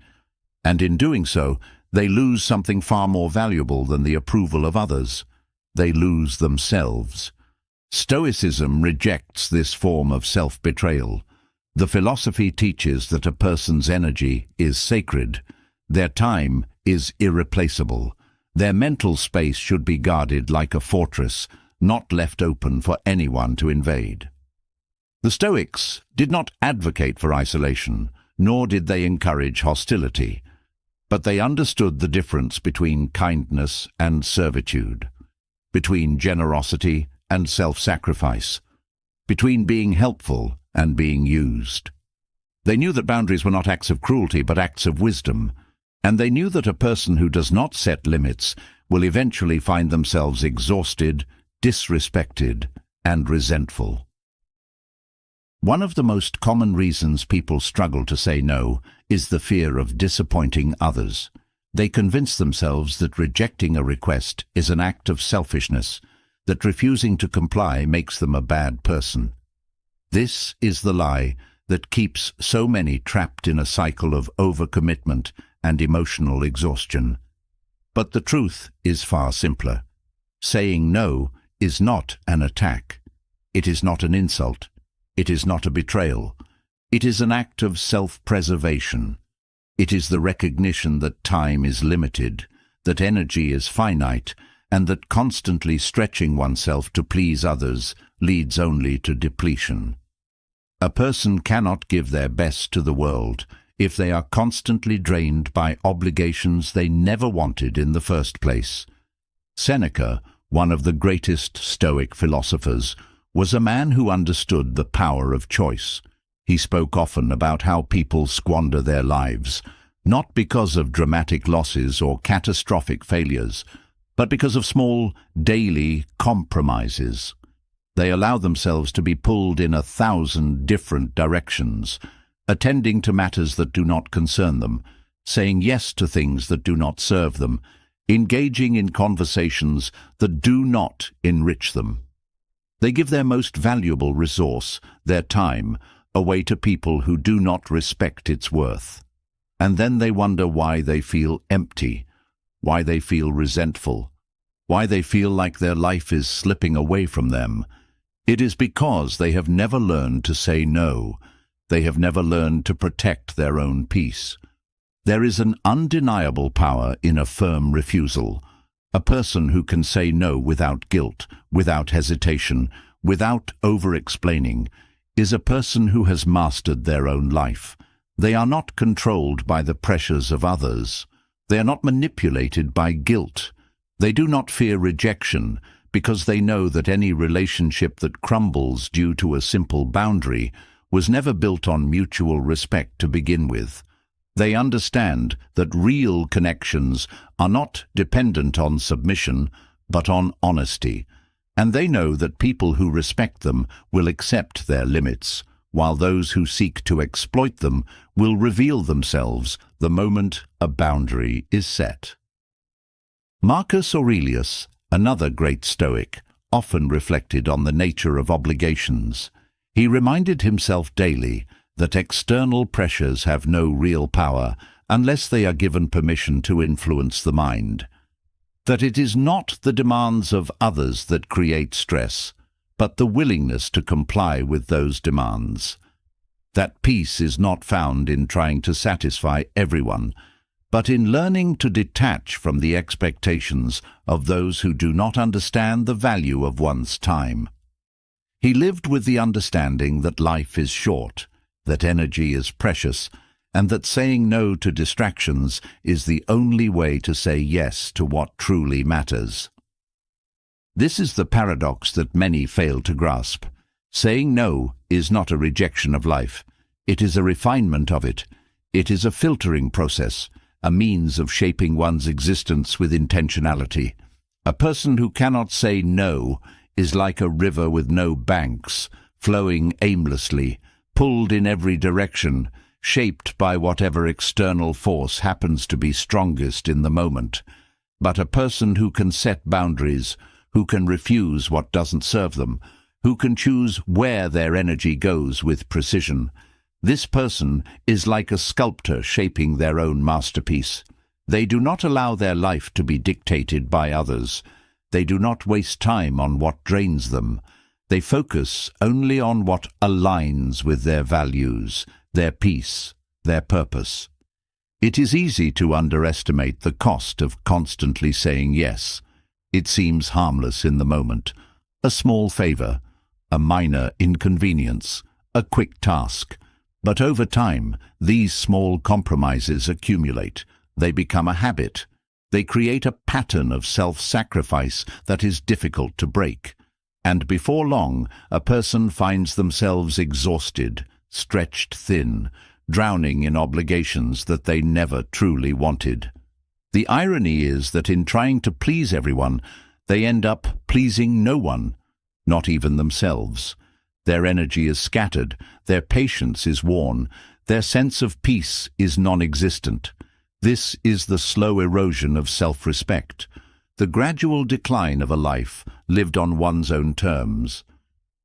Speaker 1: And in doing so, they lose something far more valuable than the approval of others. They lose themselves. Stoicism rejects this form of self-betrayal. The philosophy teaches that a person's energy is sacred. Their time is irreplaceable. Their mental space should be guarded like a fortress, not left open for anyone to invade. The Stoics did not advocate for isolation, nor did they encourage hostility, but they understood the difference between kindness and servitude, between generosity and self-sacrifice, between being helpful and being used. They knew that boundaries were not acts of cruelty but acts of wisdom, and they knew that a person who does not set limits will eventually find themselves exhausted, disrespected, and resentful. One of the most common reasons people struggle to say no is the fear of disappointing others. They convince themselves that rejecting a request is an act of selfishness, that refusing to comply makes them a bad person. This is the lie that keeps so many trapped in a cycle of overcommitment and emotional exhaustion. But the truth is far simpler. Saying no is not an attack. It is not an insult. It is not a betrayal. It is an act of self-preservation. It is the recognition that time is limited, that energy is finite, and that constantly stretching oneself to please others leads only to depletion. A person cannot give their best to the world if they are constantly drained by obligations they never wanted in the first place. Seneca, one of the greatest Stoic philosophers, was a man who understood the power of choice. He spoke often about how people squander their lives, not because of dramatic losses or catastrophic failures, but because of small, daily compromises. They allow themselves to be pulled in 1,000 different directions, attending to matters that do not concern them, saying yes to things that do not serve them, engaging in conversations that do not enrich them. They give their most valuable resource, their time, away to people who do not respect its worth. And then they wonder why they feel empty, why they feel resentful, why they feel like their life is slipping away from them. It is because they have never learned to say no. They have never learned to protect their own peace. There is an undeniable power in a firm refusal. A person who can say no without guilt, without hesitation, without over-explaining, is a person who has mastered their own life. They are not controlled by the pressures of others. They are not manipulated by guilt. They do not fear rejection, because they know that any relationship that crumbles due to a simple boundary was never built on mutual respect to begin with. They understand that real connections are not dependent on submission, but on honesty, and they know that people who respect them will accept their limits, while those who seek to exploit them will reveal themselves the moment a boundary is set. Marcus Aurelius, another great Stoic, often reflected on the nature of obligations. He reminded himself daily that external pressures have no real power unless they are given permission to influence the mind. That it is not the demands of others that create stress, but the willingness to comply with those demands. That peace is not found in trying to satisfy everyone, but in learning to detach from the expectations of those who do not understand the value of one's time. He lived with the understanding that life is short, that energy is precious, and that saying no to distractions is the only way to say yes to what truly matters. This is the paradox that many fail to grasp. Saying no is not a rejection of life. It is a refinement of it. It is a filtering process, a means of shaping one's existence with intentionality. A person who cannot say no is like a river with no banks, flowing aimlessly, pulled in every direction, shaped by whatever external force happens to be strongest in the moment. But a person who can set boundaries, who can refuse what doesn't serve them, who can choose where their energy goes with precision, this person is like a sculptor shaping their own masterpiece. They do not allow their life to be dictated by others. They do not waste time on what drains them. They focus only on what aligns with their values, their peace, their purpose. It is easy to underestimate the cost of constantly saying yes. It seems harmless in the moment, a small favor, a minor inconvenience, a quick task. But over time, these small compromises accumulate. They become a habit. They create a pattern of self-sacrifice that is difficult to break. And before long, a person finds themselves exhausted, stretched thin, drowning in obligations that they never truly wanted. The irony is that in trying to please everyone, they end up pleasing no one, not even themselves. Their energy is scattered, their patience is worn, their sense of peace is non-existent. This is the slow erosion of self-respect, the gradual decline of a life lived on one's own terms.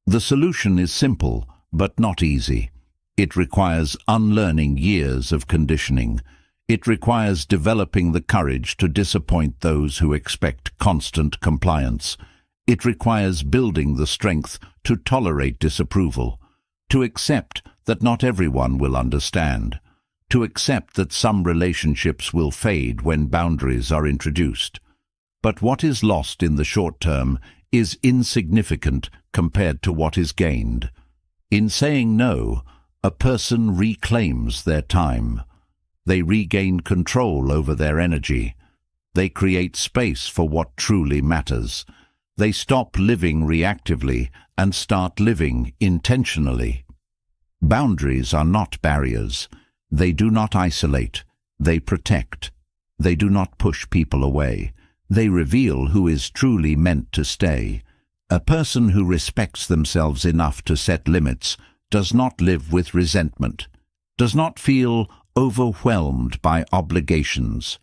Speaker 1: The solution is simple, but not easy. It requires unlearning years of conditioning. It requires developing the courage to disappoint those who expect constant compliance. It requires building the strength to tolerate disapproval, to accept that not everyone will understand, to accept that some relationships will fade when boundaries are introduced. But what is lost in the short term is insignificant compared to what is gained. In saying no, a person reclaims their time. They regain control over their energy. They create space for what truly matters. They stop living reactively and start living intentionally. Boundaries are not barriers. They do not isolate. They protect. They do not push people away. They reveal who is truly meant to stay. A person who respects themselves enough to set limits does not live with resentment, does not feel overwhelmed by obligations,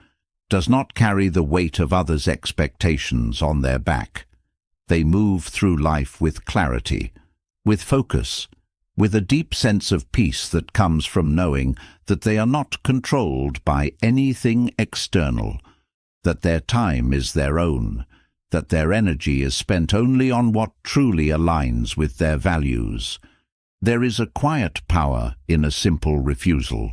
Speaker 1: does not carry the weight of others' expectations on their back. They move through life with clarity, with focus, with a deep sense of peace that comes from knowing that they are not controlled by anything external, that their time is their own, that their energy is spent only on what truly aligns with their values. There is a quiet power in a simple refusal.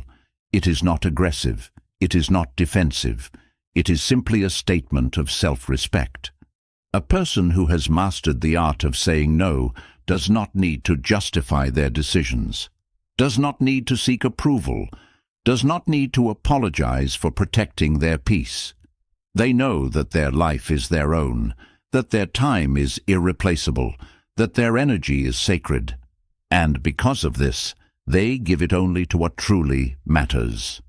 Speaker 1: It is not aggressive. It is not defensive. It is simply a statement of self-respect. A person who has mastered the art of saying no does not need to justify their decisions, does not need to seek approval, does not need to apologize for protecting their peace. They know that their life is their own, that their time is irreplaceable, that their energy is sacred, and because of this, they give it only to what truly matters.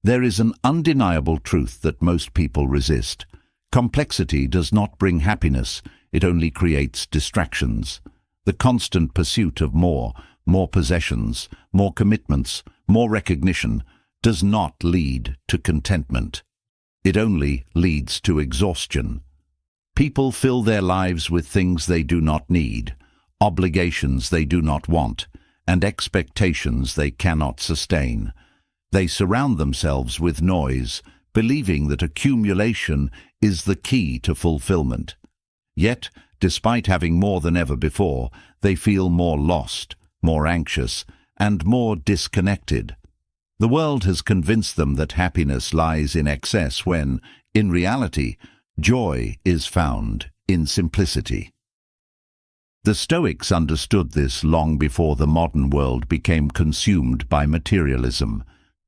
Speaker 1: There is an undeniable truth that most people resist. Complexity does not bring happiness, it only creates distractions. The constant pursuit of more possessions, more commitments, more recognition, does not lead to contentment. It only leads to exhaustion. People fill their lives with things they do not need, obligations they do not want, and expectations they cannot sustain. They surround themselves with noise, believing that accumulation is the key to fulfillment. Yet, despite having more than ever before, they feel more lost, more anxious, and more disconnected. The world has convinced them that happiness lies in excess when, in reality, joy is found in simplicity. The Stoics understood this long before the modern world became consumed by materialism.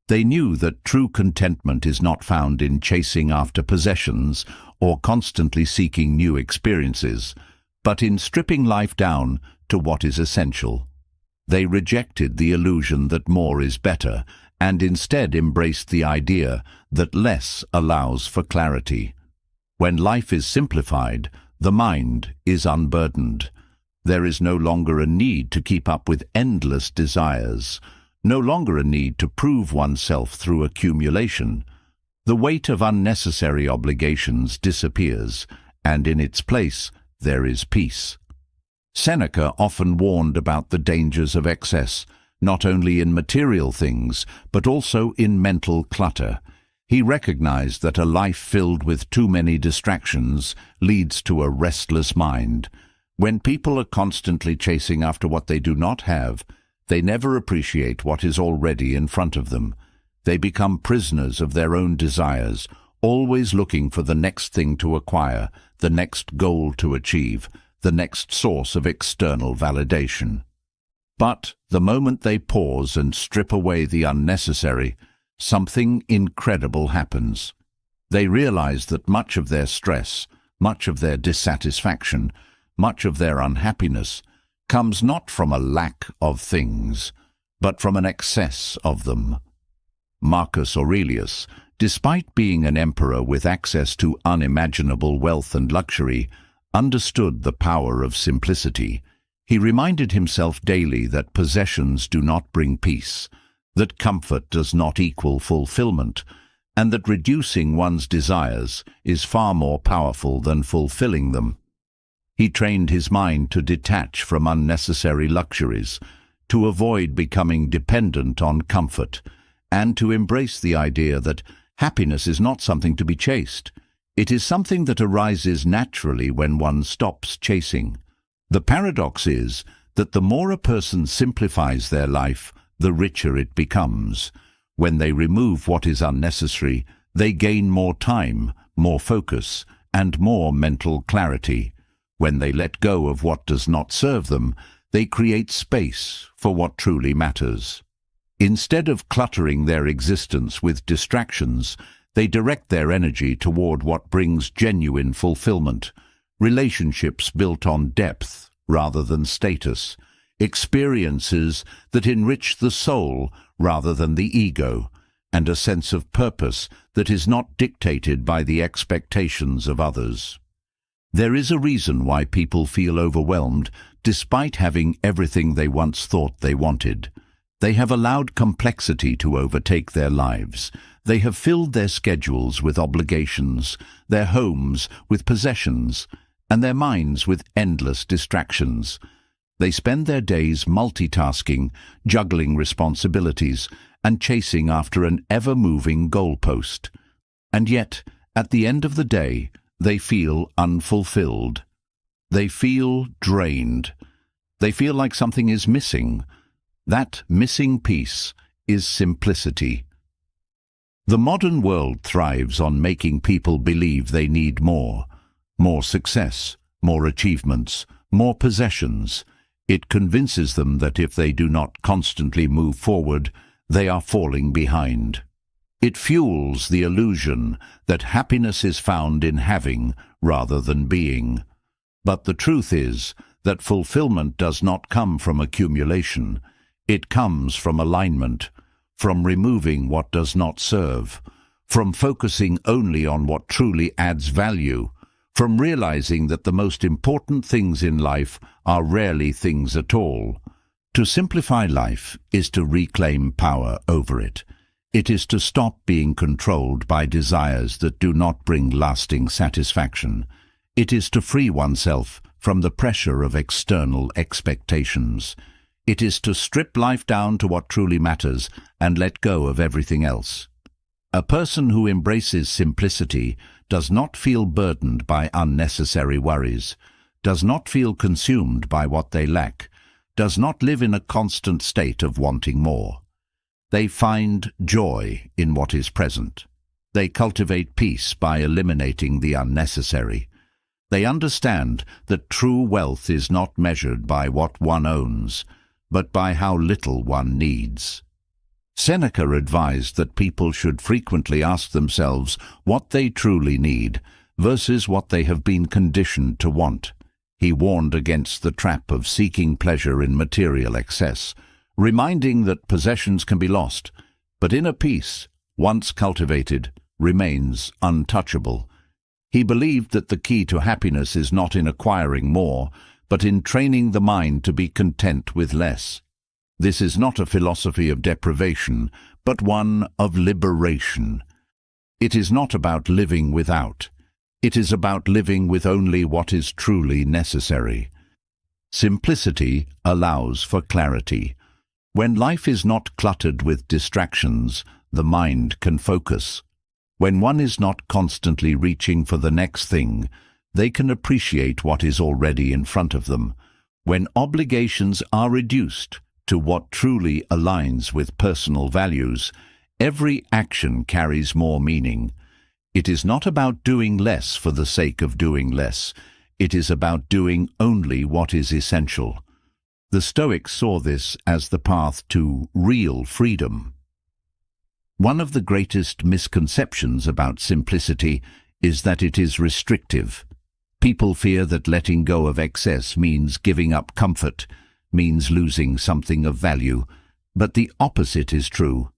Speaker 1: They knew that true contentment is not found in chasing after possessions or constantly seeking new experiences, but in stripping life down to what is essential. They rejected the illusion that more is better and instead embraced the idea that less allows for clarity. When life is simplified, the mind is unburdened. There is no longer a need to keep up with endless desires, no longer a need to prove oneself through accumulation. The weight of unnecessary obligations disappears, and in its place there is peace. Seneca often warned about the dangers of excess, not only in material things, but also in mental clutter. He recognized that a life filled with too many distractions leads to a restless mind. When people are constantly chasing after what they do not have, they never appreciate what is already in front of them. They become prisoners of their own desires, always looking for the next thing to acquire, the next goal to achieve, the next source of external validation. But the moment they pause and strip away the unnecessary, something incredible happens. They realize that much of their stress, much of their dissatisfaction, much of their unhappiness comes not from a lack of things, but from an excess of them. Marcus Aurelius, despite being an emperor with access to unimaginable wealth and luxury, understood the power of simplicity. He reminded himself daily that possessions do not bring peace, that comfort does not equal fulfillment, and that reducing one's desires is far more powerful than fulfilling them. He trained his mind to detach from unnecessary luxuries, to avoid becoming dependent on comfort, and to embrace the idea that happiness is not something to be chased. It is something that arises naturally when one stops chasing. The paradox is that the more a person simplifies their life, the richer it becomes. When they remove what is unnecessary, they gain more time, more focus, and more mental clarity. When they let go of what does not serve them, they create space for what truly matters. Instead of cluttering their existence with distractions, they direct their energy toward what brings genuine fulfillment, relationships built on depth rather than status, experiences that enrich the soul rather than the ego, and a sense of purpose that is not dictated by the expectations of others. There is a reason why people feel overwhelmed despite having everything they once thought they wanted. They have allowed complexity to overtake their lives. They have filled their schedules with obligations, their homes with possessions, and their minds with endless distractions. They spend their days multitasking, juggling responsibilities, and chasing after an ever-moving goalpost. And yet, at the end of the day, they feel unfulfilled. They feel drained. They feel like something is missing. That missing piece is simplicity. The modern world thrives on making people believe they need more success, more achievements, more possessions. It convinces them that if they do not constantly move forward, they are falling behind. It fuels the illusion that happiness is found in having rather than being. But the truth is that fulfillment does not come from accumulation. It comes from alignment, from removing what does not serve, from focusing only on what truly adds value, from realizing that the most important things in life are rarely things at all. To simplify life is to reclaim power over it. It is to stop being controlled by desires that do not bring lasting satisfaction. It is to free oneself from the pressure of external expectations. It is to strip life down to what truly matters and let go of everything else. A person who embraces simplicity does not feel burdened by unnecessary worries, does not feel consumed by what they lack, does not live in a constant state of wanting more. They find joy in what is present. They cultivate peace by eliminating the unnecessary. They understand that true wealth is not measured by what one owns, but by how little one needs. Seneca advised that people should frequently ask themselves what they truly need versus what they have been conditioned to want. He warned against the trap of seeking pleasure in material excess, reminding that possessions can be lost, but inner peace, once cultivated, remains untouchable. He believed that the key to happiness is not in acquiring more, but in training the mind to be content with less. This is not a philosophy of deprivation, but one of liberation. It is not about living without. It is about living with only what is truly necessary. Simplicity allows for clarity. When life is not cluttered with distractions, the mind can focus. When one is not constantly reaching for the next thing, they can appreciate what is already in front of them. When obligations are reduced to what truly aligns with personal values, every action carries more meaning. It is not about doing less for the sake of doing less. It is about doing only what is essential. The Stoics saw this as the path to real freedom. One of the greatest misconceptions about simplicity is that it is restrictive. People fear that letting go of excess means giving up comfort, means losing something of value, but the opposite is true.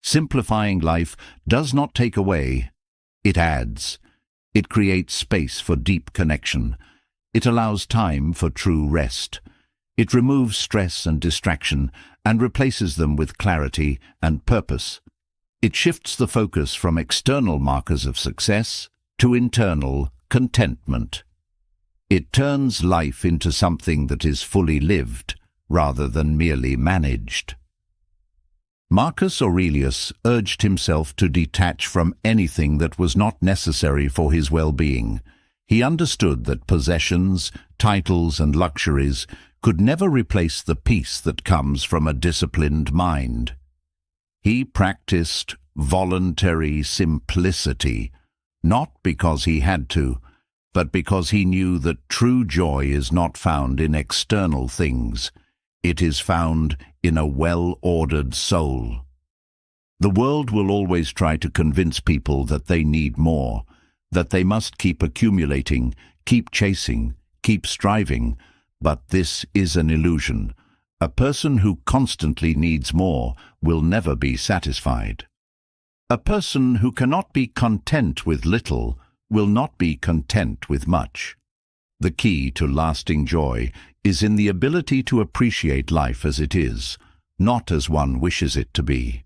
Speaker 1: Simplifying life does not take away, it adds. It creates space for deep connection. It allows time for true rest. It removes stress and distraction and replaces them with clarity and purpose. It shifts the focus from external markers of success to internal contentment. It turns life into something that is fully lived rather than merely managed. Marcus Aurelius urged himself to detach from anything that was not necessary for his well-being. He understood that possessions, titles, and luxuries could never replace the peace that comes from a disciplined mind. He practiced voluntary simplicity, not because he had to, but because he knew that true joy is not found in external things. It is found in a well-ordered soul. The world will always try to convince people that they need more, that they must keep accumulating, keep chasing, keep striving, but this is an illusion. A person who constantly needs more will never be satisfied. A person who cannot be content with little will not be content with much. The key to lasting joy is in the ability to appreciate life as it is, not as one wishes it to be.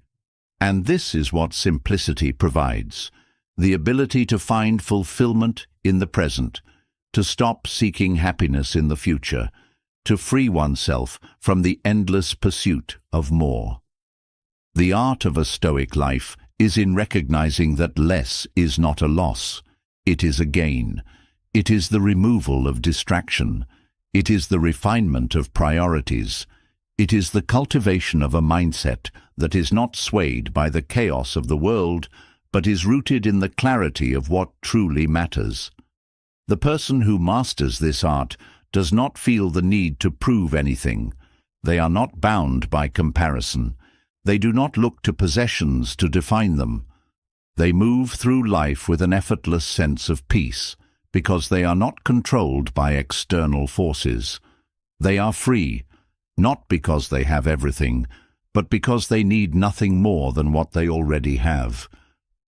Speaker 1: And this is what simplicity provides, the ability to find fulfillment in the present, to stop seeking happiness in the future, to free oneself from the endless pursuit of more. The art of a Stoic life is in recognizing that less is not a loss, it is a gain. It is the removal of distraction. It is the refinement of priorities. It is the cultivation of a mindset that is not swayed by the chaos of the world, but is rooted in the clarity of what truly matters. The person who masters this art does not feel the need to prove anything. They are not bound by comparison. They do not look to possessions to define them. They move through life with an effortless sense of peace, because they are not controlled by external forces. They are free, not because they have everything, but because they need nothing more than what they already have.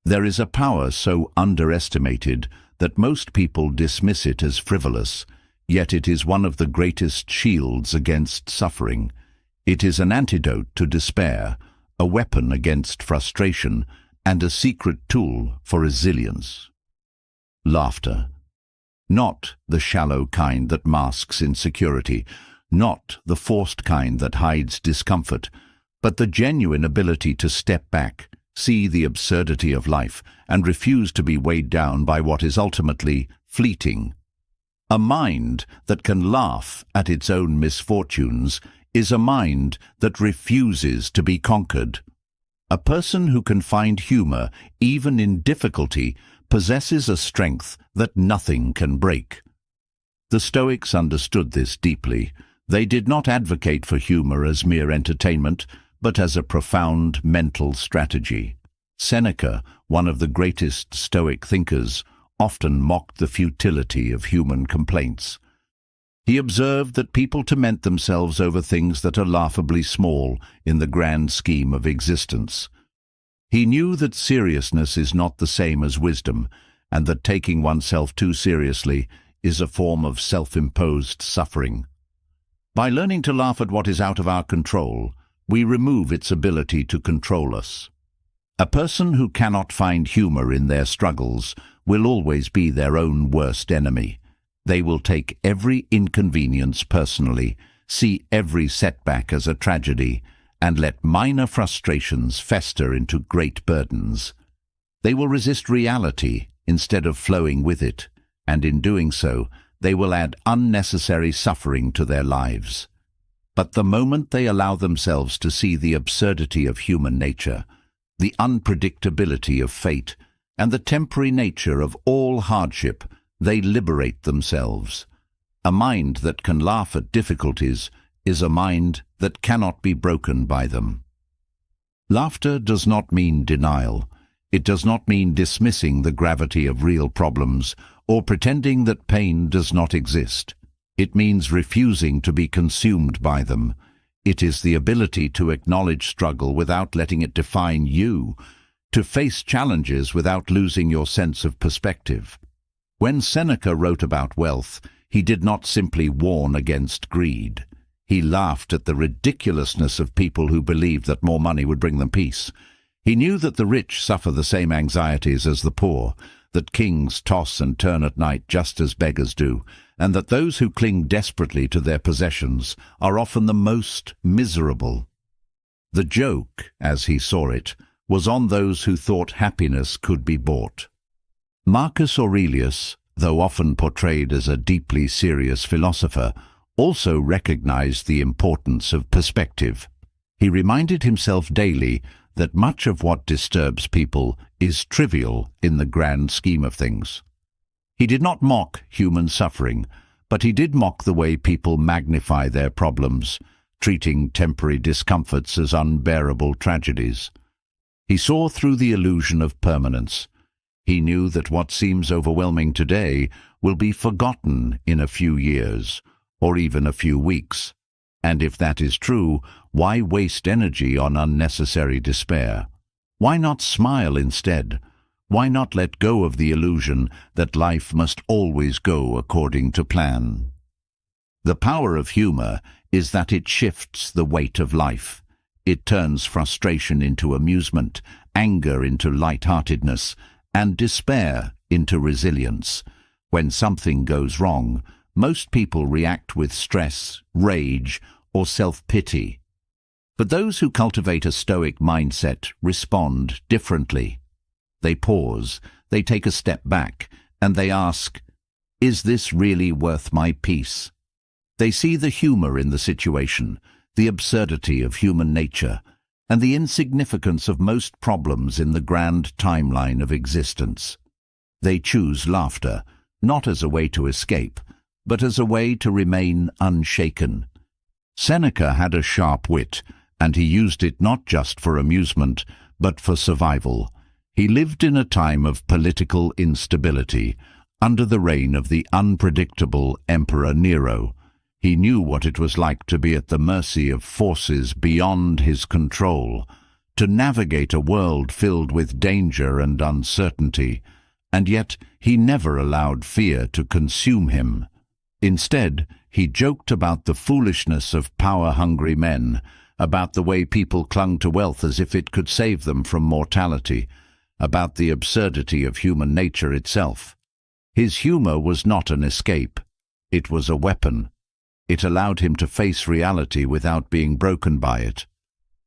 Speaker 1: There is a power so underestimated that most people dismiss it as frivolous, yet it is one of the greatest shields against suffering. It is an antidote to despair, a weapon against frustration, and a secret tool for resilience. Laughter. Not the shallow kind that masks insecurity, not the forced kind that hides discomfort, but the genuine ability to step back, see the absurdity of life, and refuse to be weighed down by what is ultimately fleeting. A mind that can laugh at its own misfortunes is a mind that refuses to be conquered. A person who can find humor even in difficulty possesses a strength that nothing can break. The Stoics understood this deeply. They did not advocate for humor as mere entertainment, but as a profound mental strategy. Seneca, one of the greatest Stoic thinkers, often mocked the futility of human complaints. He observed that people torment themselves over things that are laughably small in the grand scheme of existence. He knew that seriousness is not the same as wisdom, and that taking oneself too seriously is a form of self-imposed suffering. By learning to laugh at what is out of our control, we remove its ability to control us. A person who cannot find humor in their struggles will always be their own worst enemy. They will take every inconvenience personally, see every setback as a tragedy, and let minor frustrations fester into great burdens. They will resist reality instead of flowing with it, and in doing so, they will add unnecessary suffering to their lives. But the moment they allow themselves to see the absurdity of human nature, the unpredictability of fate, and the temporary nature of all hardship, they liberate themselves. A mind that can laugh at difficulties is a mind that cannot be broken by them. Laughter does not mean denial. It does not mean dismissing the gravity of real problems or pretending that pain does not exist. It means refusing to be consumed by them. It is the ability to acknowledge struggle without letting it define you, to face challenges without losing your sense of perspective. When Seneca wrote about wealth, he did not simply warn against greed. He laughed at the ridiculousness of people who believed that more money would bring them peace. He knew that the rich suffer the same anxieties as the poor, that kings toss and turn at night just as beggars do, and that those who cling desperately to their possessions are often the most miserable. The joke, as he saw it, was on those who thought happiness could be bought. Marcus Aurelius, though often portrayed as a deeply serious philosopher, also recognized the importance of perspective. He reminded himself daily that much of what disturbs people is trivial in the grand scheme of things. He did not mock human suffering, but he did mock the way people magnify their problems, treating temporary discomforts as unbearable tragedies. He saw through the illusion of permanence. He knew that what seems overwhelming today will be forgotten in a few years, or even a few weeks. And if that is true, why waste energy on unnecessary despair? Why not smile instead? Why not let go of the illusion that life must always go according to plan? The power of humor is that it shifts the weight of life. It turns frustration into amusement, anger into lightheartedness, and despair into resilience. When something goes wrong, most people react with stress, rage, or self-pity. But those who cultivate a Stoic mindset respond differently. They pause, they take a step back, and they ask, "Is this really worth my peace?" They see the humor in the situation, the absurdity of human nature, and the insignificance of most problems in the grand timeline of existence. They choose laughter, not as a way to escape, but as a way to remain unshaken. Seneca had a sharp wit, and he used it not just for amusement, but for survival. He lived in a time of political instability, under the reign of the unpredictable Emperor Nero. He knew what it was like to be at the mercy of forces beyond his control, to navigate a world filled with danger and uncertainty, and yet he never allowed fear to consume him. Instead, he joked about the foolishness of power-hungry men, about the way people clung to wealth as if it could save them from mortality, about the absurdity of human nature itself. His humor was not an escape. It was a weapon. It allowed him to face reality without being broken by it.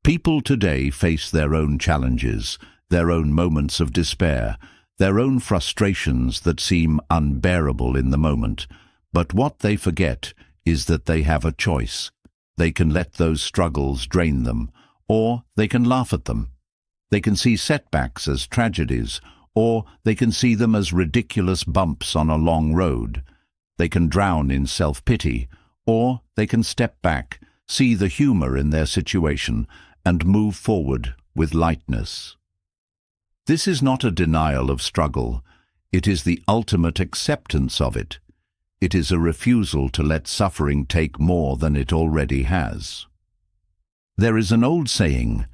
Speaker 1: People today face their own challenges, their own moments of despair, their own frustrations that seem unbearable in the moment. But what they forget is that they have a choice. They can let those struggles drain them, or they can laugh at them. They can see setbacks as tragedies, or they can see them as ridiculous bumps on a long road. They can drown in self-pity, or they can step back, see the humor in their situation, and move forward with lightness. This is not a denial of struggle. It is the ultimate acceptance of it. It is a refusal to let suffering take more than it already has. There is an old saying,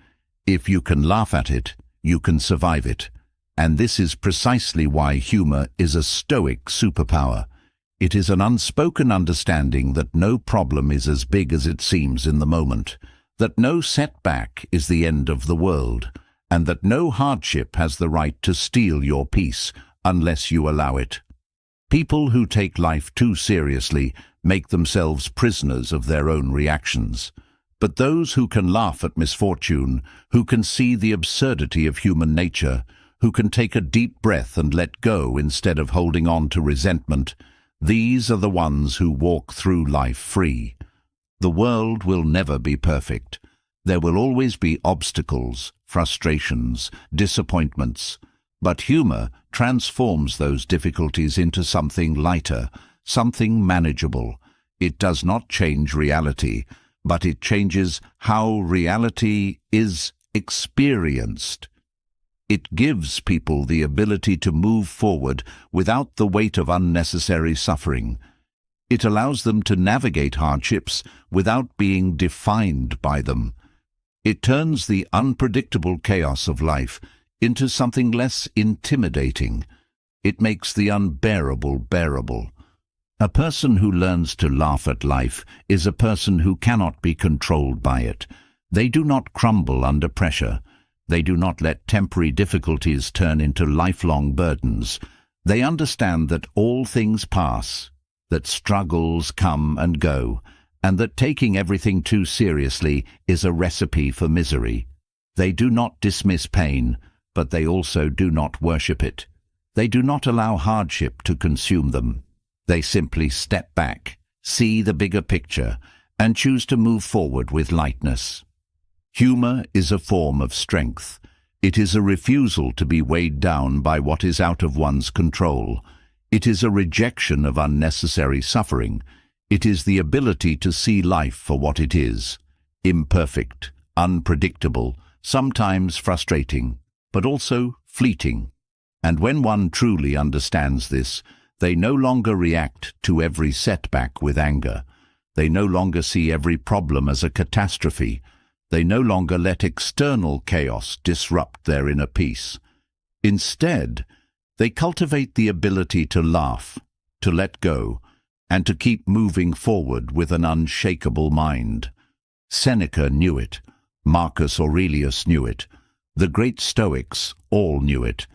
Speaker 1: "If you can laugh at it, you can survive it." And this is precisely why humor is a Stoic superpower. It is an unspoken understanding that no problem is as big as it seems in the moment, that no setback is the end of the world, and that no hardship has the right to steal your peace unless you allow it. People who take life too seriously make themselves prisoners of their own reactions. But those who can laugh at misfortune, who can see the absurdity of human nature, who can take a deep breath and let go instead of holding on to resentment, these are the ones who walk through life free. The world will never be perfect. There will always be obstacles, frustrations, disappointments. But humor transforms those difficulties into something lighter, something manageable. It does not change reality, but it changes how reality is experienced. It gives people the ability to move forward without the weight of unnecessary suffering. It allows them to navigate hardships without being defined by them. It turns the unpredictable chaos of life into something less intimidating. It makes the unbearable bearable. A person who learns to laugh at life is a person who cannot be controlled by it. They do not crumble under pressure. They do not let temporary difficulties turn into lifelong burdens. They understand that all things pass, that struggles come and go, and that taking everything too seriously is a recipe for misery. They do not dismiss pain, but they also do not worship it. They do not allow hardship to consume them. They simply step back, see the bigger picture, and choose to move forward with lightness. Humor is a form of strength. It is a refusal to be weighed down by what is out of one's control. It is a rejection of unnecessary suffering. It is the ability to see life for what it is: imperfect, unpredictable, sometimes frustrating, but also fleeting. And when one truly understands this, they no longer react to every setback with anger. They no longer see every problem as a catastrophe. They no longer let external chaos disrupt their inner peace. Instead, they cultivate the ability to laugh, to let go, and to keep moving forward with an unshakable mind. Seneca knew it. Marcus Aurelius knew it. The great Stoics all knew it.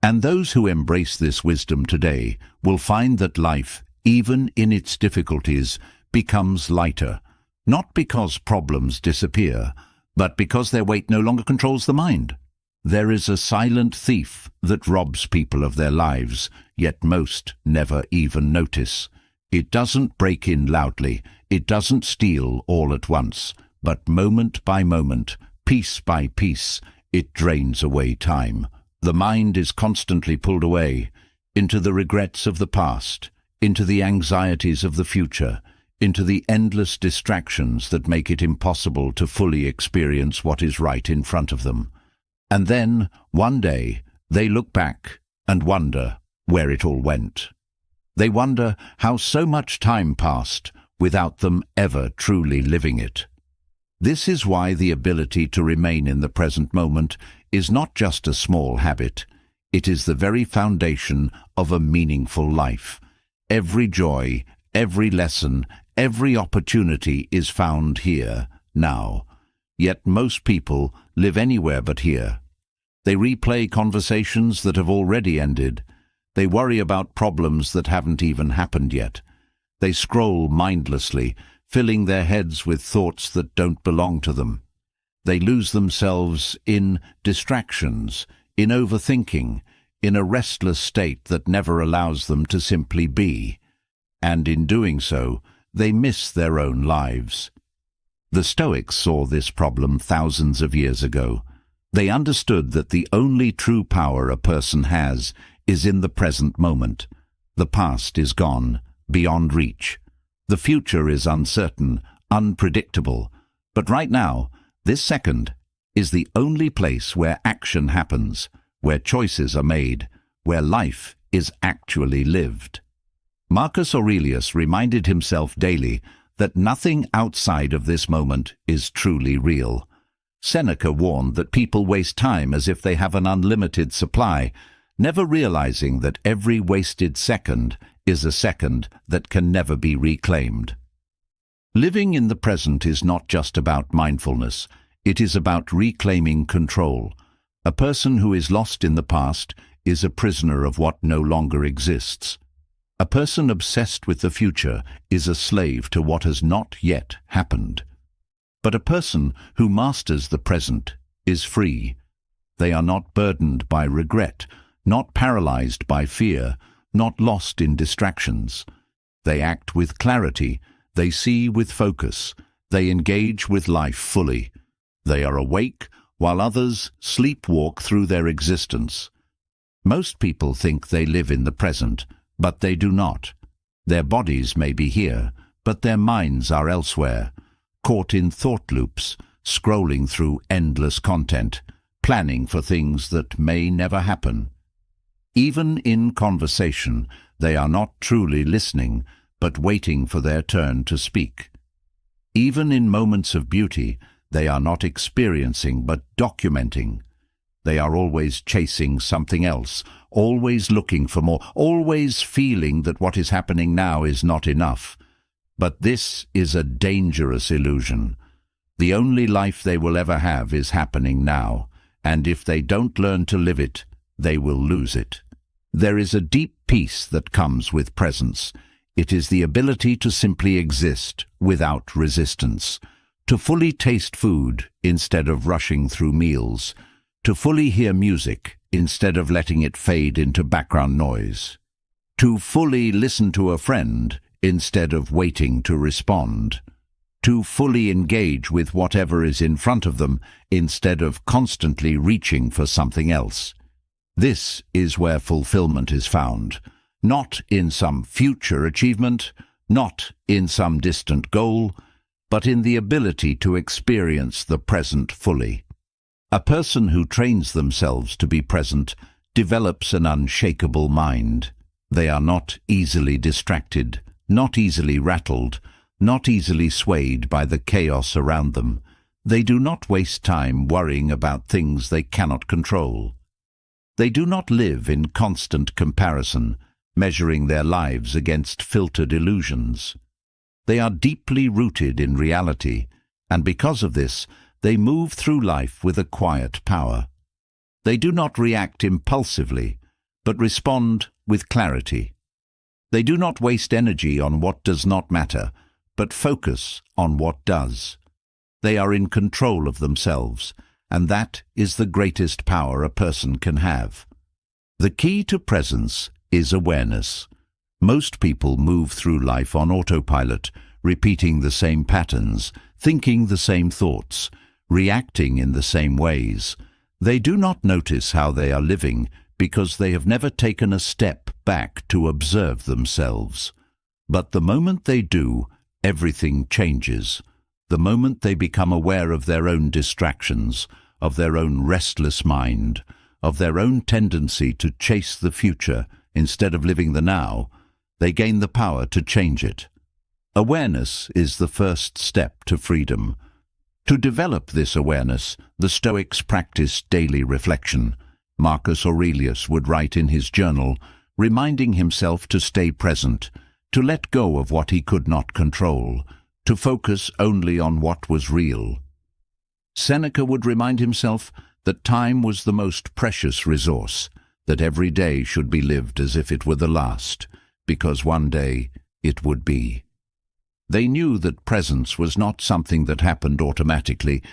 Speaker 1: And those who embrace this wisdom today will find that life, even in its difficulties, becomes lighter, not because problems disappear, but because their weight no longer controls the mind. There is a silent thief that robs people of their lives, yet most never even notice. It doesn't break in loudly, it doesn't steal all at once, but moment by moment, piece by piece, it drains away time. The mind is constantly pulled away into the regrets of the past, into the anxieties of the future, into the endless distractions that make it impossible to fully experience what is right in front of them. And then, one day, they look back and wonder where it all went. They wonder how so much time passed without them ever truly living it. This is why the ability to remain in the present moment is not just a small habit. It is the very foundation of a meaningful life. Every joy, every lesson, every opportunity is found here, now. Yet most people live anywhere but here. They replay conversations that have already ended. They worry about problems that haven't even happened yet. They scroll mindlessly, filling their heads with thoughts that don't belong to them. They lose themselves in distractions, in overthinking, in a restless state that never allows them to simply be. And in doing so, they miss their own lives. The Stoics saw this problem thousands of years ago. They understood that the only true power a person has is in the present moment. The past is gone, beyond reach. The future is uncertain, unpredictable. But right now, this second, is the only place where action happens, where choices are made, where life is actually lived. Marcus Aurelius reminded himself daily that nothing outside of this moment is truly real. Seneca warned that people waste time as if they have an unlimited supply, never realizing that every wasted second is a second that can never be reclaimed. Living in the present is not just about mindfulness, it is about reclaiming control. A person who is lost in the past is a prisoner of what no longer exists. A person obsessed with the future is a slave to what has not yet happened. But a person who masters the present is free. They are not burdened by regret, not paralyzed by fear, not lost in distractions. They act with clarity, they see with focus, they engage with life fully. They are awake while others sleepwalk through their existence. Most people think they live in the present, but they do not. Their bodies may be here, but their minds are elsewhere, caught in thought loops, scrolling through endless content, planning for things that may never happen. Even in conversation, they are not truly listening, but waiting for their turn to speak. Even in moments of beauty, they are not experiencing but documenting. They are always chasing something else, always looking for more, always feeling that what is happening now is not enough. But this is a dangerous illusion. The only life they will ever have is happening now, and if they don't learn to live it, they will lose it. There is a deep peace that comes with presence. It is the ability to simply exist without resistance, to fully taste food instead of rushing through meals, to fully hear music instead of letting it fade into background noise, to fully listen to a friend instead of waiting to respond, to fully engage with whatever is in front of them instead of constantly reaching for something else. This is where fulfillment is found, not in some future achievement, not in some distant goal, but in the ability to experience the present fully. A person who trains themselves to be present develops an unshakable mind. They are not easily distracted, not easily rattled, not easily swayed by the chaos around them. They do not waste time worrying about things they cannot control. They do not live in constant comparison, measuring their lives against filtered illusions. They are deeply rooted in reality, and because of this, they move through life with a quiet power. They do not react impulsively, but respond with clarity. They do not waste energy on what does not matter, but focus on what does. They are in control of themselves, and that is the greatest power a person can have. The key to presence is awareness. Most people move through life on autopilot, repeating the same patterns, thinking the same thoughts, reacting in the same ways. They do not notice how they are living because they have never taken a step back to observe themselves. But the moment they do, everything changes. The moment they become aware of their own distractions, of their own restless mind, of their own tendency to chase the future instead of living the now, they gain the power to change it. Awareness is the first step to freedom. To develop this awareness, the Stoics practiced daily reflection. Marcus Aurelius would write in his journal, reminding himself to stay present, to let go of what he could not control, to focus only on what was real. Seneca would remind himself that time was the most precious resource, that every day should be lived as if it were the last, because one day it would be. They knew that presence was not something that happened automatically.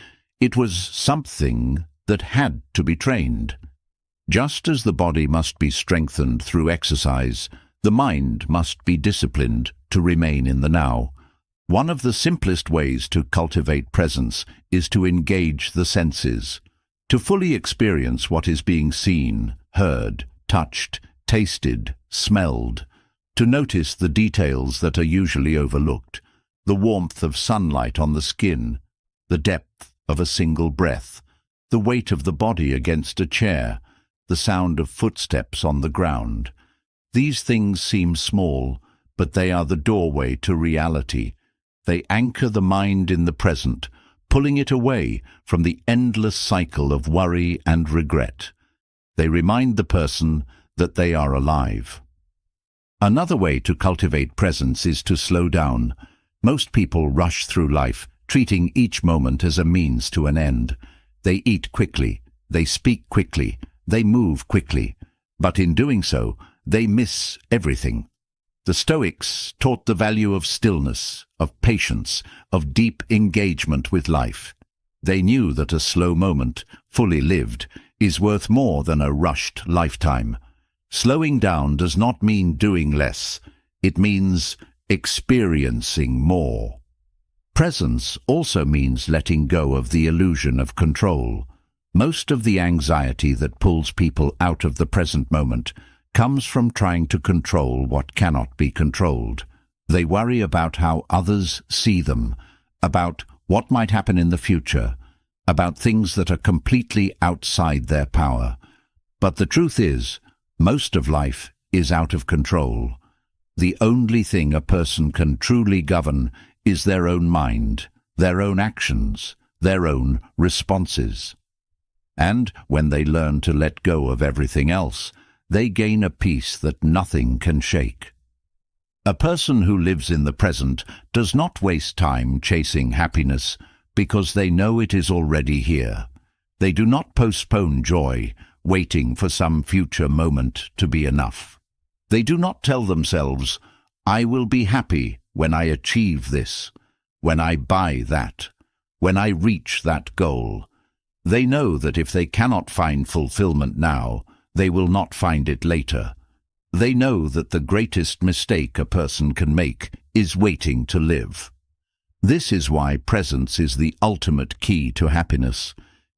Speaker 1: It was something that had to be trained. Just as the body must be strengthened through exercise, the mind must be disciplined to remain in the now. One of the simplest ways to cultivate presence is to engage the senses, to fully experience what is being seen, heard, touched, tasted, smelled, to notice the details that are usually overlooked, the warmth of sunlight on the skin, the depth of a single breath, the weight of the body against a chair, the sound of footsteps on the ground. These things seem small, but they are the doorway to reality. They anchor the mind in the present, pulling it away from the endless cycle of worry and regret. They remind the person that they are alive. Another way to cultivate presence is to slow down. Most people rush through life, treating each moment as a means to an end. They eat quickly, they speak quickly, they move quickly, but in doing so, they miss everything. The Stoics taught the value of stillness, of patience, of deep engagement with life. They knew that a slow moment, fully lived, is worth more than a rushed lifetime. Slowing down does not mean doing less. It means experiencing more. Presence also means letting go of the illusion of control. Most of the anxiety that pulls people out of the present moment comes from trying to control what cannot be controlled. They worry about how others see them, about what might happen in the future, about things that are completely outside their power. But the truth is, most of life is out of control. The only thing a person can truly govern is their own mind, their own actions, their own responses. And when they learn to let go of everything else, they gain a peace that nothing can shake. A person who lives in the present does not waste time chasing happiness because they know it is already here. They do not postpone joy, waiting for some future moment to be enough. They do not tell themselves, "I will be happy when I achieve this, when I buy that, when I reach that goal." They know that if they cannot find fulfillment now, they will not find it later. They know that the greatest mistake a person can make is waiting to live. This is why presence is the ultimate key to happiness.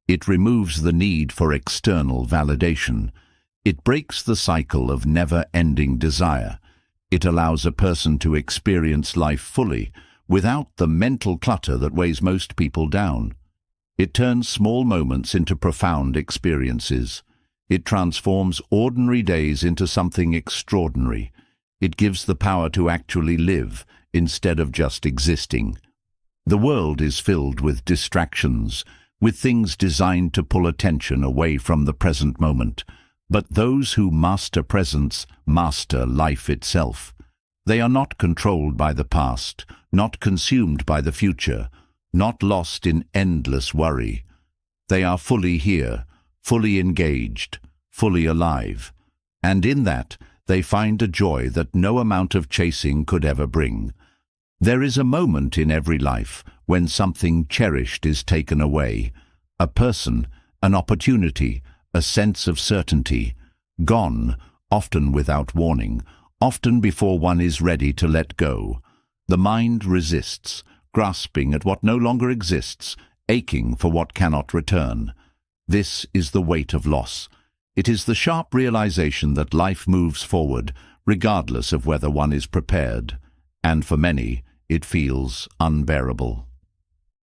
Speaker 1: It removes the need for external validation. It breaks the cycle of never-ending desire. It allows a person to experience life fully, without the mental clutter that weighs most people down. It turns small moments into profound experiences. It transforms ordinary days into something extraordinary. It gives the power to actually live instead of just existing. The world is filled with distractions, with things designed to pull attention away from the present moment. But those who master presence master life itself. They are not controlled by the past, not consumed by the future, not lost in endless worry. They are fully here, fully engaged, fully alive. And in that, they find a joy that no amount of chasing could ever bring. There is a moment in every life when something cherished is taken away. A person, an opportunity, a sense of certainty. Gone, often without warning, often before one is ready to let go. The mind resists, grasping at what no longer exists, aching for what cannot return. This is the weight of loss. It is the sharp realization that life moves forward, regardless of whether one is prepared. And for many, it feels unbearable.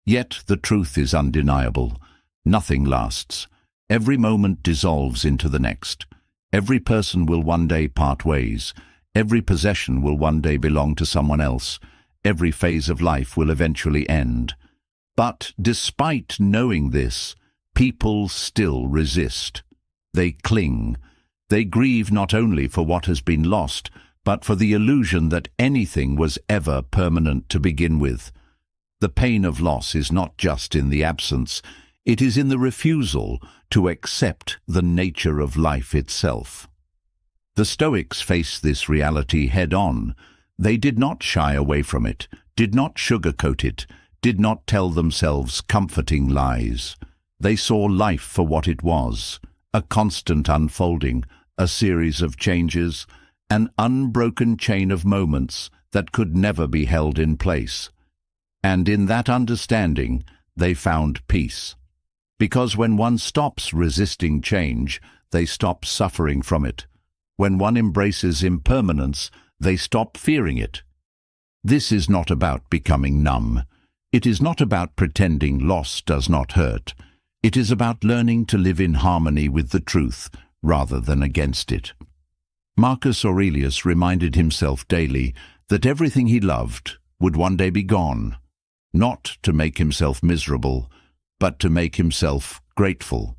Speaker 1: Yet the truth is undeniable. Nothing lasts. Every moment dissolves into the next. Every person will one day part ways. Every possession will one day belong to someone else. Every phase of life will eventually end. But despite knowing this, people still resist. They cling. They grieve not only for what has been lost, but for the illusion that anything was ever permanent to begin with. The pain of loss is not just in the absence, it is in the refusal to accept the nature of life itself. The Stoics faced this reality head-on. They did not shy away from it, did not sugarcoat it, did not tell themselves comforting lies. They saw life for what it was, a constant unfolding, a series of changes, an unbroken chain of moments that could never be held in place. And in that understanding, they found peace. Because when one stops resisting change, they stop suffering from it. When one embraces impermanence, they stop fearing it. This is not about becoming numb. It is not about pretending loss does not hurt. It is about learning to live in harmony with the truth rather than against it. Marcus Aurelius reminded himself daily that everything he loved would one day be gone, not to make himself miserable, but to make himself grateful.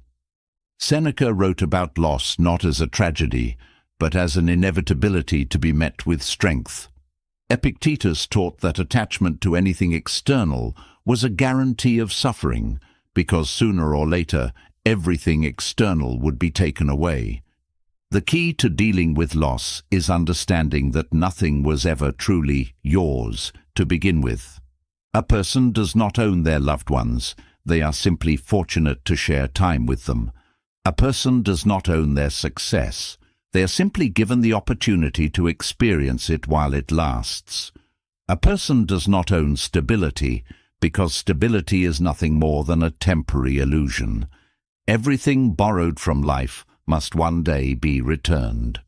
Speaker 1: Seneca wrote about loss not as a tragedy, but as an inevitability to be met with strength. Epictetus taught that attachment to anything external was a guarantee of suffering, because sooner or later everything external would be taken away. The key to dealing with loss is understanding that nothing was ever truly yours to begin with. A person does not own their loved ones, they are simply fortunate to share time with them. A person does not own their success, they are simply given the opportunity to experience it while it lasts. A person does not own stability, because stability is nothing more than a temporary illusion. Everything borrowed from life must one day be returned.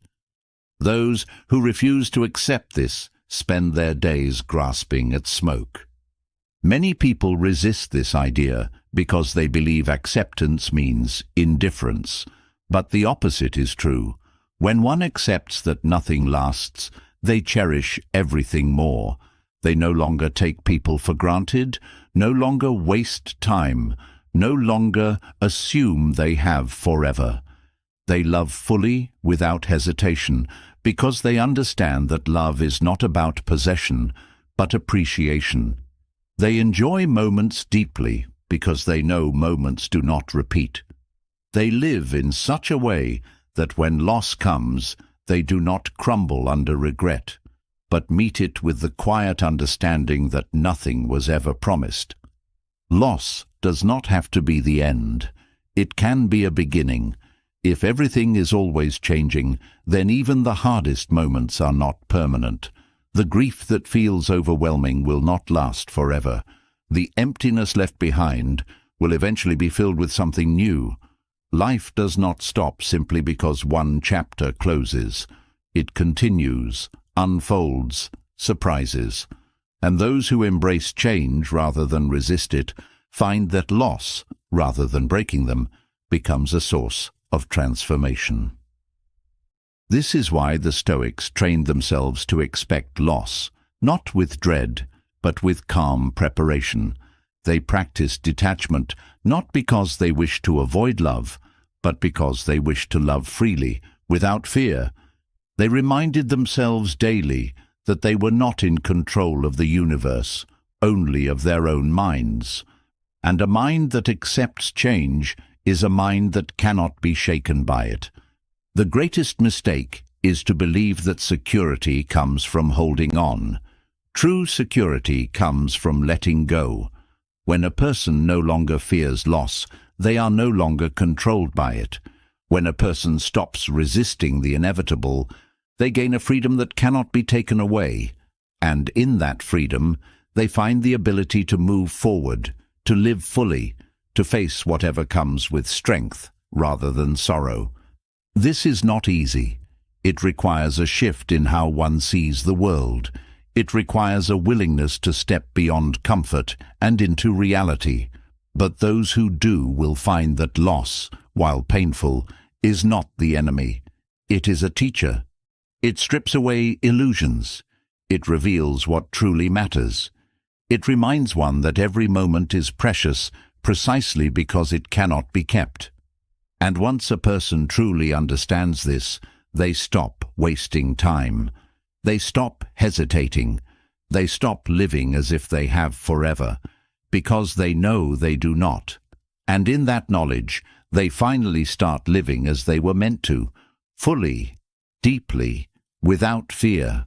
Speaker 1: Those who refuse to accept this spend their days grasping at smoke. Many people resist this idea because they believe acceptance means indifference, but the opposite is true. When one accepts that nothing lasts, they cherish everything more. They no longer take people for granted, no longer waste time, no longer assume they have forever. They love fully, without hesitation, because they understand that love is not about possession, but appreciation. They enjoy moments deeply, because they know moments do not repeat. They live in such a way that when loss comes, they do not crumble under regret, but meet it with the quiet understanding that nothing was ever promised. Loss does not have to be the end. It can be a beginning. If everything is always changing, then even the hardest moments are not permanent. The grief that feels overwhelming will not last forever. The emptiness left behind will eventually be filled with something new. Life does not stop simply because one chapter closes. It continues, unfolds, surprises. And those who embrace change rather than resist it find that loss, rather than breaking them, becomes a source of transformation. This is why the Stoics trained themselves to expect loss, not with dread, but with calm preparation. They practiced detachment, not because they wished to avoid love, but because they wished to love freely, without fear. They reminded themselves daily that they were not in control of the universe, only of their own minds. And a mind that accepts change is a mind that cannot be shaken by it. The greatest mistake is to believe that security comes from holding on. True security comes from letting go. When a person no longer fears loss, they are no longer controlled by it. When a person stops resisting the inevitable, they gain a freedom that cannot be taken away. And in that freedom, they find the ability to move forward, to live fully, to face whatever comes with strength rather than sorrow. This is not easy. It requires a shift in how one sees the world. It requires a willingness to step beyond comfort and into reality. But those who do will find that loss, while painful, is not the enemy. It is a teacher. It strips away illusions. It reveals what truly matters. It reminds one that every moment is precious precisely because it cannot be kept. And once a person truly understands this, they stop wasting time. They stop hesitating. They stop living as if they have forever, because they know they do not. And in that knowledge, they finally start living as they were meant to, fully, deeply, without fear.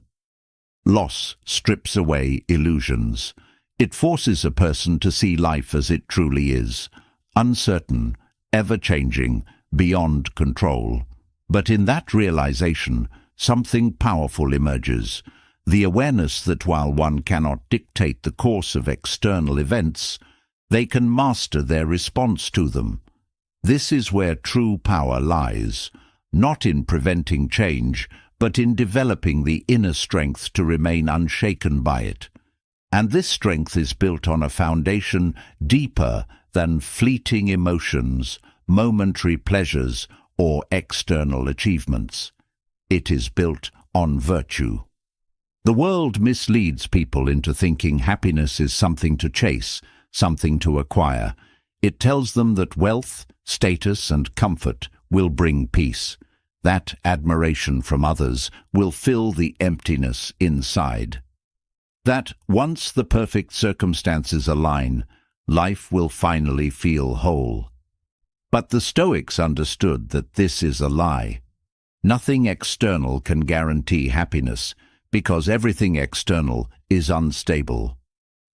Speaker 1: Loss strips away illusions. It forces a person to see life as it truly is, uncertain, ever-changing, beyond control. But in that realization, something powerful emerges, the awareness that while one cannot dictate the course of external events, they can master their response to them. This is where true power lies, not in preventing change, but in developing the inner strength to remain unshaken by it. And this strength is built on a foundation deeper than fleeting emotions, momentary pleasures, or external achievements. It is built on virtue. The world misleads people into thinking happiness is something to chase, something to acquire. It tells them that wealth, status, and comfort will bring peace. That admiration from others will fill the emptiness inside. That once the perfect circumstances align, life will finally feel whole. But the Stoics understood that this is a lie. Nothing external can guarantee happiness, because everything external is unstable.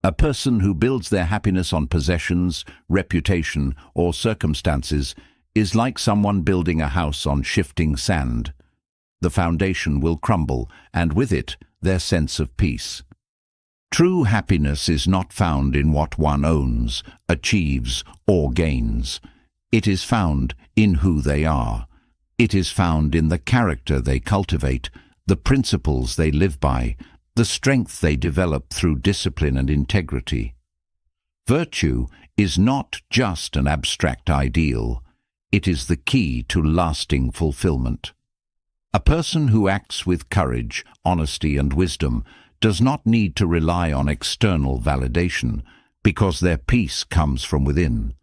Speaker 1: A person who builds their happiness on possessions, reputation, or circumstances is like someone building a house on shifting sand. The foundation will crumble, and with it, their sense of peace. True happiness is not found in what one owns, achieves, or gains. It is found in who they are. It is found in the character they cultivate, the principles they live by, the strength they develop through discipline and integrity. Virtue is not just an abstract ideal. It is the key to lasting fulfillment. A person who acts with courage, honesty, and wisdom does not need to rely on external validation, because their peace comes from within.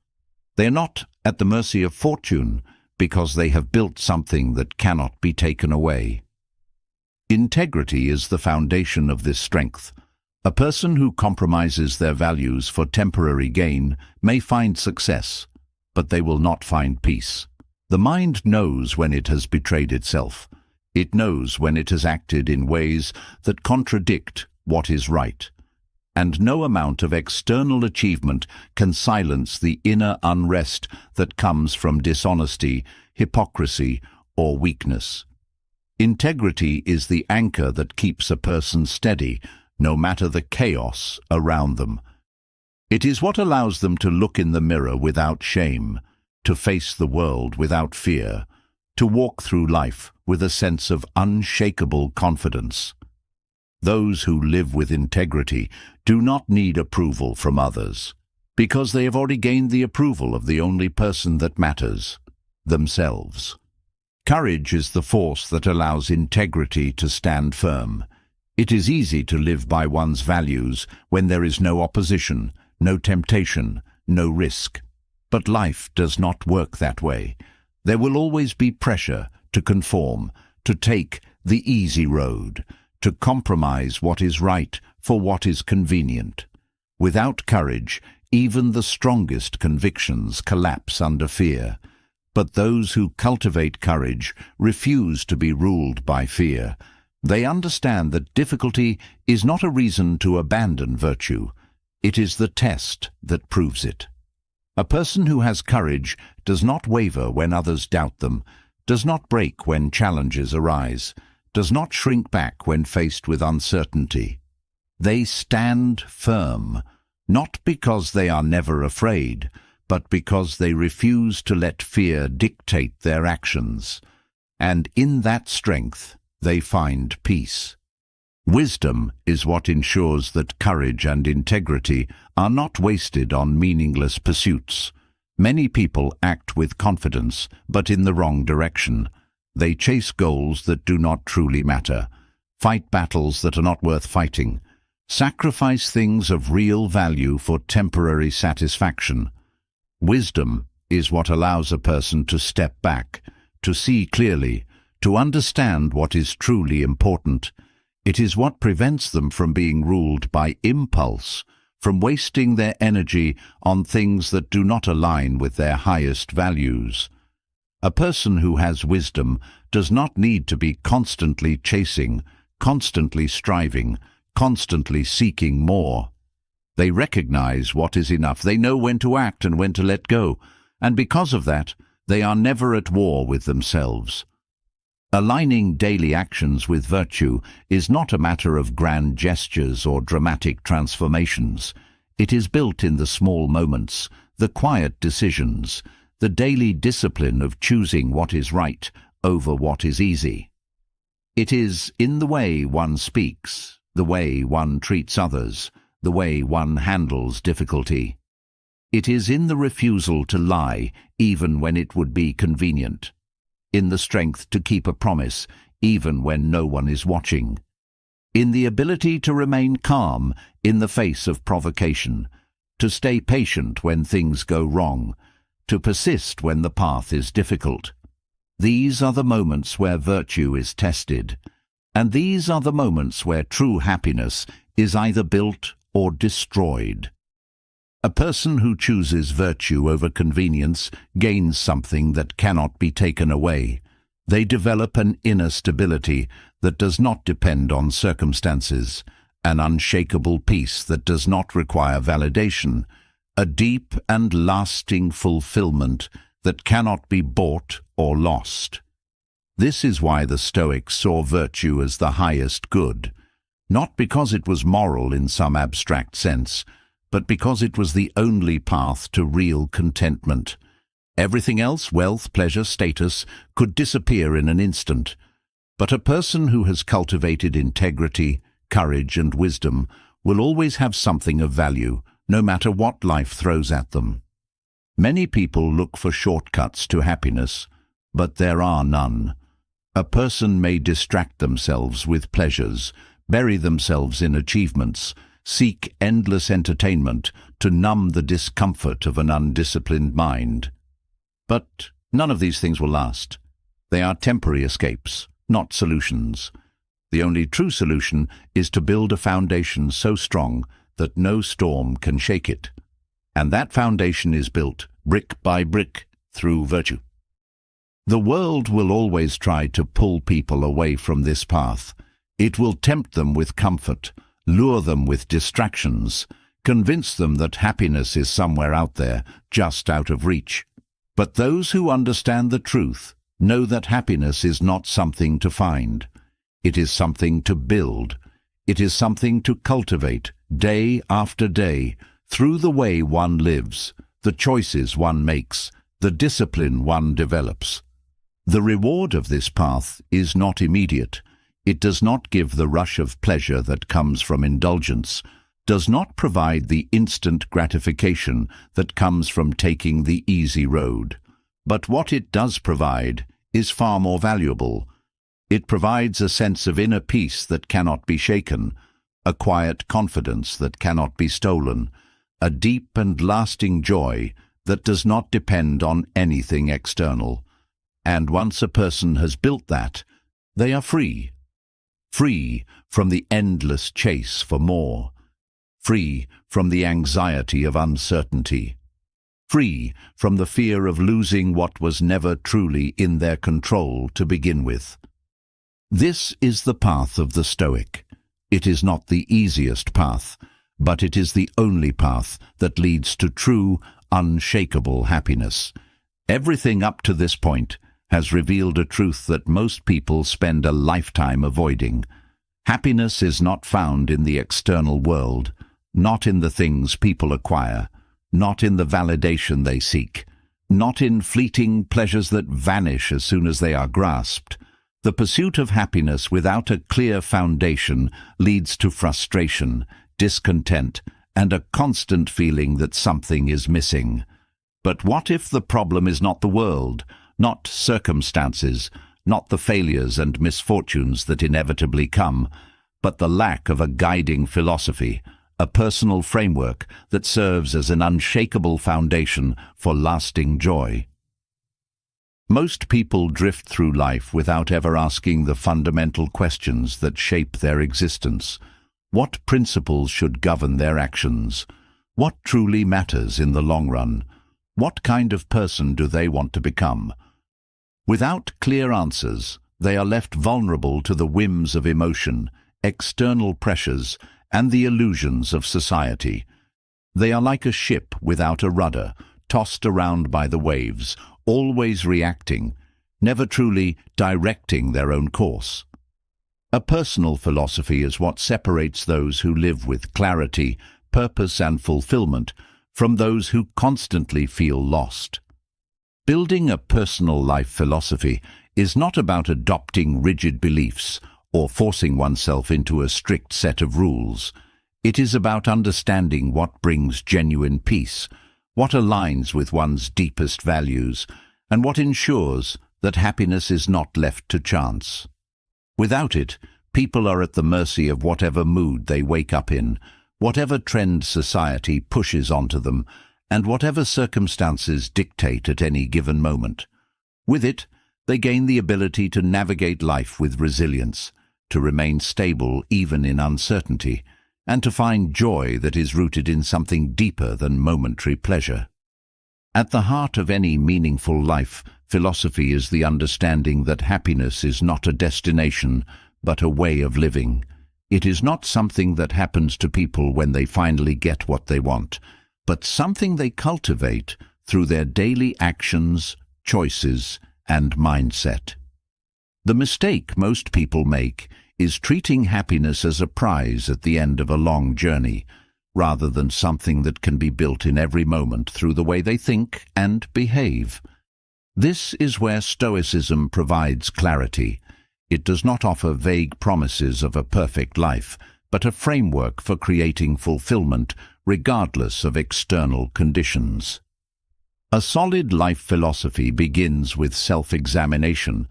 Speaker 1: They are not at the mercy of fortune, because they have built something that cannot be taken away. Integrity is the foundation of this strength. A person who compromises their values for temporary gain may find success, but they will not find peace. The mind knows when it has betrayed itself. It knows when it has acted in ways that contradict what is right. and no amount of external achievement can silence the inner unrest that comes from dishonesty, hypocrisy, or weakness. Integrity is the anchor that keeps a person steady, no matter the chaos around them. It is what allows them to look in the mirror without shame, to face the world without fear, to walk through life with a sense of unshakable confidence. Those who live with integrity do not need approval from others, because they have already gained the approval of the only person that matters, themselves. Courage is the force that allows integrity to stand firm. It is easy to live by one's values when there is no opposition, no temptation, no risk. But life does not work that way. There will always be pressure to conform, to take the easy road, to compromise what is right for what is convenient. Without courage, even the strongest convictions collapse under fear. But those who cultivate courage refuse to be ruled by fear. They understand that difficulty is not a reason to abandon virtue. It is the test that proves it. A person who has courage does not waver when others doubt them, does not break when challenges arise, does not shrink back when faced with uncertainty. They stand firm, not because they are never afraid, but because they refuse to let fear dictate their actions. And in that strength, they find peace. Wisdom is what ensures that courage and integrity are not wasted on meaningless pursuits. Many people act with confidence, but in the wrong direction. They chase goals that do not truly matter, fight battles that are not worth fighting, sacrifice things of real value for temporary satisfaction. Wisdom is what allows a person to step back, to see clearly, to understand what is truly important. It is what prevents them from being ruled by impulse, from wasting their energy on things that do not align with their highest values. A person who has wisdom does not need to be constantly chasing, constantly striving, constantly seeking more. They recognize what is enough. They know when to act and when to let go, and because of that, they are never at war with themselves. Aligning daily actions with virtue is not a matter of grand gestures or dramatic transformations. It is built in the small moments, the quiet decisions, the daily discipline of choosing what is right over what is easy. It is in the way one speaks, the way one treats others, the way one handles difficulty. It is in the refusal to lie, even when it would be convenient. In the strength to keep a promise, even when no one is watching. In the ability to remain calm in the face of provocation, to stay patient when things go wrong, to persist when the path is difficult. These are the moments where virtue is tested, and these are the moments where true happiness is either built or destroyed. A person who chooses virtue over convenience gains something that cannot be taken away. They develop an inner stability that does not depend on circumstances, an unshakable peace that does not require validation, a deep and lasting fulfillment that cannot be bought or lost. This is why the Stoics saw virtue as the highest good, not because it was moral in some abstract sense, but because it was the only path to real contentment. Everything else, wealth, pleasure, status, could disappear in an instant. But a person who has cultivated integrity, courage, and wisdom will always have something of value, no matter what life throws at them. Many people look for shortcuts to happiness, but there are none. A person may distract themselves with pleasures, bury themselves in achievements, seek endless entertainment to numb the discomfort of an undisciplined mind. But none of these things will last. They are temporary escapes, not solutions. The only true solution is to build a foundation so strong that no storm can shake it. And that foundation is built brick by brick through virtue. The world will always try to pull people away from this path. It will tempt them with comfort, lure them with distractions, convince them that happiness is somewhere out there, just out of reach. But those who understand the truth know that happiness is not something to find. It is something to build. It is something to cultivate day after day through the way one lives, the choices one makes, the discipline one develops. The reward of this path is not immediate. It does not give the rush of pleasure that comes from indulgence, does not provide the instant gratification that comes from taking the easy road. But what it does provide is far more valuable. It provides a sense of inner peace that cannot be shaken, a quiet confidence that cannot be stolen, a deep and lasting joy that does not depend on anything external. And once a person has built that, they are free. Free from the endless chase for more. Free from the anxiety of uncertainty. Free from the fear of losing what was never truly in their control to begin with. This is the path of the Stoic. It is not the easiest path, but it is the only path that leads to true, unshakable happiness. Everything up to this point has revealed a truth that most people spend a lifetime avoiding. Happiness is not found in the external world, not in the things people acquire, not in the validation they seek, not in fleeting pleasures that vanish as soon as they are grasped. The pursuit of happiness without a clear foundation leads to frustration, discontent, and a constant feeling that something is missing. But what if the problem is not the world, not circumstances, not the failures and misfortunes that inevitably come, but the lack of a guiding philosophy, a personal framework that serves as an unshakable foundation for lasting joy? Most people drift through life without ever asking the fundamental questions that shape their existence. What principles should govern their actions? What truly matters in the long run? What kind of person do they want to become? Without clear answers, they are left vulnerable to the whims of emotion, external pressures, and the illusions of society. They are like a ship without a rudder, tossed around by the waves, always reacting, never truly directing their own course. A personal philosophy is what separates those who live with clarity, purpose, and fulfillment from those who constantly feel lost. Building a personal life philosophy is not about adopting rigid beliefs or forcing oneself into a strict set of rules. It is about understanding what brings genuine peace, what aligns with one's deepest values, and what ensures that happiness is not left to chance. Without it, people are at the mercy of whatever mood they wake up in, whatever trend society pushes onto them, and whatever circumstances dictate at any given moment. With it, they gain the ability to navigate life with resilience, to remain stable even in uncertainty, and to find joy that is rooted in something deeper than momentary pleasure. At the heart of any meaningful life, philosophy is the understanding that happiness is not a destination, but a way of living. It is not something that happens to people when they finally get what they want, but something they cultivate through their daily actions, choices, and mindset. The mistake most people make is treating happiness as a prize at the end of a long journey, rather than something that can be built in every moment through the way they think and behave. This is where Stoicism provides clarity. It does not offer vague promises of a perfect life, but a framework for creating fulfillment regardless of external conditions. A solid life philosophy begins with self-examination.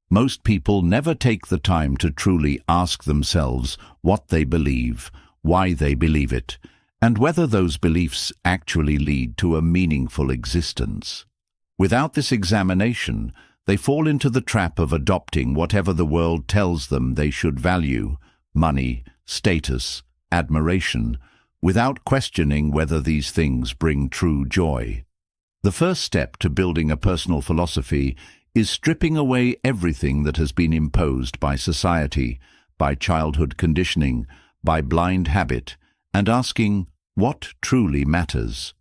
Speaker 1: Most people never take the time to truly ask themselves what they believe, why they believe it, and whether those beliefs actually lead to a meaningful existence. Without this examination, they fall into the trap of adopting whatever the world tells them they should value: money, status, admiration, without questioning whether these things bring true joy. The first step to building a personal philosophy is stripping away everything that has been imposed by society, by childhood conditioning, by blind habit and asking what truly matters.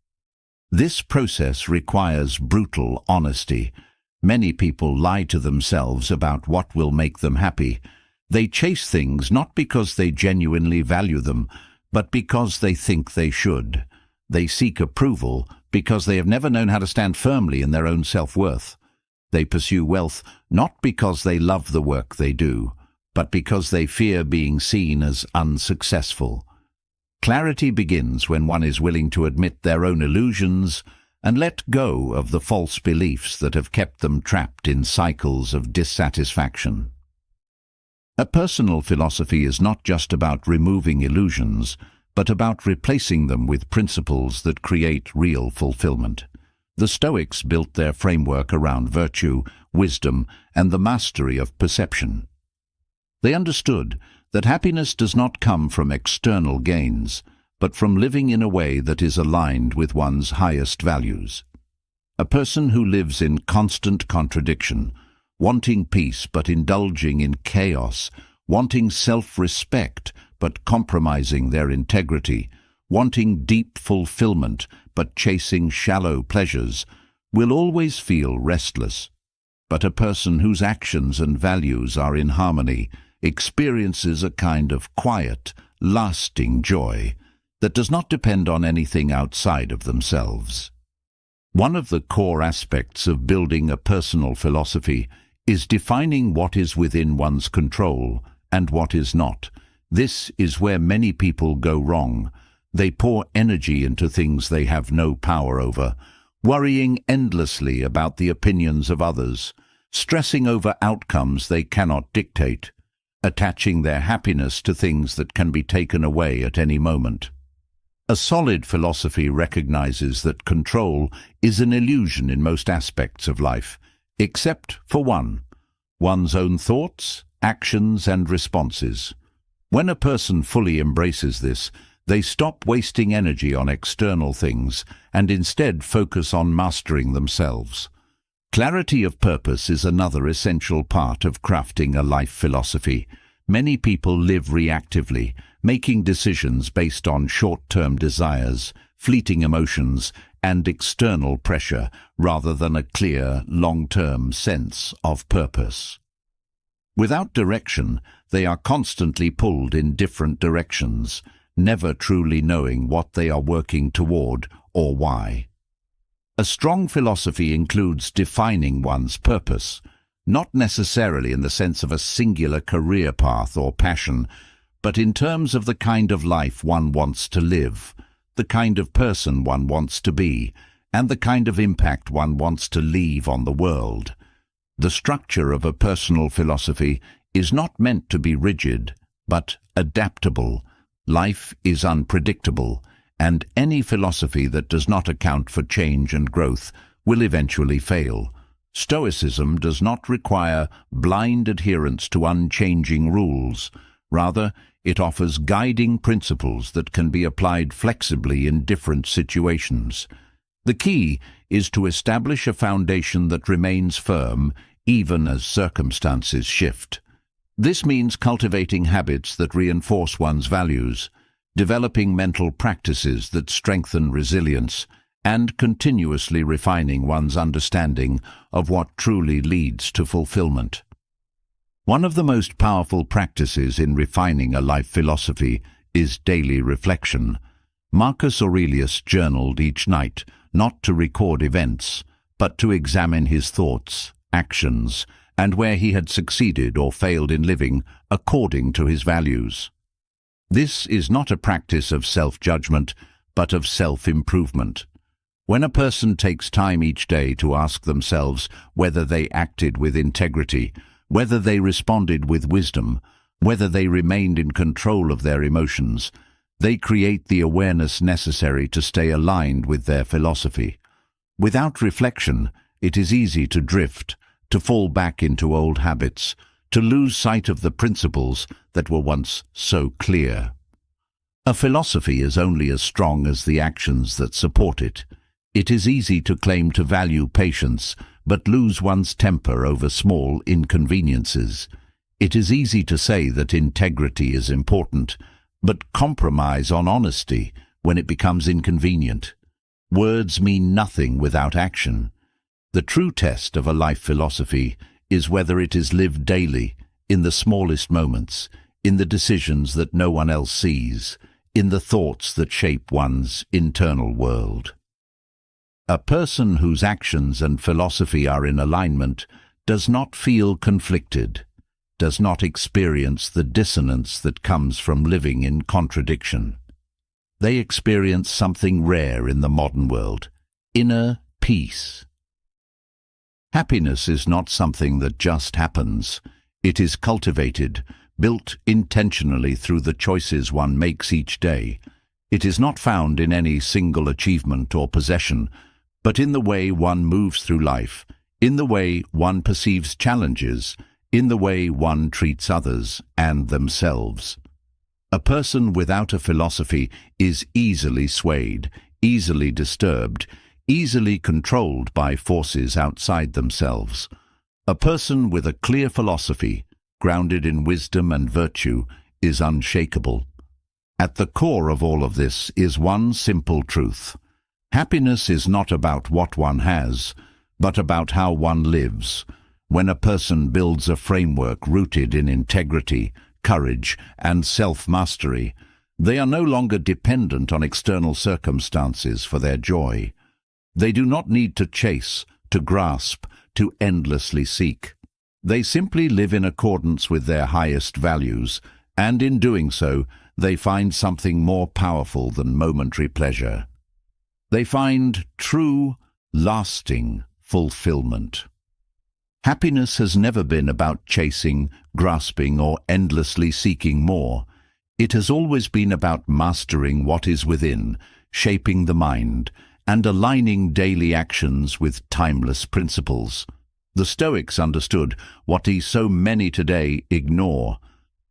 Speaker 1: This process requires brutal honesty. Many people lie to themselves about what will make them happy. They chase things not because they genuinely value them, but because they think they should. They seek approval because they have never known how to stand firmly in their own self-worth. They pursue wealth not because they love the work they do, but because they fear being seen as unsuccessful. Clarity begins when one is willing to admit their own illusions and let go of the false beliefs that have kept them trapped in cycles of dissatisfaction. A personal philosophy is not just about removing illusions, but about replacing them with principles that create real fulfillment. The Stoics built their framework around virtue, wisdom, and the mastery of perception. They understood that happiness does not come from external gains, but from living in a way that is aligned with one's highest values. A person who lives in constant contradiction, wanting peace but indulging in chaos, wanting self-respect but compromising their integrity, wanting deep fulfillment but chasing shallow pleasures, will always feel restless. But a person whose actions and values are in harmony experiences a kind of quiet, lasting joy that does not depend on anything outside of themselves. One of the core aspects of building a personal philosophy is defining what is within one's control and what is not. This is where many people go wrong. They pour energy into things they have no power over, worrying endlessly about the opinions of others, stressing over outcomes they cannot dictate, attaching their happiness to things that can be taken away at any moment. A solid philosophy recognizes that control is an illusion in most aspects of life, except for one's own thoughts, actions, and responses. When a person fully embraces this, they stop wasting energy on external things and instead focus on mastering themselves. Clarity of purpose is another essential part of crafting a life philosophy. Many people live reactively, making decisions based on short-term desires, fleeting emotions, and external pressure, rather than a clear, long-term sense of purpose. Without direction, they are constantly pulled in different directions, never truly knowing what they are working toward or why. A strong philosophy includes defining one's purpose, not necessarily in the sense of a singular career path or passion, but in terms of the kind of life one wants to live, the kind of person one wants to be, and the kind of impact one wants to leave on the world. The structure of a personal philosophy is not meant to be rigid, but adaptable. Life is unpredictable, and any philosophy that does not account for change and growth will eventually fail. Stoicism does not require blind adherence to unchanging rules. Rather, it offers guiding principles that can be applied flexibly in different situations. The key is to establish a foundation that remains firm even as circumstances shift. This means cultivating habits that reinforce one's values, developing mental practices that strengthen resilience, and continuously refining one's understanding of what truly leads to fulfillment. One of the most powerful practices in refining a life philosophy is daily reflection. Marcus Aurelius journaled each night, not to record events, but to examine his thoughts, actions, and where he had succeeded or failed in living according to his values. This is not a practice of self-judgment, but of self-improvement. When a person takes time each day to ask themselves whether they acted with integrity, whether they responded with wisdom, whether they remained in control of their emotions, they create the awareness necessary to stay aligned with their philosophy. Without reflection, it is easy to drift, to fall back into old habits, to lose sight of the principles that were once so clear. A philosophy is only as strong as the actions that support it. It is easy to claim to value patience, but lose one's temper over small inconveniences. It is easy to say that integrity is important, but compromise on honesty when it becomes inconvenient. Words mean nothing without action. The true test of a life philosophy is whether it is lived daily, in the smallest moments, in the decisions that no one else sees, in the thoughts that shape one's internal world. A person whose actions and philosophy are in alignment does not feel conflicted, does not experience the dissonance that comes from living in contradiction. They experience something rare in the modern world: inner peace. Happiness is not something that just happens. It is cultivated, built intentionally through the choices one makes each day. It is not found in any single achievement or possession, but in the way one moves through life, in the way one perceives challenges, in the way one treats others and themselves. A person without a philosophy is easily swayed, easily disturbed, easily controlled by forces outside themselves. A person with a clear philosophy, grounded in wisdom and virtue, is unshakable. At the core of all of this is one simple truth. Happiness is not about what one has, but about how one lives. When a person builds a framework rooted in integrity, courage, and self-mastery, they are no longer dependent on external circumstances for their joy. They do not need to chase, to grasp, to endlessly seek. They simply live in accordance with their highest values, and in doing so, they find something more powerful than momentary pleasure. They find true, lasting fulfillment. Happiness has never been about chasing, grasping, or endlessly seeking more. It has always been about mastering what is within, shaping the mind, and aligning daily actions with timeless principles. The Stoics understood what so many today ignore.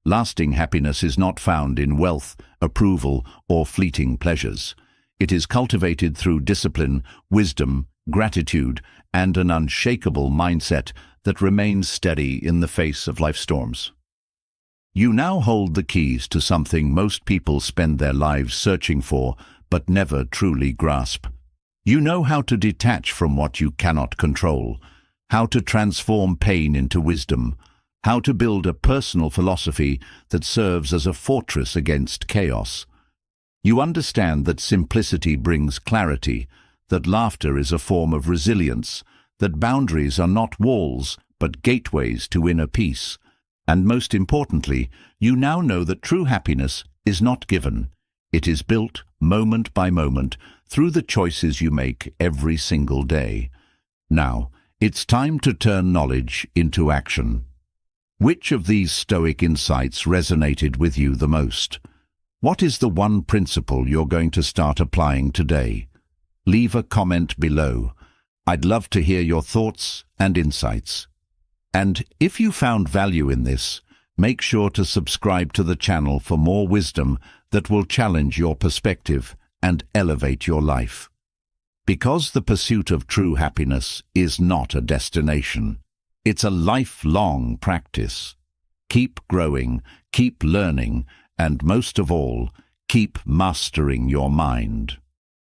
Speaker 1: Lasting happiness is not found in wealth, approval, or fleeting pleasures. It is cultivated through discipline, wisdom, gratitude, and an unshakable mindset that remains steady in the face of life's storms. You now hold the keys to something most people spend their lives searching for, but never truly grasp. You know how to detach from what you cannot control, how to transform pain into wisdom, how to build a personal philosophy that serves as a fortress against chaos. You understand that simplicity brings clarity, that laughter is a form of resilience, that boundaries are not walls, but gateways to inner peace. And most importantly, you now know that true happiness is not given. It is built, moment by moment, through the choices you make every single day. Now, it's time to turn knowledge into action. Which of these Stoic insights resonated with you the most? What is the one principle you're going to start applying today? Leave a comment below. I'd love to hear your thoughts and insights. And if you found value in this, make sure to subscribe to the channel for more wisdom that will challenge your perspective and elevate your life. Because the pursuit of true happiness is not a destination. It's a lifelong practice. Keep growing, keep learning, and most of all, keep mastering your mind.